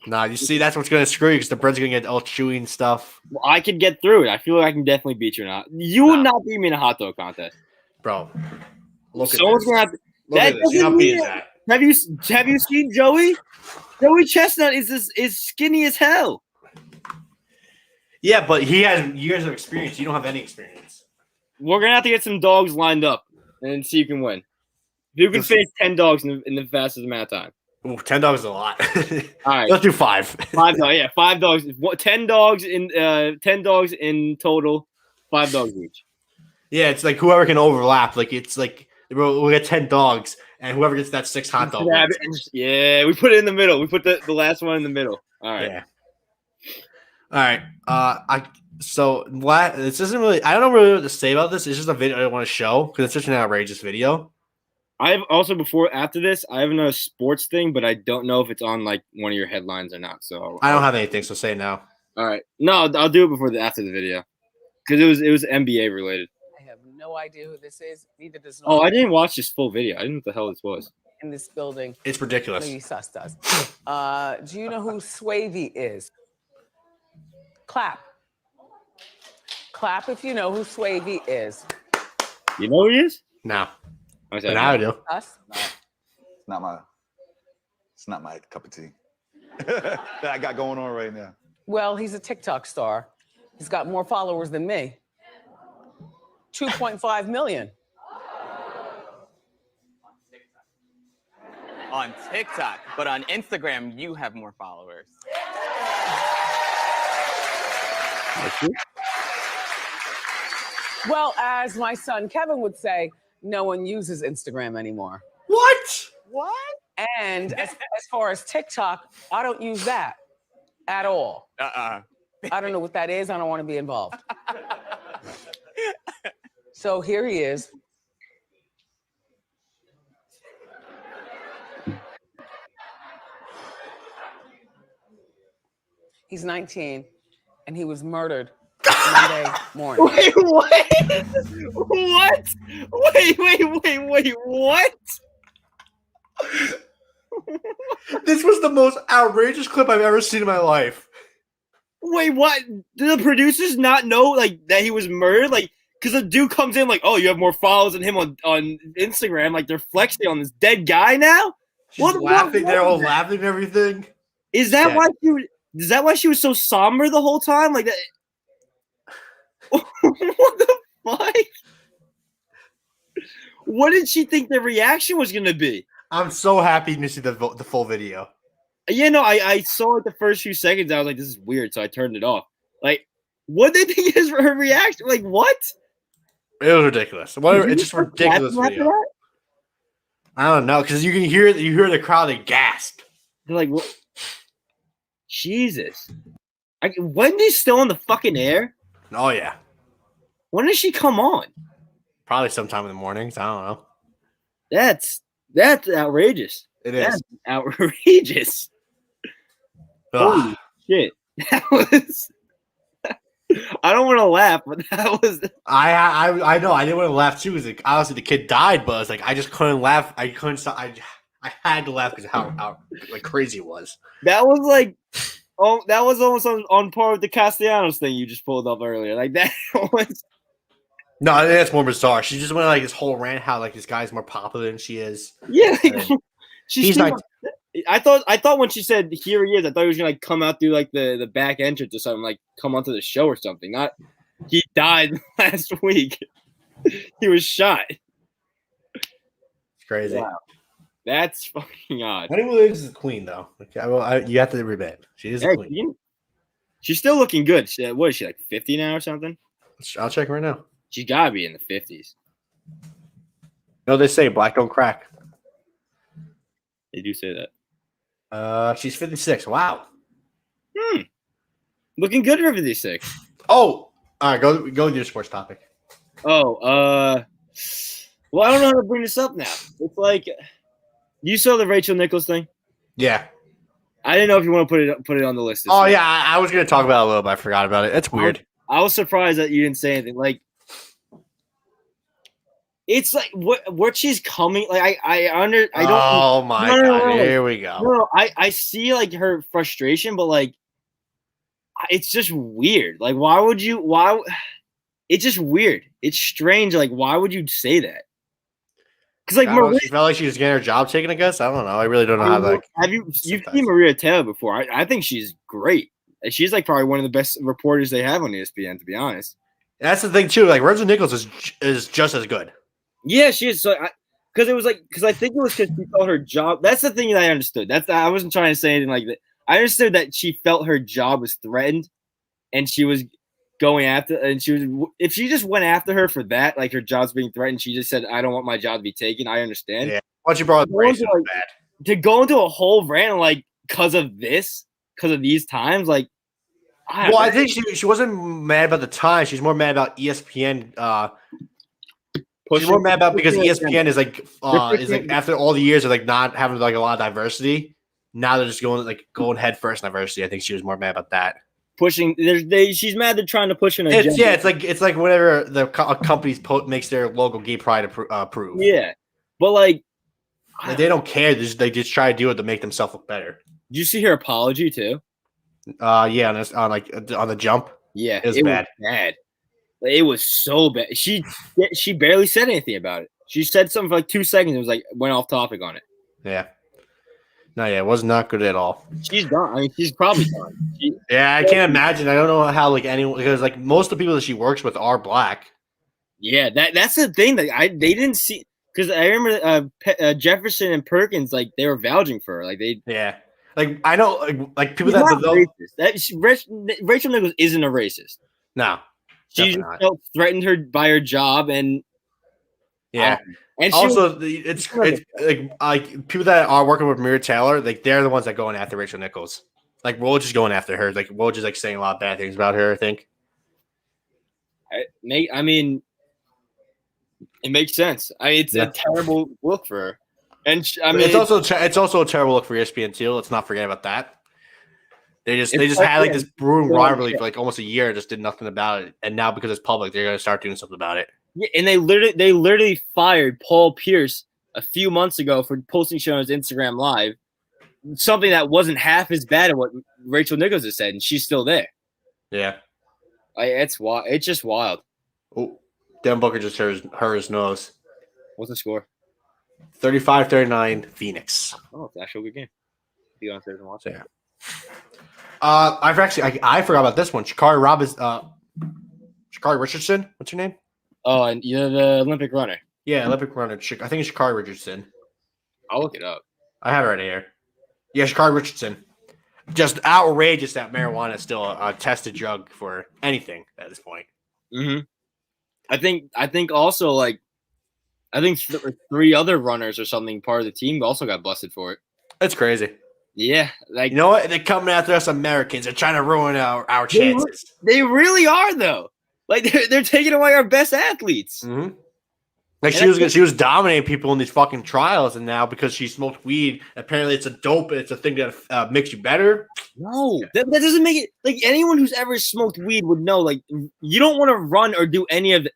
Speaker 1: Nah, you see, that's what's gonna screw you because the bread's gonna get all chewy and stuff.
Speaker 2: Well, I could get through it. I feel like I can definitely beat you or not. You would not beat me in a hot dog contest,
Speaker 1: bro. Look at
Speaker 2: someone's
Speaker 1: this.
Speaker 2: gonna have to.
Speaker 1: Look at this. How big is that?
Speaker 2: Have you seen Joey? Joey Chestnut is skinny as hell.
Speaker 1: Yeah, but he has years of experience. You don't have any experience.
Speaker 2: We're gonna have to get some dogs lined up and see who can win. If you can finish 10 dogs in the fastest amount of time.
Speaker 1: Ooh, 10 dogs is a lot.
Speaker 2: All right,
Speaker 1: let's do 5.
Speaker 2: 5 dogs. Yeah, 5 dogs. 10 dogs in total. 5 dogs each.
Speaker 1: Yeah, it's like whoever can overlap. Like it's like we'll get 10 dogs, and whoever gets that 6 hot dogs.
Speaker 2: Yeah, we put it in the middle. We put the last one in the middle. All right.
Speaker 1: Yeah. All right. This isn't really. I don't know really what to say about this. It's just a video I want to show because it's such an outrageous video.
Speaker 2: I have also after this, I have another sports thing, but I don't know if it's on like one of your headlines or not. So
Speaker 1: I don't have anything, so say no.
Speaker 2: All right, no, I'll do it after the video because it was NBA related.
Speaker 5: I have no idea who this is. Neither does.
Speaker 2: Oh, I didn't watch this full video. I didn't know what the hell this was.
Speaker 5: In this building,
Speaker 1: It's ridiculous.
Speaker 5: maybe Sus does. Do you know who Swavey is? Clap. Clap if you know who Swavey is.
Speaker 2: You know who he is?
Speaker 1: No.
Speaker 2: I
Speaker 1: But now I do.
Speaker 5: Us?
Speaker 6: It's not my cup of tea that I got going on right now.
Speaker 5: Well, he's a TikTok star. He's got more followers than me. 2.5 million.
Speaker 7: On TikTok, but on Instagram, you have more followers.
Speaker 5: Well, as my son Kevin would say, no one uses Instagram anymore.
Speaker 1: What?
Speaker 7: What?
Speaker 5: And as far as TikTok, I don't use that at all. I don't know what that is. I don't want to be involved. So here he is. He's 19, and he was murdered Monday morning.
Speaker 2: Wait, what? What? Wait, what?
Speaker 1: This was the most outrageous clip I've ever seen in my life.
Speaker 2: Wait, what? Did the producers not know like that he was murdered? Like, because the dude comes in like, oh, you have more followers than him on Instagram. Like, they're flexing on this dead guy now.
Speaker 1: She's laughing. They're all laughing and everything.
Speaker 2: Is that why she? Is that why she was so somber the whole time? Like that. What the fuck? What did she think the reaction was gonna be?
Speaker 1: I'm so happy to see the full video.
Speaker 2: Yeah, no, I saw like the first few seconds. I was like, this is weird, so I turned it off. Like, what did they think is her reaction? Like, what?
Speaker 1: It was ridiculous. It's just ridiculous video. I don't know, because you hear the crowd, they gasp.
Speaker 2: They're like, what? Jesus. Wendy's still in the fucking air?
Speaker 1: Oh yeah.
Speaker 2: When does she come on?
Speaker 1: Probably sometime in the mornings. I don't know.
Speaker 2: That's outrageous.
Speaker 1: It is.
Speaker 2: That's outrageous. Holy shit. That was I don't want to laugh, but that was
Speaker 1: I know I didn't want to laugh too, because like, obviously the kid died, but it's like I just couldn't laugh. I couldn't stop. I had to laugh because of how like crazy it was.
Speaker 2: That was like that was almost on par with the Castellanos thing you just pulled up earlier. Like that was
Speaker 1: No, I think that's more bizarre. She just went like this whole rant how like this guy's more popular than she is.
Speaker 2: Yeah,
Speaker 1: He's not.
Speaker 2: I thought when she said here he is, I thought he was gonna like come out through like the back entrance or something, like come onto the show or something. Not he died last week. He was shot.
Speaker 1: It's crazy.
Speaker 2: Wow. That's fucking odd.
Speaker 1: Wendy Williams is the queen, though. You have to admit she is the queen.
Speaker 2: She's still looking good. What is she, like 50 now or something?
Speaker 1: I'll check right now.
Speaker 2: She's gotta be in the 50s.
Speaker 1: No, they say black don't crack.
Speaker 2: They do say that.
Speaker 1: She's 56. Wow.
Speaker 2: Looking good for 56.
Speaker 1: Oh, all right. Go with your sports topic.
Speaker 2: Oh, well, I don't know how to bring this up now. It's like you saw the Rachel Nichols thing.
Speaker 1: Yeah.
Speaker 2: I didn't know if you want to put it on the list.
Speaker 1: Oh yeah, I was gonna talk about it a little, but I forgot about it. It's weird.
Speaker 2: I was surprised that you didn't say anything. Like, it's like what she's coming. Like I don't.
Speaker 1: Oh my god! Here we go.
Speaker 2: No, I see like her frustration, but like, it's just weird. Like, why would you? Why? It's just weird. It's strange. Like, why would you say that? Because like
Speaker 1: she felt like she was getting her job taken. I guess I don't know. I really don't know how. Like,
Speaker 2: you've seen Maria Taylor before? I think she's great. She's like probably one of the best reporters they have on ESPN. To be honest,
Speaker 1: that's the thing too. Like, Rachel Nichols is just as good.
Speaker 2: Yeah, she is. So, because I think it was because she felt her job. That's the thing that I understood. I wasn't trying to say anything like that. I understood that she felt her job was threatened, and she was going after. And if she just went after her for that, like her job's being threatened, she just said, "I don't want my job to be taken." I understand.
Speaker 1: Yeah. Once you brought up race, it was bad.
Speaker 2: To go into a whole rant like because of these times, like.
Speaker 1: I think she wasn't mad about the time. She's more mad about ESPN. She's more mad about because ESPN is like after all the years of like not having like a lot of diversity, now they're just going head first in diversity. I think she was more mad about that.
Speaker 2: Pushing, she's mad they're trying to push an agenda.
Speaker 1: It's like whenever a company makes their logo gay pride approved.
Speaker 2: Yeah, but like
Speaker 1: they don't care. They just try to do it to make themselves look better.
Speaker 2: Did you see her apology too?
Speaker 1: Yeah, on the jump.
Speaker 2: Yeah,
Speaker 1: it was bad.
Speaker 2: It was so bad. She barely said anything about it. She said something for like 2 seconds. It was like went off topic on it.
Speaker 1: Yeah. No, yeah, it was not good at all.
Speaker 2: She's done. I mean, she's probably done.
Speaker 1: I can't imagine. I don't know how like anyone, because like most of the people that she works with are black.
Speaker 2: Yeah, that's the thing that they didn't see, because I remember Jefferson and Perkins, like they were vouching for her. Like they.
Speaker 1: Yeah. Like I know, like people
Speaker 2: Rachel Nichols isn't a racist.
Speaker 1: No,
Speaker 2: she just felt threatened her by her job, and
Speaker 1: and also it's like people that are working with Maria Taylor, like they're the ones that going after Rachel Nichols. Like Woj is going after her. Like Woj is like saying a lot of bad things about her. I think.
Speaker 2: I mean, it makes sense. It's a terrible look for her. And
Speaker 1: it's also a terrible look for ESPN too. Let's not forget about that. They just had like this brewing rivalry for like almost a year, and just did nothing about it. And now because it's public, they're gonna start doing something about it.
Speaker 2: Yeah, and they literally fired Paul Pierce a few months ago for posting shit on his Instagram Live, something that wasn't half as bad as what Rachel Nichols has said, and she's still there.
Speaker 1: Yeah.
Speaker 2: It's wild. It's just wild.
Speaker 1: Oh, Devin Booker just hurt his nose.
Speaker 2: What's the score?
Speaker 1: 35-39 Phoenix.
Speaker 2: Oh, it's actually a good game. Be on Thursday and watch it.
Speaker 1: Yeah. I forgot about this one. Sha'Carri Richardson. What's her name?
Speaker 2: Oh, and you're the Olympic runner.
Speaker 1: Yeah, Olympic runner. I think it's Sha'Carri Richardson.
Speaker 2: I'll look it up.
Speaker 1: I have it right here. Yeah, Sha'Carri Richardson. Just outrageous that marijuana is still a tested drug for anything at this point.
Speaker 2: Mm-hmm. I think also like, I think 3 other runners or something part of the team also got busted for it.
Speaker 1: That's crazy.
Speaker 2: Yeah, like
Speaker 1: You know what? They're coming after us Americans. They're trying to ruin our chances.
Speaker 2: they really are though. Like they're taking away our best athletes.
Speaker 1: Mm-hmm. Like she was dominating people in these fucking trials, and now because she smoked weed, apparently it's a dope. It's a thing that makes you better.
Speaker 2: No, that doesn't make it. Like anyone who's ever smoked weed would know. Like you don't want to run or do any of.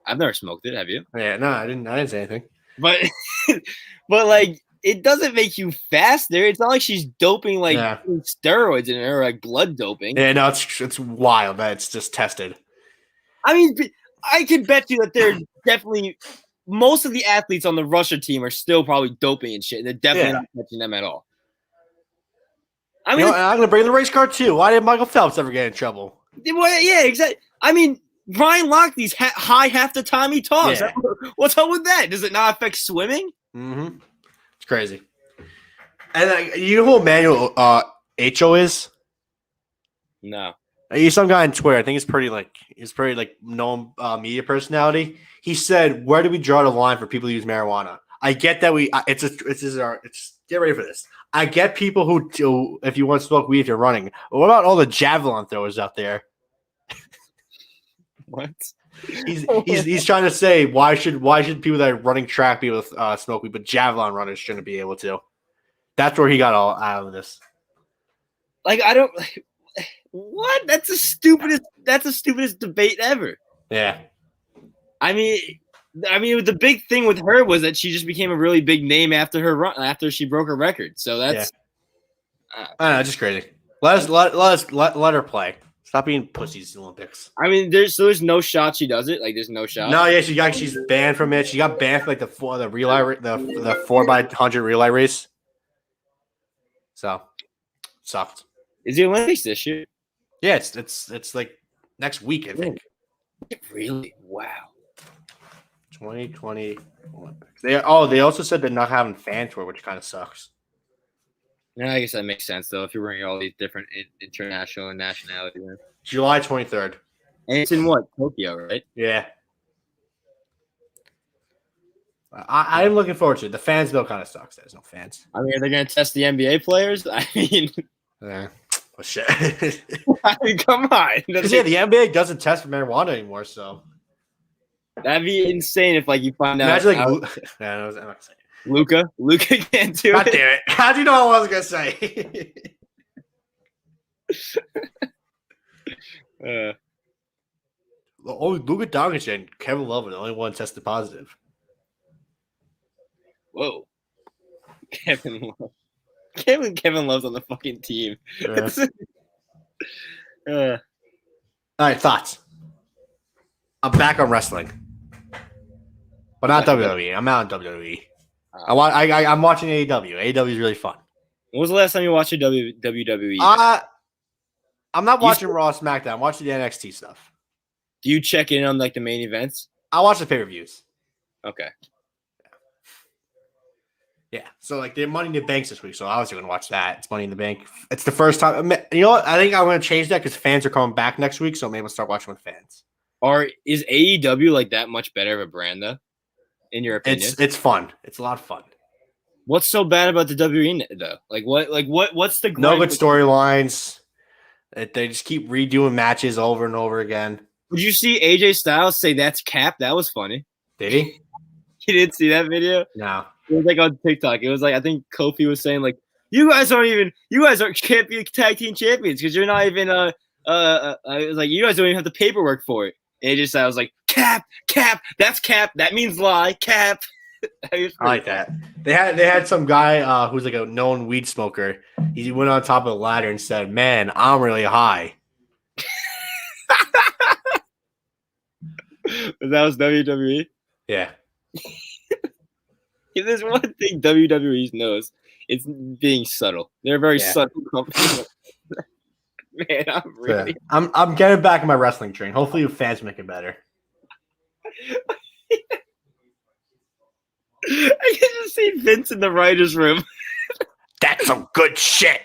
Speaker 2: I've never smoked it. Have you?
Speaker 1: Yeah, no, I didn't say anything.
Speaker 2: But like it doesn't make you faster. It's not like she's doping like steroids in her, like blood doping.
Speaker 1: Yeah, no, it's wild that it's just tested.
Speaker 2: I mean, I could bet you that they're definitely most of the athletes on the Russia team are still probably doping and shit. And they're definitely not catching them at all. I mean,
Speaker 1: I'm gonna bring the race car too. Why did Michael Phelps ever get in trouble?
Speaker 2: Well, yeah, exactly. I mean, Brian Lochte high half the time he talks.
Speaker 1: Yeah.
Speaker 2: What's up with that? Does it not affect swimming?
Speaker 1: Mm-hmm. It's crazy. And you know who Emmanuel Ho is?
Speaker 2: No.
Speaker 1: He's some guy on Twitter. I think he's pretty known media personality. He said, "Where do we draw the line for people who use marijuana?" I get that get ready for this. I get people who do if you want to smoke weed if you're running. But what about all the javelin throwers out there?
Speaker 2: What?
Speaker 1: He's trying to say why should people that are running track be able to smoke weed, but javelin runners shouldn't be able to. That's where he got all out of this.
Speaker 2: Like I don't. What? That's the stupidest debate ever.
Speaker 1: Yeah.
Speaker 2: I mean, the big thing with her was that she just became a really big name after her run, after she broke her record. So that's,
Speaker 1: I don't know, just crazy. Let her play. Stop being pussies in the Olympics.
Speaker 2: I mean, there's no shot she does it. Like, there's no shot.
Speaker 1: No, yeah, she's banned from it. She got banned from like the 4x100 relay race. So, sucked.
Speaker 2: Is the Olympics this year?
Speaker 1: Yeah, it's like next week, I think.
Speaker 2: Really? Wow.
Speaker 1: 2020 Olympics. They also said they're not having fan tour, which kind of sucks.
Speaker 2: Yeah, I guess that makes sense though. If you're bringing all these different international and nationalities in.
Speaker 1: July 23rd.
Speaker 2: And it's in what? Tokyo, right?
Speaker 1: Yeah. I'm looking forward to it. The fans bill kind of sucks. There's no fans.
Speaker 2: I mean, are they going to test the NBA players? I mean,
Speaker 1: well, shit.
Speaker 2: I mean, come on.
Speaker 1: The NBA doesn't test for marijuana anymore, so
Speaker 2: that'd be insane if like you find out.
Speaker 1: Imagine I'm not gonna say
Speaker 2: it. Luka can't do
Speaker 1: God
Speaker 2: it.
Speaker 1: damn it! How'd you know I wasn't gonna say? Luka Doncic and Kevin Love are the only one tested positive.
Speaker 2: Whoa, Kevin Love. Kevin Love's on the fucking team.
Speaker 1: All right, thoughts. I'm back on wrestling, but not WWE. I'm out on WWE. I'm watching AEW. AEW is really fun.
Speaker 2: When was the last time you watched a WWE?
Speaker 1: I'm not watching Raw, SmackDown. I'm watching the NXT stuff.
Speaker 2: Do you check in on like the main events?
Speaker 1: I watch the pay-per-views.
Speaker 2: Okay.
Speaker 1: Yeah, so like they're Money in the Bank this week, so I was going to watch that. It's Money in the Bank. It's the first time. You know what? I think I'm going to change that because fans are coming back next week, so maybe I'll start watching with fans.
Speaker 2: Or is AEW like that much better of a brand though? In your opinion,
Speaker 1: it's fun. It's a lot of fun.
Speaker 2: What's so bad about the WWE though? What's the
Speaker 1: no good storylines? They just keep redoing matches over and over again.
Speaker 2: Did you see AJ Styles say that's cap? That was funny.
Speaker 1: Did he?
Speaker 2: You didn't see that video?
Speaker 1: No.
Speaker 2: It was like on TikTok. It was like I think Kofi was saying like you guys can't be tag team champions because you're not even it was like you guys don't even have the paperwork for it. And AJ Styles was like cap, that's cap. That means lie, cap.
Speaker 1: I like that. They had some guy who's like a known weed smoker. He went on top of a ladder and said, "Man, I'm really high."
Speaker 2: That was WWE.
Speaker 1: Yeah.
Speaker 2: If there's one thing WWE knows, it's being subtle. They're a very subtle company. Man,
Speaker 1: I'm getting back in my wrestling train. Hopefully, the fans make it better.
Speaker 2: I can just see Vince in the writers' room.
Speaker 1: That's some good shit.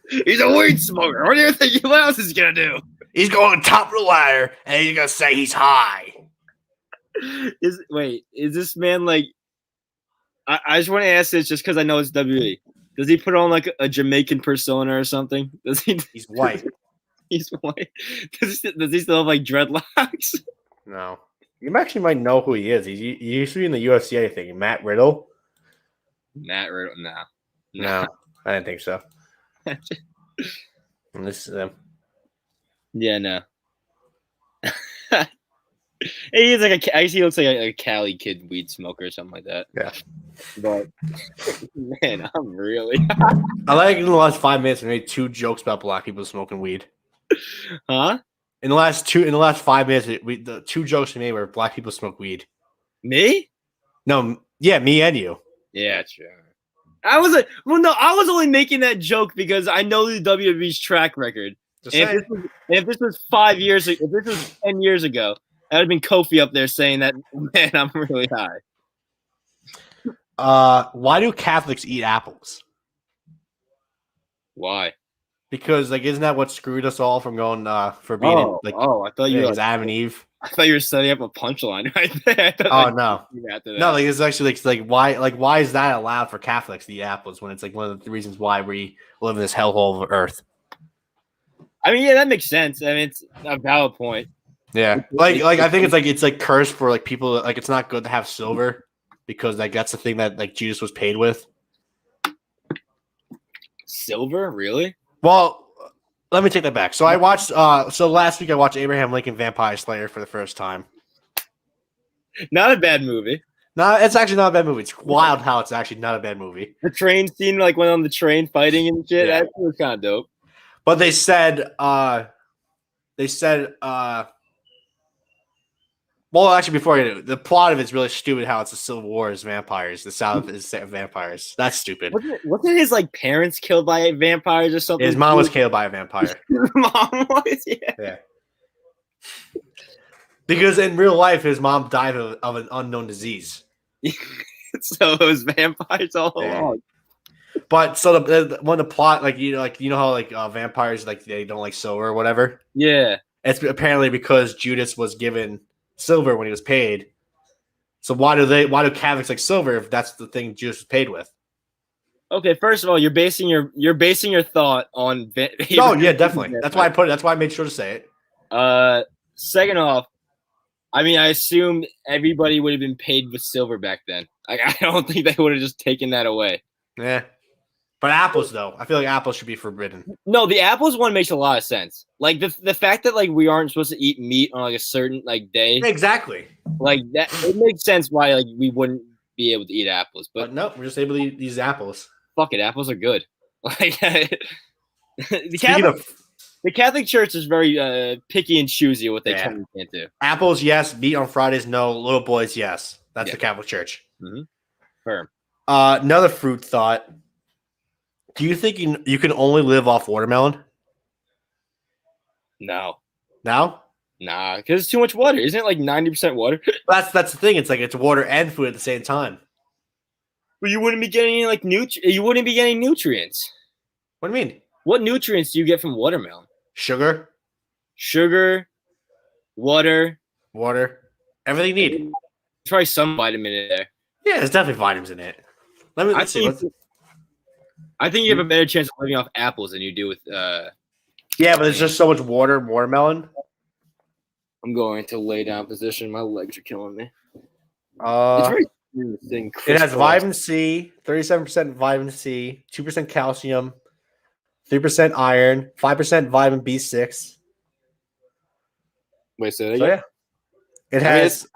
Speaker 2: He's a weed smoker. What do you think? What else is he gonna do?
Speaker 1: He's going top of the ladder, and he's gonna say he's high.
Speaker 2: Is this man like? I just want to ask this just because I know it's WWE. Does he put on like a Jamaican persona or something? Does he?
Speaker 1: He's white.
Speaker 2: He's white. Does he still have like dreadlocks?
Speaker 1: No. You actually might know who he is. He used to be in the UFC, I think. Matt Riddle?
Speaker 2: Matt Riddle?
Speaker 1: No. I didn't think so. And this is him.
Speaker 2: Yeah, no. He's like I guess he looks like a Cali kid weed smoker or something like that.
Speaker 1: Yeah.
Speaker 2: But man, I'm really
Speaker 1: I like in the last 5 minutes we made 2 jokes about black people smoking weed.
Speaker 2: Huh?
Speaker 1: In the last 5 minutes, the 2 jokes we made were black people smoke weed.
Speaker 2: Me?
Speaker 1: No, yeah, me and you.
Speaker 2: Yeah, true. I was only making that joke because I know the WWE's track record. If this was 5 years ago, if this was 10 years ago, that would have been Kofi up there saying that, man, I'm really high.
Speaker 1: Why do Catholics eat apples?
Speaker 2: Why?
Speaker 1: Because isn't that what screwed us all from going for being
Speaker 2: I thought you were
Speaker 1: Adam and Eve.
Speaker 2: I thought you were setting up a punchline right there.
Speaker 1: No, it's actually why is that allowed for Catholics to eat apples when it's one of the reasons why we live in this hellhole of earth?
Speaker 2: I mean, yeah, that makes sense. I mean, it's a valid point.
Speaker 1: Yeah, I think it's cursed for people. It's not good to have silver because that's the thing that Jesus was paid with.
Speaker 2: Silver, really?
Speaker 1: Well, let me take that back. So I watched. So last week I watched Abraham Lincoln Vampire Slayer for the first time.
Speaker 2: Not a bad movie.
Speaker 1: No, it's actually not a bad movie. It's wild how it's actually not a bad movie.
Speaker 2: The train scene, when on the train fighting and shit,
Speaker 1: Yeah.
Speaker 2: that was kind of dope.
Speaker 1: But they said, well, actually, before you do, the plot of it's really stupid. How it's the Civil War is vampires, the South is vampires. That's stupid.
Speaker 2: Wasn't his parents killed by vampires or something?
Speaker 1: His mom was killed by a vampire.
Speaker 2: His mom was, yeah.
Speaker 1: Because in real life, his mom died of an unknown disease.
Speaker 2: So it was vampires all along.
Speaker 1: But so when the plot, how vampires they don't like silver or whatever.
Speaker 2: Yeah,
Speaker 1: it's apparently because Judas was given silver when he was paid. So why do Catholics like silver if that's the thing Judas was paid with?
Speaker 2: Okay, first of all, you're basing your thought on.
Speaker 1: Oh yeah, definitely. That's why I put it. That's why I made sure to say
Speaker 2: it. Second off, I mean, I assume everybody would have been paid with silver back then. I don't think they would have just taken that away.
Speaker 1: Yeah. But apples, though, I feel like apples should be forbidden.
Speaker 2: No, the apples one makes a lot of sense. The fact that we aren't supposed to eat meat on a certain day.
Speaker 1: Exactly.
Speaker 2: That it makes sense why we wouldn't be able to eat apples. But
Speaker 1: no, we're just able to eat these apples.
Speaker 2: Fuck it, apples are good. The Catholic Church is very picky and choosy what they can and can't do.
Speaker 1: Apples, yes. Meat on Fridays, no. Little boys, yes. That's the Catholic Church.
Speaker 2: Mm-hmm. Firm.
Speaker 1: Another fruit thought. Do you think you can only live off watermelon?
Speaker 2: No.
Speaker 1: No?
Speaker 2: Nah, because it's too much water. Isn't it 90% water?
Speaker 1: That's the thing. It's it's water and food at the same time.
Speaker 2: But you wouldn't be getting any you wouldn't be getting nutrients.
Speaker 1: What do you mean?
Speaker 2: What nutrients do you get from watermelon?
Speaker 1: Sugar,
Speaker 2: water,
Speaker 1: everything you need.
Speaker 2: There's probably some vitamin in there.
Speaker 1: Yeah, there's definitely vitamins in it. Let's see.
Speaker 2: I think you have a better chance of living off apples than you do with.
Speaker 1: Yeah, but there's just so much watermelon.
Speaker 2: I'm going to lay down position. My legs are killing me.
Speaker 1: It's
Speaker 2: very interesting.
Speaker 1: It has vitamin C, 37% vitamin C, 2% calcium, 3% iron, 5% vitamin B6.
Speaker 2: Wait, so
Speaker 1: yeah, it has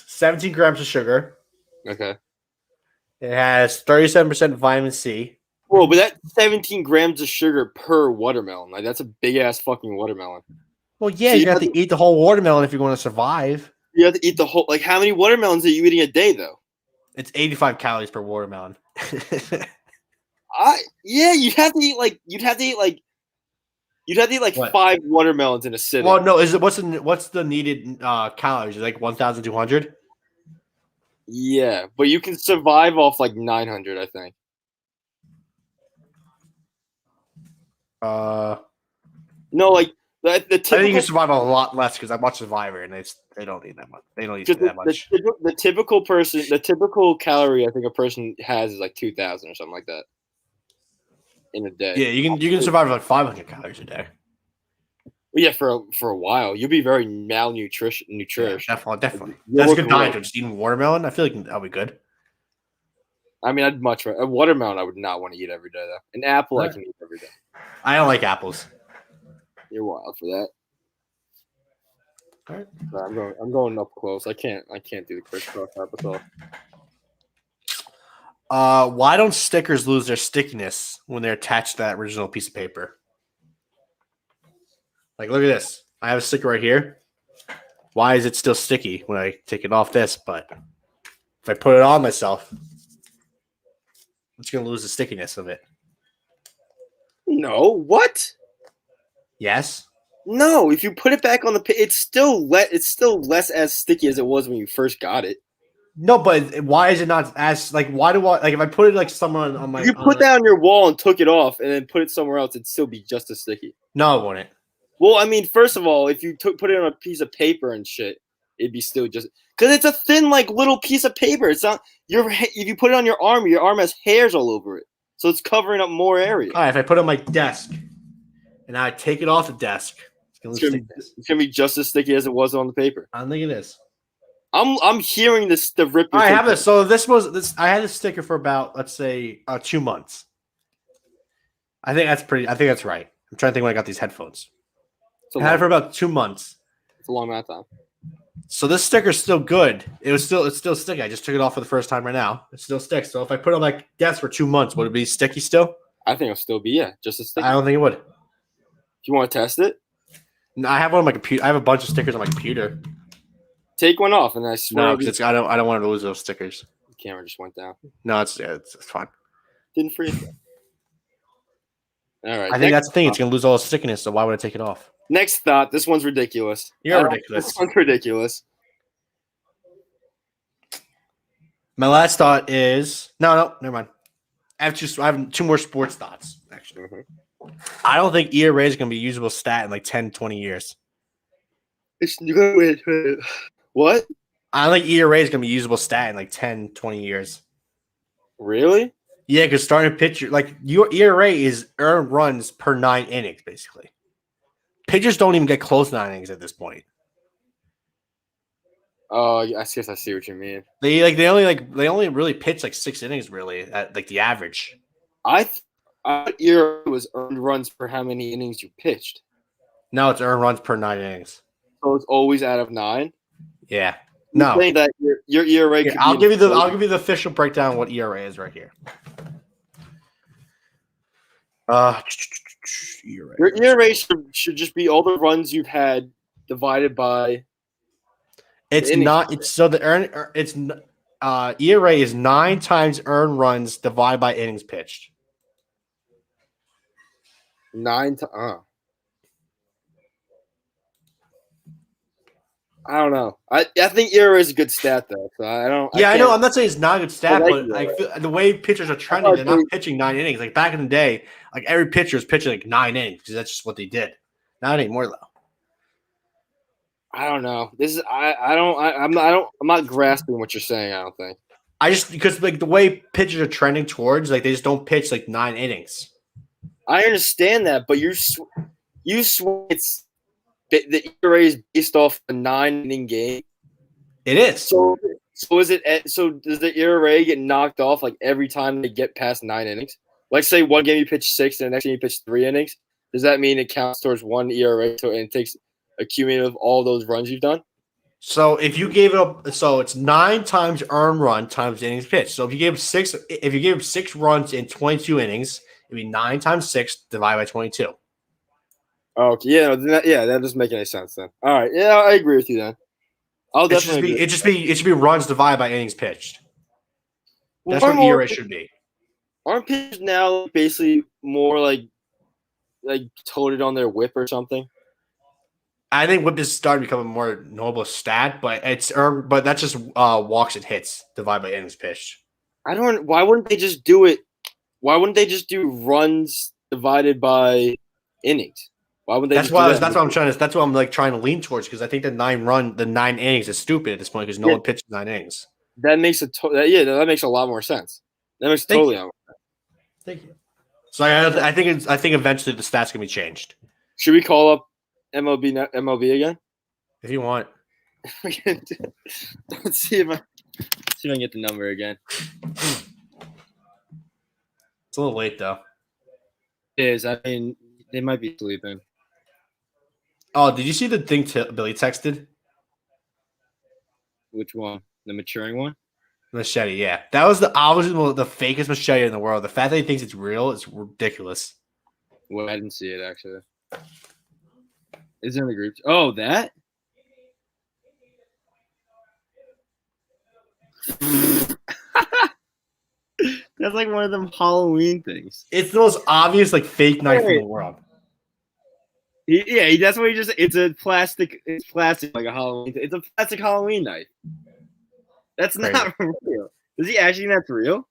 Speaker 1: 17 grams of sugar.
Speaker 2: Okay.
Speaker 1: It has 37% vitamin C.
Speaker 2: Whoa, but that's 17 grams of sugar per watermelon. Like that's a big ass fucking watermelon.
Speaker 1: Well, yeah,
Speaker 2: So
Speaker 1: you have to eat the whole watermelon if you're going to survive.
Speaker 2: You have to eat the whole. Like, how many watermelons are you eating a day, though?
Speaker 1: It's 85 calories per watermelon.
Speaker 2: Yeah, you'd have to eat like
Speaker 1: What?
Speaker 2: 5 watermelons in a sitting.
Speaker 1: Well, no, what's the needed calories? Is it like 1,200?
Speaker 2: Yeah, but you can survive off like 900, I think. No, like the typical.
Speaker 1: I think you can survive a lot less because I watch Survivor and they don't need that much. They don't eat that much.
Speaker 2: The typical person, the typical calorie I think a person has is like 2,000 or something like that in a day.
Speaker 1: Yeah, you can survive like 500 calories a day.
Speaker 2: Well, yeah, for a while you'll be very nutritious.
Speaker 1: Yeah, definitely.
Speaker 2: You'll
Speaker 1: That's a
Speaker 2: look
Speaker 1: good diet.
Speaker 2: great.
Speaker 1: Just eating watermelon. I feel like that'll be good.
Speaker 2: I mean, I'd much rather a watermelon. I would not want to eat every day though. An apple I can eat every day.
Speaker 1: I don't like apples.
Speaker 2: You're wild for that.
Speaker 1: All right.
Speaker 2: I'm going up close. I can't do the crisscross applesauce.
Speaker 1: Why don't stickers lose their stickiness when they're attached to that original piece of paper? Like, look at this. I have a sticker right here. Why is it still sticky when I take it off this? But if I put it on myself, it's going to lose the stickiness of it.
Speaker 2: No, what?
Speaker 1: Yes.
Speaker 2: No, if you put it back on the it's still less as sticky as it was when you first got it.
Speaker 1: No, but why is it not as like? Why do I like if I put it like somewhere on my?
Speaker 2: If you put that on your wall and took it off and then put it somewhere else, it'd still be just as sticky.
Speaker 1: No, it wouldn't.
Speaker 2: Well, I mean, first of all, if you put it on a piece of paper and shit, it'd be still just because it's a thin, like little piece of paper. It's not if you put it on your arm has hairs all over it, so it's covering up more area.
Speaker 1: All right, if I put it on my desk and I take it off the desk,
Speaker 2: it's gonna be just as sticky as it was on the paper.
Speaker 1: I don't think it is.
Speaker 2: I'm hearing the rip.
Speaker 1: I have this. So this. I had this sticker for about let's say 2 months. I think that's right. I'm trying to think when I got these headphones. I had it for about 2 months.
Speaker 2: It's a long amount of time.
Speaker 1: So this sticker's still good. It's still sticky. I just took it off for the first time right now. It still sticks. So if I put it on my desk for 2 months, would it be sticky still?
Speaker 2: I think it'll still be just as sticky.
Speaker 1: I don't think it would.
Speaker 2: Do you want to test it?
Speaker 1: No, I have one on my computer. I have a bunch of stickers on my computer.
Speaker 2: Take one off, and I swear.
Speaker 1: No, because I don't want to lose those stickers.
Speaker 2: The camera just went down.
Speaker 1: No, it's fine.
Speaker 2: Didn't freeze. All right.
Speaker 1: I think that's the thing. It's gonna lose all the stickiness. So why would I take it off?
Speaker 2: Next thought. This one's ridiculous.
Speaker 1: You're ridiculous.
Speaker 2: This one's ridiculous.
Speaker 1: My last thought is no, never mind. I have 2 more sports thoughts actually.
Speaker 2: Mm-hmm.
Speaker 1: I don't think ERA is gonna be a usable stat in like 10, 20 years.
Speaker 2: Wait. What?
Speaker 1: I don't think ERA is gonna be a usable stat in like 10, 20 years.
Speaker 2: Really?
Speaker 1: Yeah, because starting pitcher, like your ERA is earned runs per 9 innings, basically. Pitchers don't even get close to 9 innings at this point.
Speaker 2: Oh, I guess I see what you mean.
Speaker 1: They only really pitch like 6 innings, really, at like the average.
Speaker 2: I thought ERA was earned runs per how many innings you pitched.
Speaker 1: No, it's earned runs per 9 innings.
Speaker 2: So it's always out of 9.
Speaker 1: Yeah.
Speaker 2: You're
Speaker 1: No.
Speaker 2: saying that your ERA.
Speaker 1: Here, I'll give you the official breakdown of what ERA is right here. ERA.
Speaker 2: Your ERA should just be all the runs you've had divided by.
Speaker 1: It's not. It's so the ERA is 9 times earned runs divided by innings pitched.
Speaker 2: 9 to I don't know. I think ERA is a good stat though. So I don't.
Speaker 1: Yeah, I know. I'm not saying it's not a good stat,
Speaker 2: like
Speaker 1: but I feel the way pitchers are trending, they're not pitching 9 innings. Like back in the day, like every pitcher was pitching like 9 innings because that's just what they did. Not anymore though.
Speaker 2: I don't know. This is I'm not grasping what you're saying. I don't think.
Speaker 1: I just because like the way pitchers are trending towards, like they just don't pitch like 9 innings. I
Speaker 2: understand that, but you swear it's the ERA is based off a 9-inning game.
Speaker 1: It is.
Speaker 2: So is it? So does the ERA get knocked off like every time they get past 9 innings? Like say one game you pitch 6 and the next game you pitch 3 innings. Does that mean it counts towards 1 ERA? So and it takes a cumulative of all those runs you've done?
Speaker 1: So if you gave it up, so it's 9 times earned run times innings pitched. So if you gave him 6 runs in 22 innings, it'd be 9 times 6 divided by 22.
Speaker 2: Okay, that doesn't make any sense then. All right, yeah, I agree with you then. I'll
Speaker 1: It should
Speaker 2: definitely.
Speaker 1: it should be runs divided by innings pitched. That's
Speaker 2: Aren't
Speaker 1: what ERA should be.
Speaker 2: Aren't pitchers now basically more like toted on their whip or something?
Speaker 1: I think whip is starting to become a more noble stat, but but that's just walks and hits divided by innings pitched.
Speaker 2: Why wouldn't they just do it? Why wouldn't they just do runs divided by innings? Why wouldn't they?
Speaker 1: That's what I'm like trying to lean towards, because I think the 9 innings is stupid at this point because no one pitches 9 innings.
Speaker 2: That makes that makes a lot more sense. That makes totally sense.
Speaker 1: Thank you. So I think eventually the stats can be changed.
Speaker 2: Should we call up MLB again?
Speaker 1: If you want.
Speaker 2: Let's see if I can get the number again.
Speaker 1: It's a little late though.
Speaker 2: It is. I mean, they might be sleeping.
Speaker 1: Oh, did you see the thing Billy texted?
Speaker 2: Which one? The maturing one?
Speaker 1: Machete, yeah. That was obviously the fakest machete in the world. The fact that he thinks it's real is ridiculous.
Speaker 2: Well, I didn't see it actually. Is it in the group? Oh, that? That's like one of them Halloween things.
Speaker 1: It's the most obvious fake knife in the world.
Speaker 2: That's what he just. It's plastic like a Halloween. It's a plastic Halloween knife. That's crazy. Not real. Does he actually think that's real?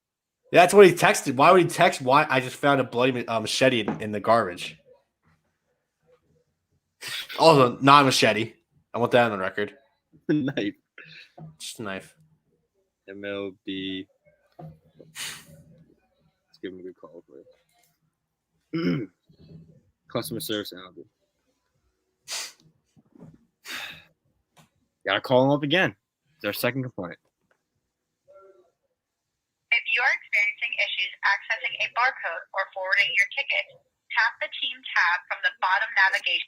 Speaker 1: That's what he texted. Why would he text? Why I just found a bloody machete in the garbage. Also, not a machete. I want that on the record.
Speaker 2: Knife.
Speaker 1: Just a knife.
Speaker 2: MLB. Let's give him a good call, please. Customer service MLB. Gotta call him up again. It's our second complaint.
Speaker 3: If you are experiencing issues accessing a barcode or forwarding your ticket, tap the team tab from the bottom navigation.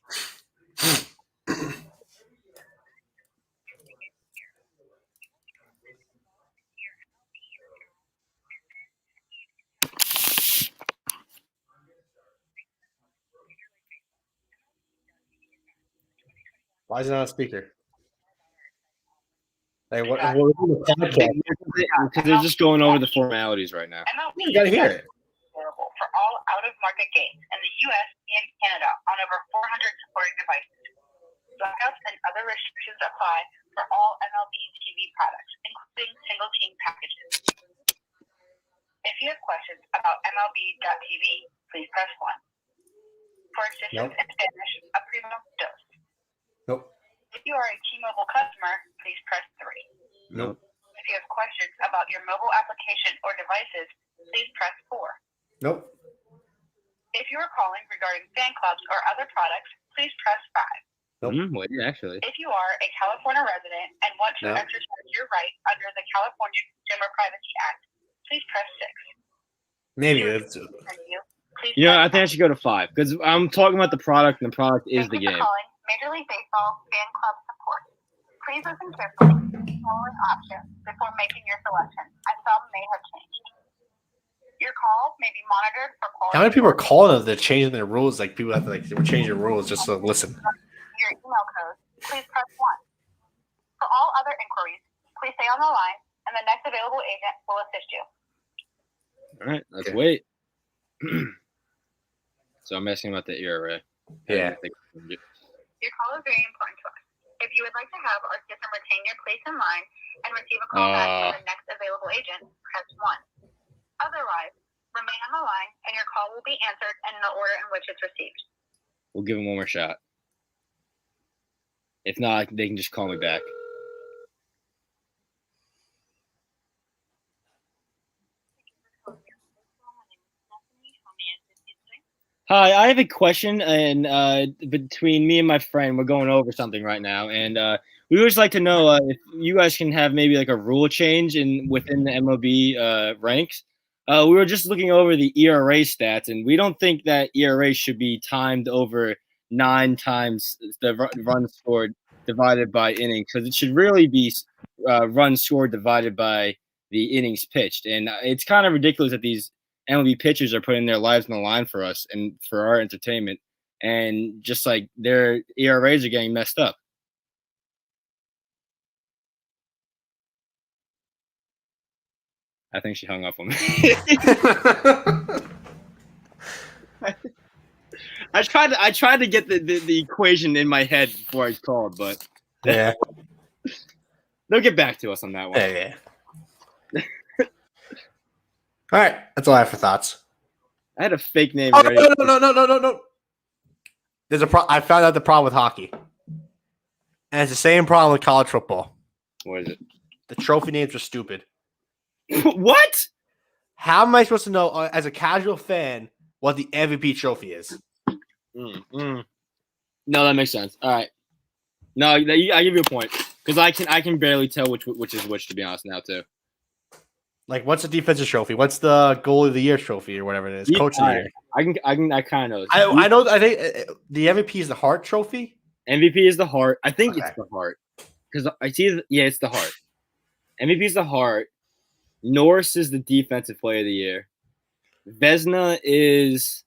Speaker 1: Why is it not a speaker? Hey, what?
Speaker 2: Because they're just going over the formalities right now.
Speaker 1: You gotta hear it.
Speaker 3: Available for all out-of-market games in the U.S. and Canada on over 400 supported devices. Blackouts and other restrictions apply for all MLB TV products, including single-team packages. If you have questions about MLB.tv, please press 1. For assistance in Spanish, a primo dos.
Speaker 1: Nope.
Speaker 3: If you are a T-Mobile customer, please press 3.
Speaker 1: Nope.
Speaker 3: If you have questions about your mobile application or devices, please press 4.
Speaker 1: Nope.
Speaker 3: If you are calling regarding fan clubs or other products, please press 5.
Speaker 1: Nope.
Speaker 2: Wait, actually.
Speaker 3: If you are a California resident and want to exercise your right under the California Consumer Privacy Act, please press 6.
Speaker 1: Maybe it's.
Speaker 2: I think I should go to 5 because I'm talking about the product, and the product is the game.
Speaker 3: Calling Major League Baseball fan club support. Please listen carefully to the following options before making your selection, as some may have changed. Your call may be monitored for quality.
Speaker 1: How many people are calling us? They're changing their rules. Like people have to change their rules just to listen.
Speaker 3: Your email code, please press 1. For all other inquiries, please stay on the line, and the next available agent will assist you.
Speaker 2: All right, let's wait. So I'm asking about the ERA.
Speaker 1: Yeah.
Speaker 3: Your call is very important to us. If you would like to have our system retain your place in line and receive a call back from the next available agent, press 1. Otherwise, remain on the line and your call will be answered in the order in which it's received.
Speaker 2: We'll give him one more shot. If not, they can just call me back. Hi, I have a question, and between me and my friend, we're going over something right now, and we would just like to know if you guys can have maybe like a rule change within the MLB ranks. We were just looking over the ERA stats, and we don't think that ERA should be timed over 9 times the runs scored divided by innings because it should really be runs scored divided by the innings pitched. And it's kind of ridiculous that these MLB pitchers are putting their lives on the line for us and for our entertainment. And just like their ERAs are getting messed up. I think she hung up on me. I tried to get the equation in my head before I called, but
Speaker 1: Yeah.
Speaker 2: they'll get back to us on that one.
Speaker 1: Yeah. All right. That's all I have for thoughts.
Speaker 2: I had a fake name
Speaker 1: Oh,
Speaker 2: ready.
Speaker 1: no. There's I found out the problem with hockey. And it's the same problem with college football.
Speaker 2: What is it?
Speaker 1: The trophy names are stupid.
Speaker 2: What?
Speaker 1: How am I supposed to know, as a casual fan, what the MVP trophy is?
Speaker 2: No, that makes sense. All right. No, I give you a point because I can barely tell which is which, to be honest, now too.
Speaker 1: Like, what's the defensive trophy? What's the goal of the year trophy or whatever it is? Coach of the year.
Speaker 2: I kind of know.
Speaker 1: I know. I think the MVP is the Hart Trophy.
Speaker 2: MVP is the Hart. I think
Speaker 1: Okay.
Speaker 2: it's the Hart because I see. Yeah, it's the Hart. MVP is the Hart. Norris is the defensive player of the year. Vezina is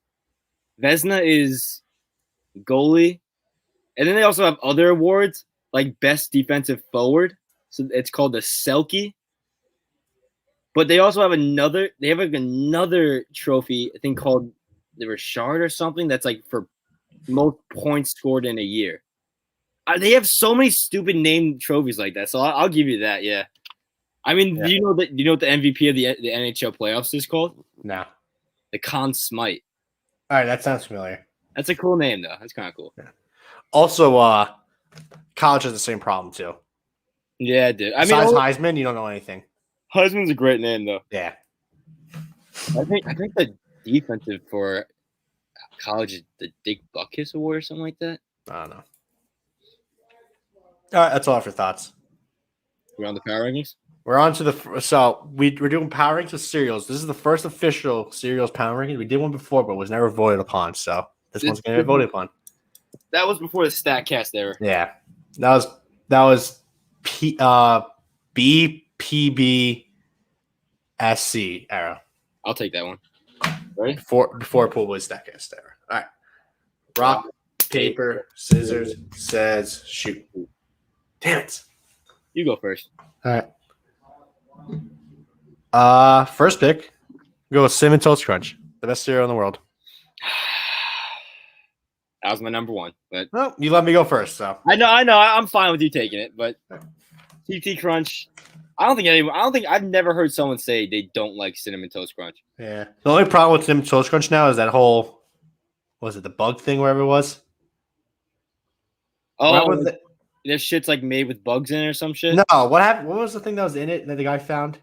Speaker 2: goalie, and then they also have other awards like best defensive forward. So it's called the Selke. But they also have another. They have like another trophy, I think, called the Richard or something. That's like for most points scored in a year. They have so many stupid named trophies like that. So I'll give you that. Yeah. I mean, do you know what the MVP of the NHL playoffs is called?
Speaker 1: No.
Speaker 2: The Conn Smythe.
Speaker 1: All right, that sounds familiar.
Speaker 2: That's a cool name, though. That's kind of cool.
Speaker 1: Yeah. Also, college has the same problem too.
Speaker 2: Yeah, dude. I mean,
Speaker 1: besides Heisman, you don't know anything.
Speaker 2: Heisman's a great name, though.
Speaker 1: Yeah.
Speaker 2: I think the defensive for college is the Dick Butkus Award or something like that.
Speaker 1: I don't know. All right, that's all for thoughts.
Speaker 2: We're on the power rankings.
Speaker 1: We're on to we're doing power rankings with cereals. This is the first official cereals power ranking. We did one before, but was never voted upon. So this one's going to get voted upon.
Speaker 2: That was before the StatCast era.
Speaker 1: Yeah, that was BPBSC era.
Speaker 2: I'll take that one. Ready?
Speaker 1: Before Pool was StatCast era. All right. Rock, paper, scissors, says shoot. Damn it.
Speaker 2: You go first.
Speaker 1: All right. First pick, go with Cinnamon Toast Crunch, the best cereal in the world.
Speaker 2: That was my number one. But
Speaker 1: Well, you let me go first, so
Speaker 2: I know. I'm fine with you taking it, but TT Crunch. I've never heard someone say they don't like Cinnamon Toast Crunch.
Speaker 1: yeah. The only problem with Cinnamon Toast Crunch now is that whole, was it the bug thing, wherever it was?
Speaker 2: Oh,
Speaker 1: What was it?
Speaker 2: this shit's like made with bugs in it or some shit.
Speaker 1: No, what happened? What was the thing that was in it that the guy found?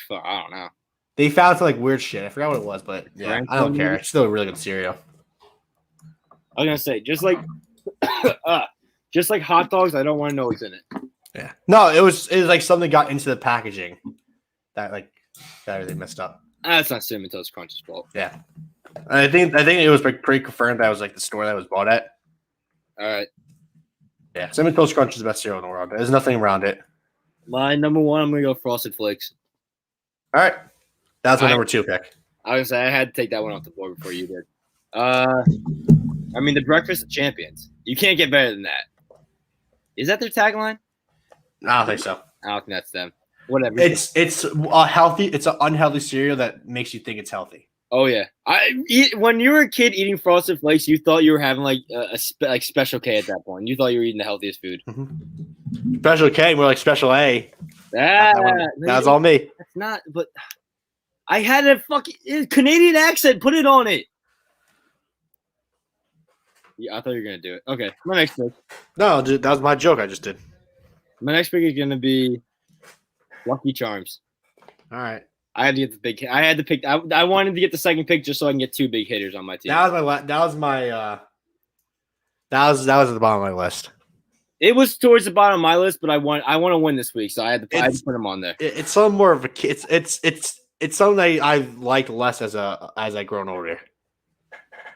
Speaker 2: Fuck, I don't know.
Speaker 1: They found some like weird shit. I forgot what it was, but yeah,
Speaker 2: Grand
Speaker 1: I don't
Speaker 2: Slam?
Speaker 1: care. It's still a really good cereal.
Speaker 2: I was gonna say just like hot dogs. I don't want to know what's in it.
Speaker 1: Yeah. No, it was like something got into the packaging that everything messed up.
Speaker 2: That's not Cinnamon Toast Crunch's fault.
Speaker 1: Yeah. I think it was like pretty confirmed that was like the store that was bought at.
Speaker 2: All right.
Speaker 1: Yeah, Cinnamon Toast Crunch is the best cereal in the world. There's nothing around it.
Speaker 2: My number one, I'm gonna go Frosted Flakes.
Speaker 1: All right, that's my
Speaker 2: All right.
Speaker 1: number two pick.
Speaker 2: I was gonna say I had to take that one off the board before you did. I mean the Breakfast of Champions. You can't get better than that. Is that their tagline?
Speaker 1: I don't think so.
Speaker 2: I don't think that's them. Whatever.
Speaker 1: It's a healthy. It's an unhealthy cereal that makes you think it's healthy.
Speaker 2: Oh yeah. When you were a kid eating Frosted Flakes, you thought you were having like like Special K at that point. You thought you were eating the healthiest food.
Speaker 1: Mm-hmm. Special K, more like Special A.
Speaker 2: That
Speaker 1: That's all me.
Speaker 2: That's not. But I had a fucking Canadian accent. Put it on it. Yeah, I thought you were gonna do it. Okay, my next pick.
Speaker 1: No, dude, that was my joke I just did.
Speaker 2: My next pick is gonna be Lucky Charms.
Speaker 1: All right.
Speaker 2: I had to get the big. I had to pick. I wanted to get the second pick just so I can get two big hitters on my team.
Speaker 1: That was at the bottom of my list.
Speaker 2: It was towards the bottom of my list, but I want to win this week, so I had to put them on there.
Speaker 1: It's something more of a it's something that I like less as I grown older.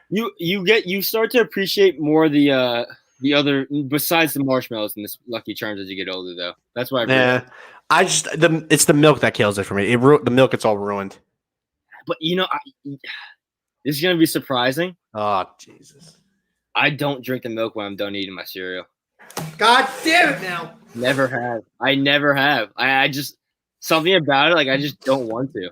Speaker 2: You start to appreciate more the the other besides the marshmallows and the Lucky Charms as you get older, though. That's why.
Speaker 1: Yeah, it's the milk that kills it for me. The milk, it's all ruined.
Speaker 2: But this is gonna be surprising.
Speaker 1: Oh Jesus!
Speaker 2: I don't drink the milk when I'm done eating my cereal.
Speaker 1: God damn it! Now,
Speaker 2: Never have. I never have. I just something about it. Like I just don't want to.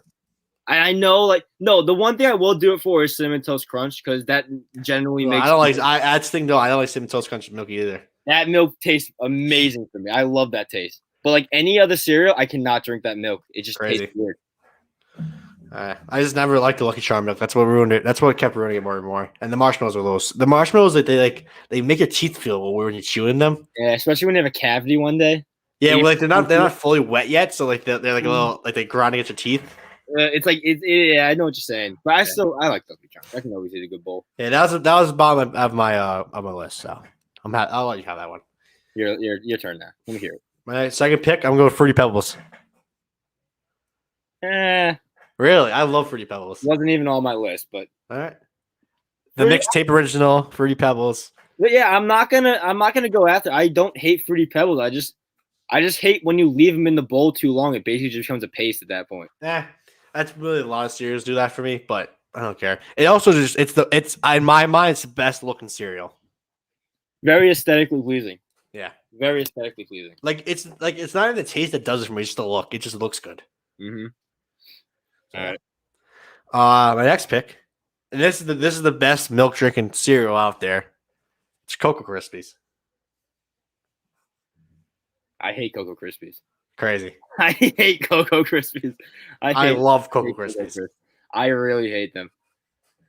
Speaker 2: I know, like no. The one thing I will do it for is Cinnamon Toast Crunch because that generally makes.
Speaker 1: I don't like. That's the thing though. I don't like Cinnamon Toast Crunch milk either.
Speaker 2: That milk tastes amazing for me. I love that taste. But like any other cereal, I cannot drink that milk. It just
Speaker 1: Crazy.
Speaker 2: tastes weird.
Speaker 1: I just never liked the Lucky Charm milk. That's what ruined it. That's what kept ruining it more and more. And the marshmallows are those. The marshmallows that they make your teeth feel when you're chewing them.
Speaker 2: Yeah, especially when you have a cavity one day.
Speaker 1: Yeah, well, like they're not fully wet yet, so like they're like a little like they grind against your teeth.
Speaker 2: It's like yeah, I know what you're saying, but I like Lucky Charms. I can always eat a good bowl.
Speaker 1: Yeah, that was the bottom of my list. So I'll let you have that one.
Speaker 2: Your turn now. Let me hear it.
Speaker 1: My second pick, I'm going with Fruity Pebbles. Really, I love Fruity Pebbles.
Speaker 2: Wasn't even on my list, but
Speaker 1: all right. The mixtape original Fruity Pebbles.
Speaker 2: But yeah, I'm not gonna go after. I don't hate Fruity Pebbles. I just hate when you leave them in the bowl too long. It basically just becomes a paste at that point.
Speaker 1: That's really a lot of cereals do that for me, but I don't care. It also just it's in my mind it's the best looking cereal.
Speaker 2: Very aesthetically pleasing.
Speaker 1: Yeah,
Speaker 2: very aesthetically pleasing.
Speaker 1: It's not even the taste that does it for me; it's just the look. It just looks good.
Speaker 2: Mm-hmm. All right.
Speaker 1: My next pick, and this is the best milk drinking cereal out there. It's Cocoa Krispies.
Speaker 2: I hate Cocoa Krispies.
Speaker 1: Crazy.
Speaker 2: I hate Cocoa Krispies.
Speaker 1: I love Cocoa Krispies.
Speaker 2: I really hate them.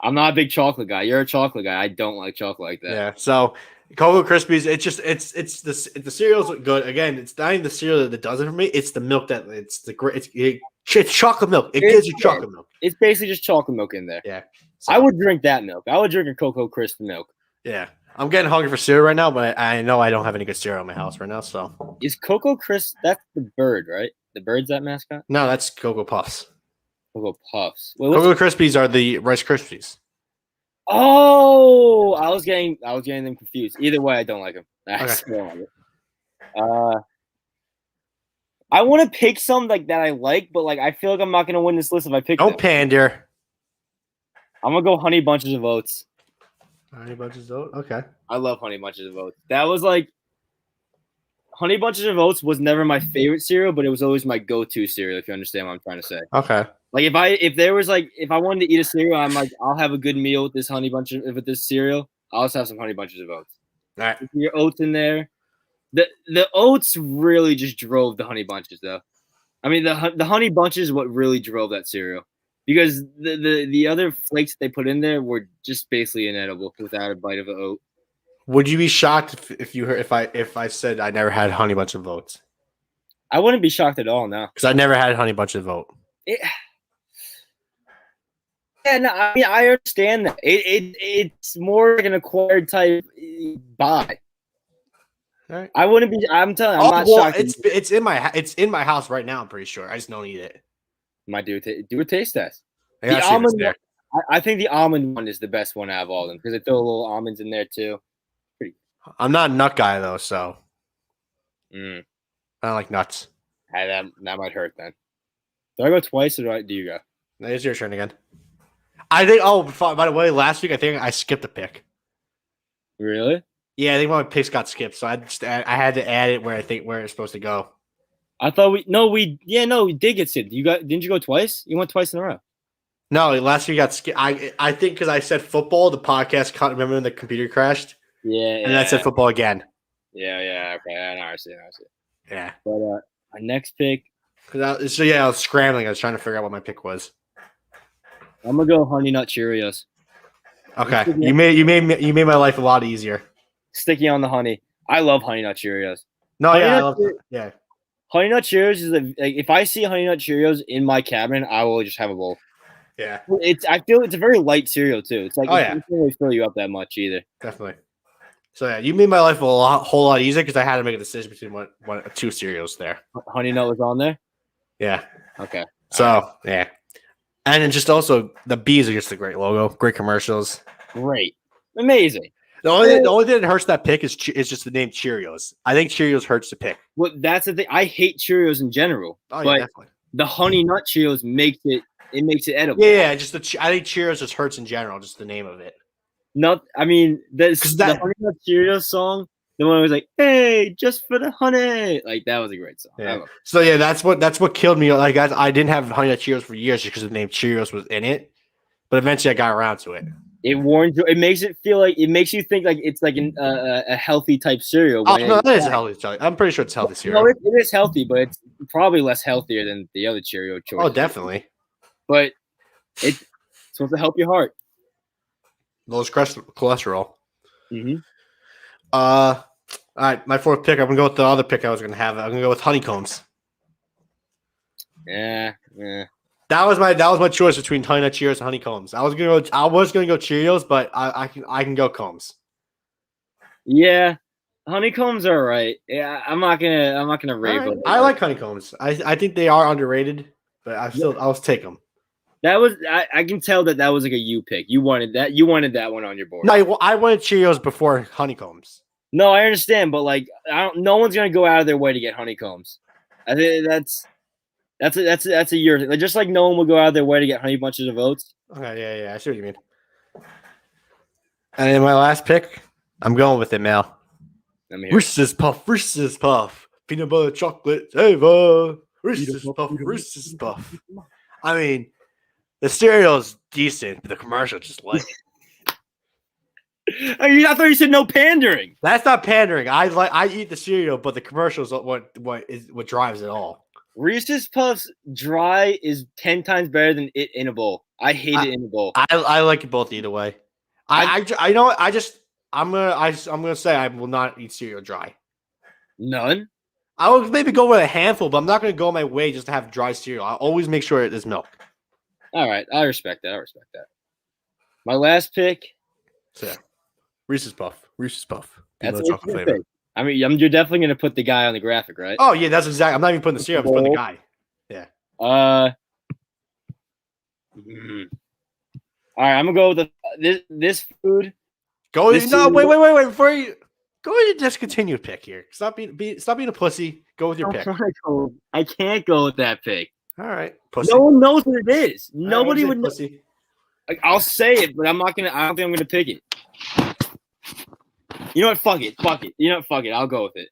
Speaker 2: I'm not a big chocolate guy. You're a chocolate guy. I don't like chocolate like that.
Speaker 1: Yeah. So Cocoa Krispies, it's the cereal's good. Again, it's not even the cereal that does it for me. It's the milk it's chocolate milk. It gives you chocolate milk.
Speaker 2: It's basically just chocolate milk in there.
Speaker 1: Yeah. So,
Speaker 2: I would drink that milk. I would drink a Cocoa Crisp milk.
Speaker 1: Yeah. I'm getting hungry for cereal right now, but I know I don't have any good cereal in my house right now. So
Speaker 2: is Cocoa Crisp? That's the bird, right? The bird's that mascot?
Speaker 1: No, that's Cocoa Puffs.
Speaker 2: Cocoa Puffs.
Speaker 1: Cocoa Krispies are the Rice Krispies.
Speaker 2: Oh, I was getting them confused. Either way, I don't like them. Okay. I want to pick some like that I like, but like I feel like I'm not gonna win this list if I pick.
Speaker 1: Don't pander.
Speaker 2: I'm gonna go Honey Bunches of Oats.
Speaker 1: Honey Bunches of Oats. Okay.
Speaker 2: I love Honey Bunches of Oats. That was like Honey Bunches of Oats was never my favorite cereal, but it was always my go-to cereal. If you understand what I'm trying to say.
Speaker 1: Okay.
Speaker 2: Like if I wanted to eat a cereal, I'm like I'll have a good meal with this with this cereal. I'll also have some Honey Bunches of Oats.
Speaker 1: All right.
Speaker 2: Your oats in there. The oats really just drove the Honey Bunches though. I mean the Honey Bunches is what really drove that cereal. Because the other flakes they put in there were just basically inedible without a bite of an oat.
Speaker 1: Would you be shocked if I said I never had Honey Bunch of Oats?
Speaker 2: I wouldn't be shocked at all now.
Speaker 1: Because I never had Honey Bunch of Oat.
Speaker 2: Yeah, no, I mean I understand that. It's more like an acquired type buy.
Speaker 1: Right.
Speaker 2: I wouldn't be. I'm telling. I'm not shocked.
Speaker 1: It's in my house right now. I'm pretty sure. I just don't eat it.
Speaker 2: Might do a taste test.
Speaker 1: The almond one,
Speaker 2: I think the almond one is the best one out of all of them because they throw little almonds in there too.
Speaker 1: I'm not a nut guy though, so
Speaker 2: I
Speaker 1: don't like nuts.
Speaker 2: That might hurt then. Do I go twice or do you go?
Speaker 1: No, it's your turn again. I think. Oh, by the way, last week I think I skipped a pick.
Speaker 2: Really?
Speaker 1: Yeah, I think my picks got skipped, so I had to add it where it's supposed to go.
Speaker 2: I thought we did get skipped. Didn't you go twice? You went twice in a row.
Speaker 1: No, last week got skipped. I think because I said football, the podcast cut. Remember when the computer crashed?
Speaker 2: Yeah.
Speaker 1: And then I said football again.
Speaker 2: Yeah. Okay, I see.
Speaker 1: Yeah.
Speaker 2: But my next pick.
Speaker 1: I was scrambling. I was trying to figure out what my pick was.
Speaker 2: I'm gonna go Honey Nut Cheerios.
Speaker 1: Okay, you made my life a lot easier.
Speaker 2: Sticky on the honey. I love Honey Nut Cheerios.
Speaker 1: No,
Speaker 2: Honey
Speaker 1: yeah,
Speaker 2: Nut
Speaker 1: I love it. Yeah.
Speaker 2: Honey Nut Cheerios is like if I see Honey Nut Cheerios in my cabinet, I will just have a bowl.
Speaker 1: Yeah.
Speaker 2: I feel it's a very light cereal too. It's like it doesn't really fill you up that much either.
Speaker 1: Definitely. So yeah, you made my life whole lot easier because I had to make a decision between two cereals there.
Speaker 2: Honey Nut was on there.
Speaker 1: Yeah.
Speaker 2: Okay.
Speaker 1: So yeah, and then just also the bees are just a great logo, great commercials.
Speaker 2: Great, amazing.
Speaker 1: The only thing that hurts that pick is just the name Cheerios. I think Cheerios hurts the pick.
Speaker 2: Well, that's the thing. I hate Cheerios in general,
Speaker 1: Oh yeah,
Speaker 2: but
Speaker 1: definitely.
Speaker 2: the Honey Nut Cheerios makes it edible.
Speaker 1: Yeah. Just I think Cheerios just hurts in general. Just the name of it.
Speaker 2: I mean, the
Speaker 1: that-
Speaker 2: Honey Nut Cheerios song, the one that was like, "Hey, just for the honey," like that was a great song.
Speaker 1: Yeah. So yeah, that's what killed me. Like guys, I didn't have Honey Nut Cheerios for years just because the name Cheerios was in it. But eventually, I got around to it.
Speaker 2: It warns you. It makes you think like it's like a healthy type cereal.
Speaker 1: Oh no, that is a healthy cereal. I'm pretty sure it's healthy cereal.
Speaker 2: No, it is healthy, but it's probably less healthier than the other Cheerio choice.
Speaker 1: Oh, definitely.
Speaker 2: But it's supposed to help your heart.
Speaker 1: Lowest cholesterol.
Speaker 2: Mm-hmm.
Speaker 1: All right, my fourth pick. I'm gonna go with the other pick I was gonna have. I'm gonna go with honeycombs.
Speaker 2: Yeah.
Speaker 1: That was my choice between Honey Nut Cheerios and honeycombs. I was gonna go Cheerios, but I can go combs.
Speaker 2: Yeah, honeycombs are right. Yeah, I'm not gonna rave.
Speaker 1: Right. I like honeycombs. I think they are underrated, but I'll take them.
Speaker 2: That was I can tell that was like a you pick. You wanted that one on your board.
Speaker 1: No, I wanted Cheerios before honeycombs.
Speaker 2: No, I understand, but like no one's gonna go out of their way to get honeycombs. I think that's a year thing. Like, just like no one will go out of their way to get honey bunches of oats.
Speaker 1: Okay, yeah, I see what you mean. And then my last pick, I'm going with it, Mal. Reese's Puff, peanut butter chocolate flavor. Reese's Puff. I mean, the cereal's decent, but the commercial just like.
Speaker 2: I thought you said no pandering.
Speaker 1: That's not pandering. I eat the cereal, but the commercials are what drives it all.
Speaker 2: Reese's Puffs dry is 10 times better than it in a bowl. I hate it in a bowl.
Speaker 1: I like it both either way. I know what, I'm gonna say I will not eat cereal dry.
Speaker 2: None.
Speaker 1: I will maybe go with a handful, but I'm not gonna go my way just to have dry cereal. I always make sure there's milk.
Speaker 2: All right, I respect that. My last pick.
Speaker 1: So yeah. Reese's Puff.
Speaker 2: That's
Speaker 1: Peanut chocolate flavor.
Speaker 2: Pick. I mean, you're definitely gonna put the guy on the graphic, right?
Speaker 1: Oh yeah, that's exactly. I'm not even putting the cereal. I'm just putting the guy. Yeah.
Speaker 2: All right, I'm gonna go with this food.
Speaker 1: Wait. Before you go with your discontinued pick here. Stop being a pussy. Go with your pick.
Speaker 2: I can't go with that pick.
Speaker 1: All right, pussy.
Speaker 2: No one knows what it is. Nobody
Speaker 1: right,
Speaker 2: would know.
Speaker 1: Pussy.
Speaker 2: Like, I'll say it, but I'm not gonna. I don't think I'm gonna pick it. You know what? Fuck it. You know what? Fuck it. I'll go with it.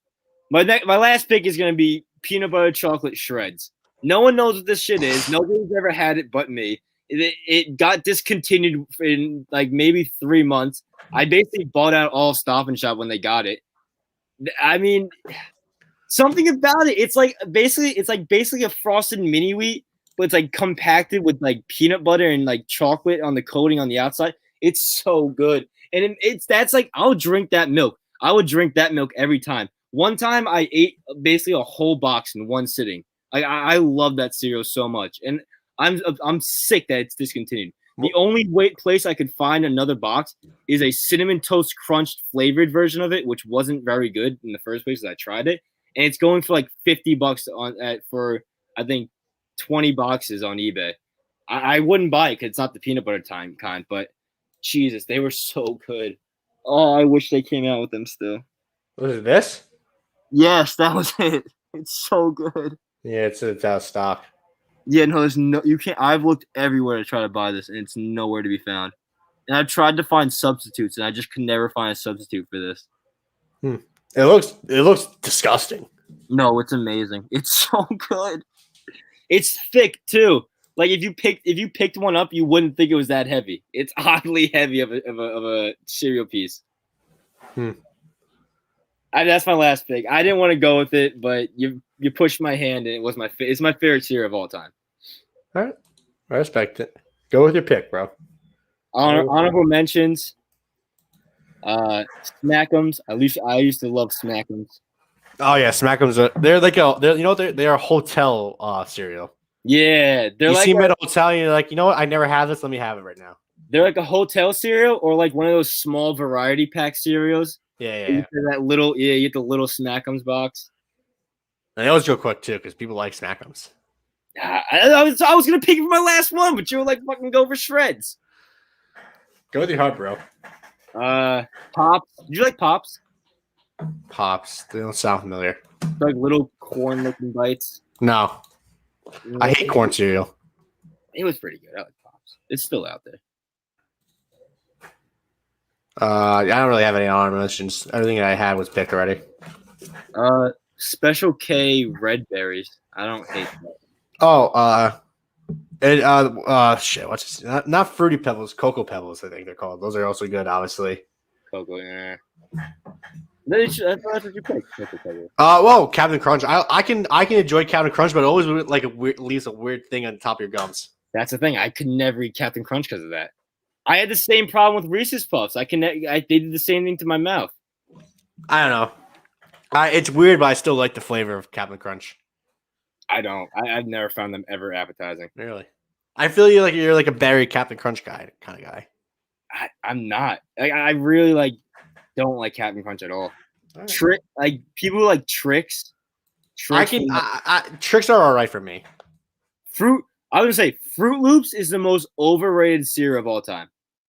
Speaker 2: My last pick is gonna be peanut butter chocolate shreds. No one knows what this shit is. Nobody's ever had it but me. It got discontinued in like maybe 3 months. I basically bought out all Stop and Shop when they got it. I mean, something about it. It's like basically a frosted mini wheat, but it's like compacted with like peanut butter and like chocolate on the coating on the outside. It's so good. And that's like, I'll drink that milk. I would drink that milk every time. One time I ate basically a whole box in one sitting. I love that cereal so much. And I'm sick that it's discontinued. The only place I could find another box is a Cinnamon Toast Crunch flavored version of it, which wasn't very good in the first place as I tried it. And it's going for like $50 for I think 20 boxes on eBay. I wouldn't buy it because it's not the peanut butter kind, but Jesus, they were so good. Oh, I wish they came out with them still.
Speaker 1: Was it this?
Speaker 2: Yes, that was it. It's so good.
Speaker 1: Yeah, it's out of stock.
Speaker 2: Yeah, no, you can't. I've looked everywhere to try to buy this, and it's nowhere to be found. And I've tried to find substitutes, and I just could never find a substitute for this.
Speaker 1: It looks disgusting.
Speaker 2: No, it's amazing. It's so good. It's thick too. Like if you picked one up, you wouldn't think it was that heavy. It's oddly heavy of a cereal piece. That's my last pick. I didn't want to go with it, but you pushed my hand, and it's my favorite cereal of all time.
Speaker 1: All right, I respect it. Go with your pick, bro.
Speaker 2: Honorable mentions. Smack'ems. I used to love Smack'ems.
Speaker 1: Oh yeah, Smack'ems. They're a hotel cereal.
Speaker 2: Yeah,
Speaker 1: you see them at a hotel, and you're like, you know what? I never have this. Let me have it right now.
Speaker 2: They're like a hotel cereal, or like one of those small variety pack cereals.
Speaker 1: Yeah.
Speaker 2: You get the little Smack'ems box.
Speaker 1: And they always go quick too, because people like Smack'ems.
Speaker 2: I was gonna pick it for my last one, but you were like, fucking go for shreds.
Speaker 1: Go with your heart, bro.
Speaker 2: Pops. Did you like Pops?
Speaker 1: Pops. They don't sound familiar.
Speaker 2: Like little corn-looking bites.
Speaker 1: No. I hate corn cereal.
Speaker 2: It was pretty good. I like Pops. It's still out there.
Speaker 1: I don't really have any honorable mentions. Everything that I had was picked already.
Speaker 2: Special K red berries. I don't hate that.
Speaker 1: Oh, shit. What's this? Not Fruity Pebbles, Cocoa Pebbles. I think they're called. Those are also good, obviously.
Speaker 2: Cocoa, yeah. That's what you picked.
Speaker 1: Well, Captain Crunch. I can enjoy Captain Crunch, but it always like leaves a weird thing on the top of your gums.
Speaker 2: That's the thing. I could never eat Captain Crunch because of that. I had the same problem with Reese's Puffs. They did the same thing to my mouth.
Speaker 1: I don't know. It's weird, but I still like the flavor of Captain Crunch.
Speaker 2: I don't. I've never found them ever appetizing.
Speaker 1: Really? I feel you're like a berry Captain Crunch guy kind of guy.
Speaker 2: I'm not. I really don't like Captain Crunch at all. Right. People who like tricks.
Speaker 1: Tricks are all right for me.
Speaker 2: I was gonna say Fruit Loops is the most overrated cereal of all time.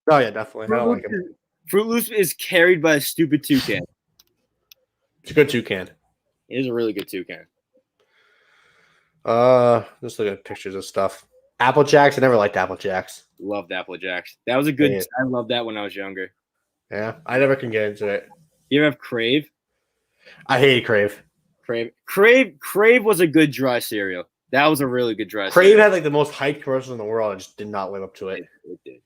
Speaker 1: Oh yeah, definitely. I don't like it.
Speaker 2: Fruit Loops is carried by a stupid toucan.
Speaker 1: It's a good toucan.
Speaker 2: It is a really good toucan.
Speaker 1: Just look at pictures of stuff. Apple Jacks. I never liked Apple Jacks.
Speaker 2: Loved Apple Jacks. That was a good. Yeah. I loved that when I was younger.
Speaker 1: Yeah, I never can get into it.
Speaker 2: You ever have Crave?
Speaker 1: I hated Crave.
Speaker 2: Crave was a good dry cereal. That was a really good dry
Speaker 1: Crave
Speaker 2: cereal.
Speaker 1: had like the most hyped commercials in the world. I just did not live up to it.
Speaker 2: It did.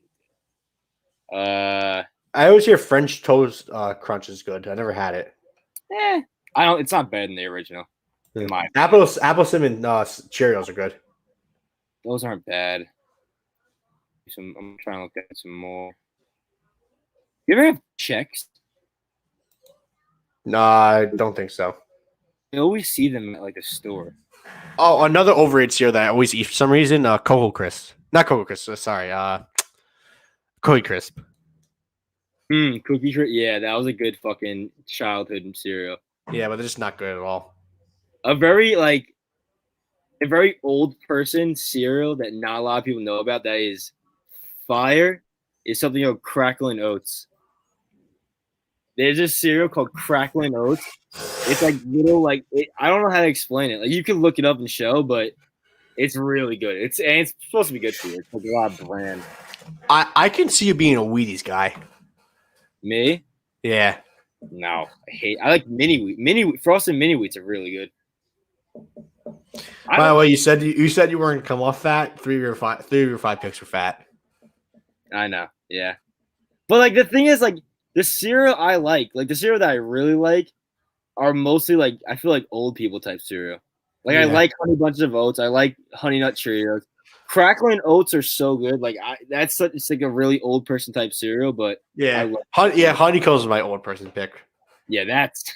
Speaker 1: I always hear French Toast Crunch is good. I never had it.
Speaker 2: I don't. It's not better than the original.
Speaker 1: Apple cinnamon Cheerios are good.
Speaker 2: Those aren't bad. I'm trying to look at some more. You ever have Chex?
Speaker 1: No, I don't think so.
Speaker 2: You always see them at like a store.
Speaker 1: Oh, another overrated cereal that I always eat for some reason. Cocoa Crisp. Not Cocoa Crisp. Sorry. Cookie Crisp.
Speaker 2: Cookie Crisp. Yeah, that was a good fucking childhood cereal.
Speaker 1: Yeah, but they're just not good at all.
Speaker 2: A very old person cereal that not a lot of people know about that is fire is something called Crackling Oats. There's a cereal called Crackling Oats. It's like little I don't know how to explain it. Like you can look it up and show, but it's really good. It's supposed to be good for you. It's like a lot of bland.
Speaker 1: I can see you being a Wheaties guy.
Speaker 2: Me?
Speaker 1: Yeah.
Speaker 2: No, I like mini wheat. Frosted mini wheats are really good.
Speaker 1: By the way, you said you weren't gonna come off fat. 3 of your 5 picks were fat.
Speaker 2: I know, yeah. But the thing is, the cereal I like the cereal that I really like, are mostly I feel like old people type cereal. I like Honey Bunches of Oats. I like Honey Nut Cheerios. Crackling Oats are so good. It's like a really old person type cereal, but
Speaker 1: yeah, Honeycombs is my old person pick.
Speaker 2: Yeah, that's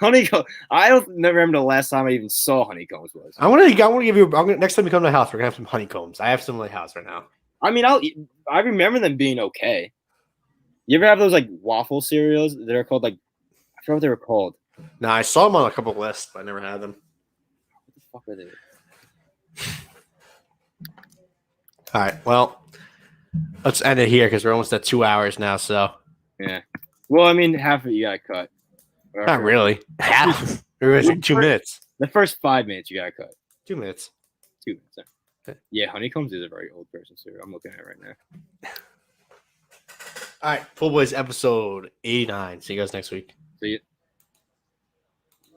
Speaker 2: Honeycomb. I don't remember the last time I even saw honeycombs was.
Speaker 1: I want to give you. Next time you come to my house, we're gonna have some honeycombs. I have some in the house right now.
Speaker 2: I mean, I remember them being okay. You ever have those waffle cereals that are called I forgot what they were called.
Speaker 1: No, I saw them on a couple lists, but I never had them.
Speaker 2: What the fuck are they?
Speaker 1: All right, well, let's end it here because we're almost at 2 hours now. So
Speaker 2: yeah, well, I mean, half of it you got cut.
Speaker 1: Not really. Half. We're going 2 minutes.
Speaker 2: The first 5 minutes you got cut.
Speaker 1: 2 minutes.
Speaker 2: 2 minutes. Yeah, honeycombs is a very old person cereal. I'm looking at it right now.
Speaker 1: All right, Pool Boys episode 89. See you guys next week.
Speaker 2: See you.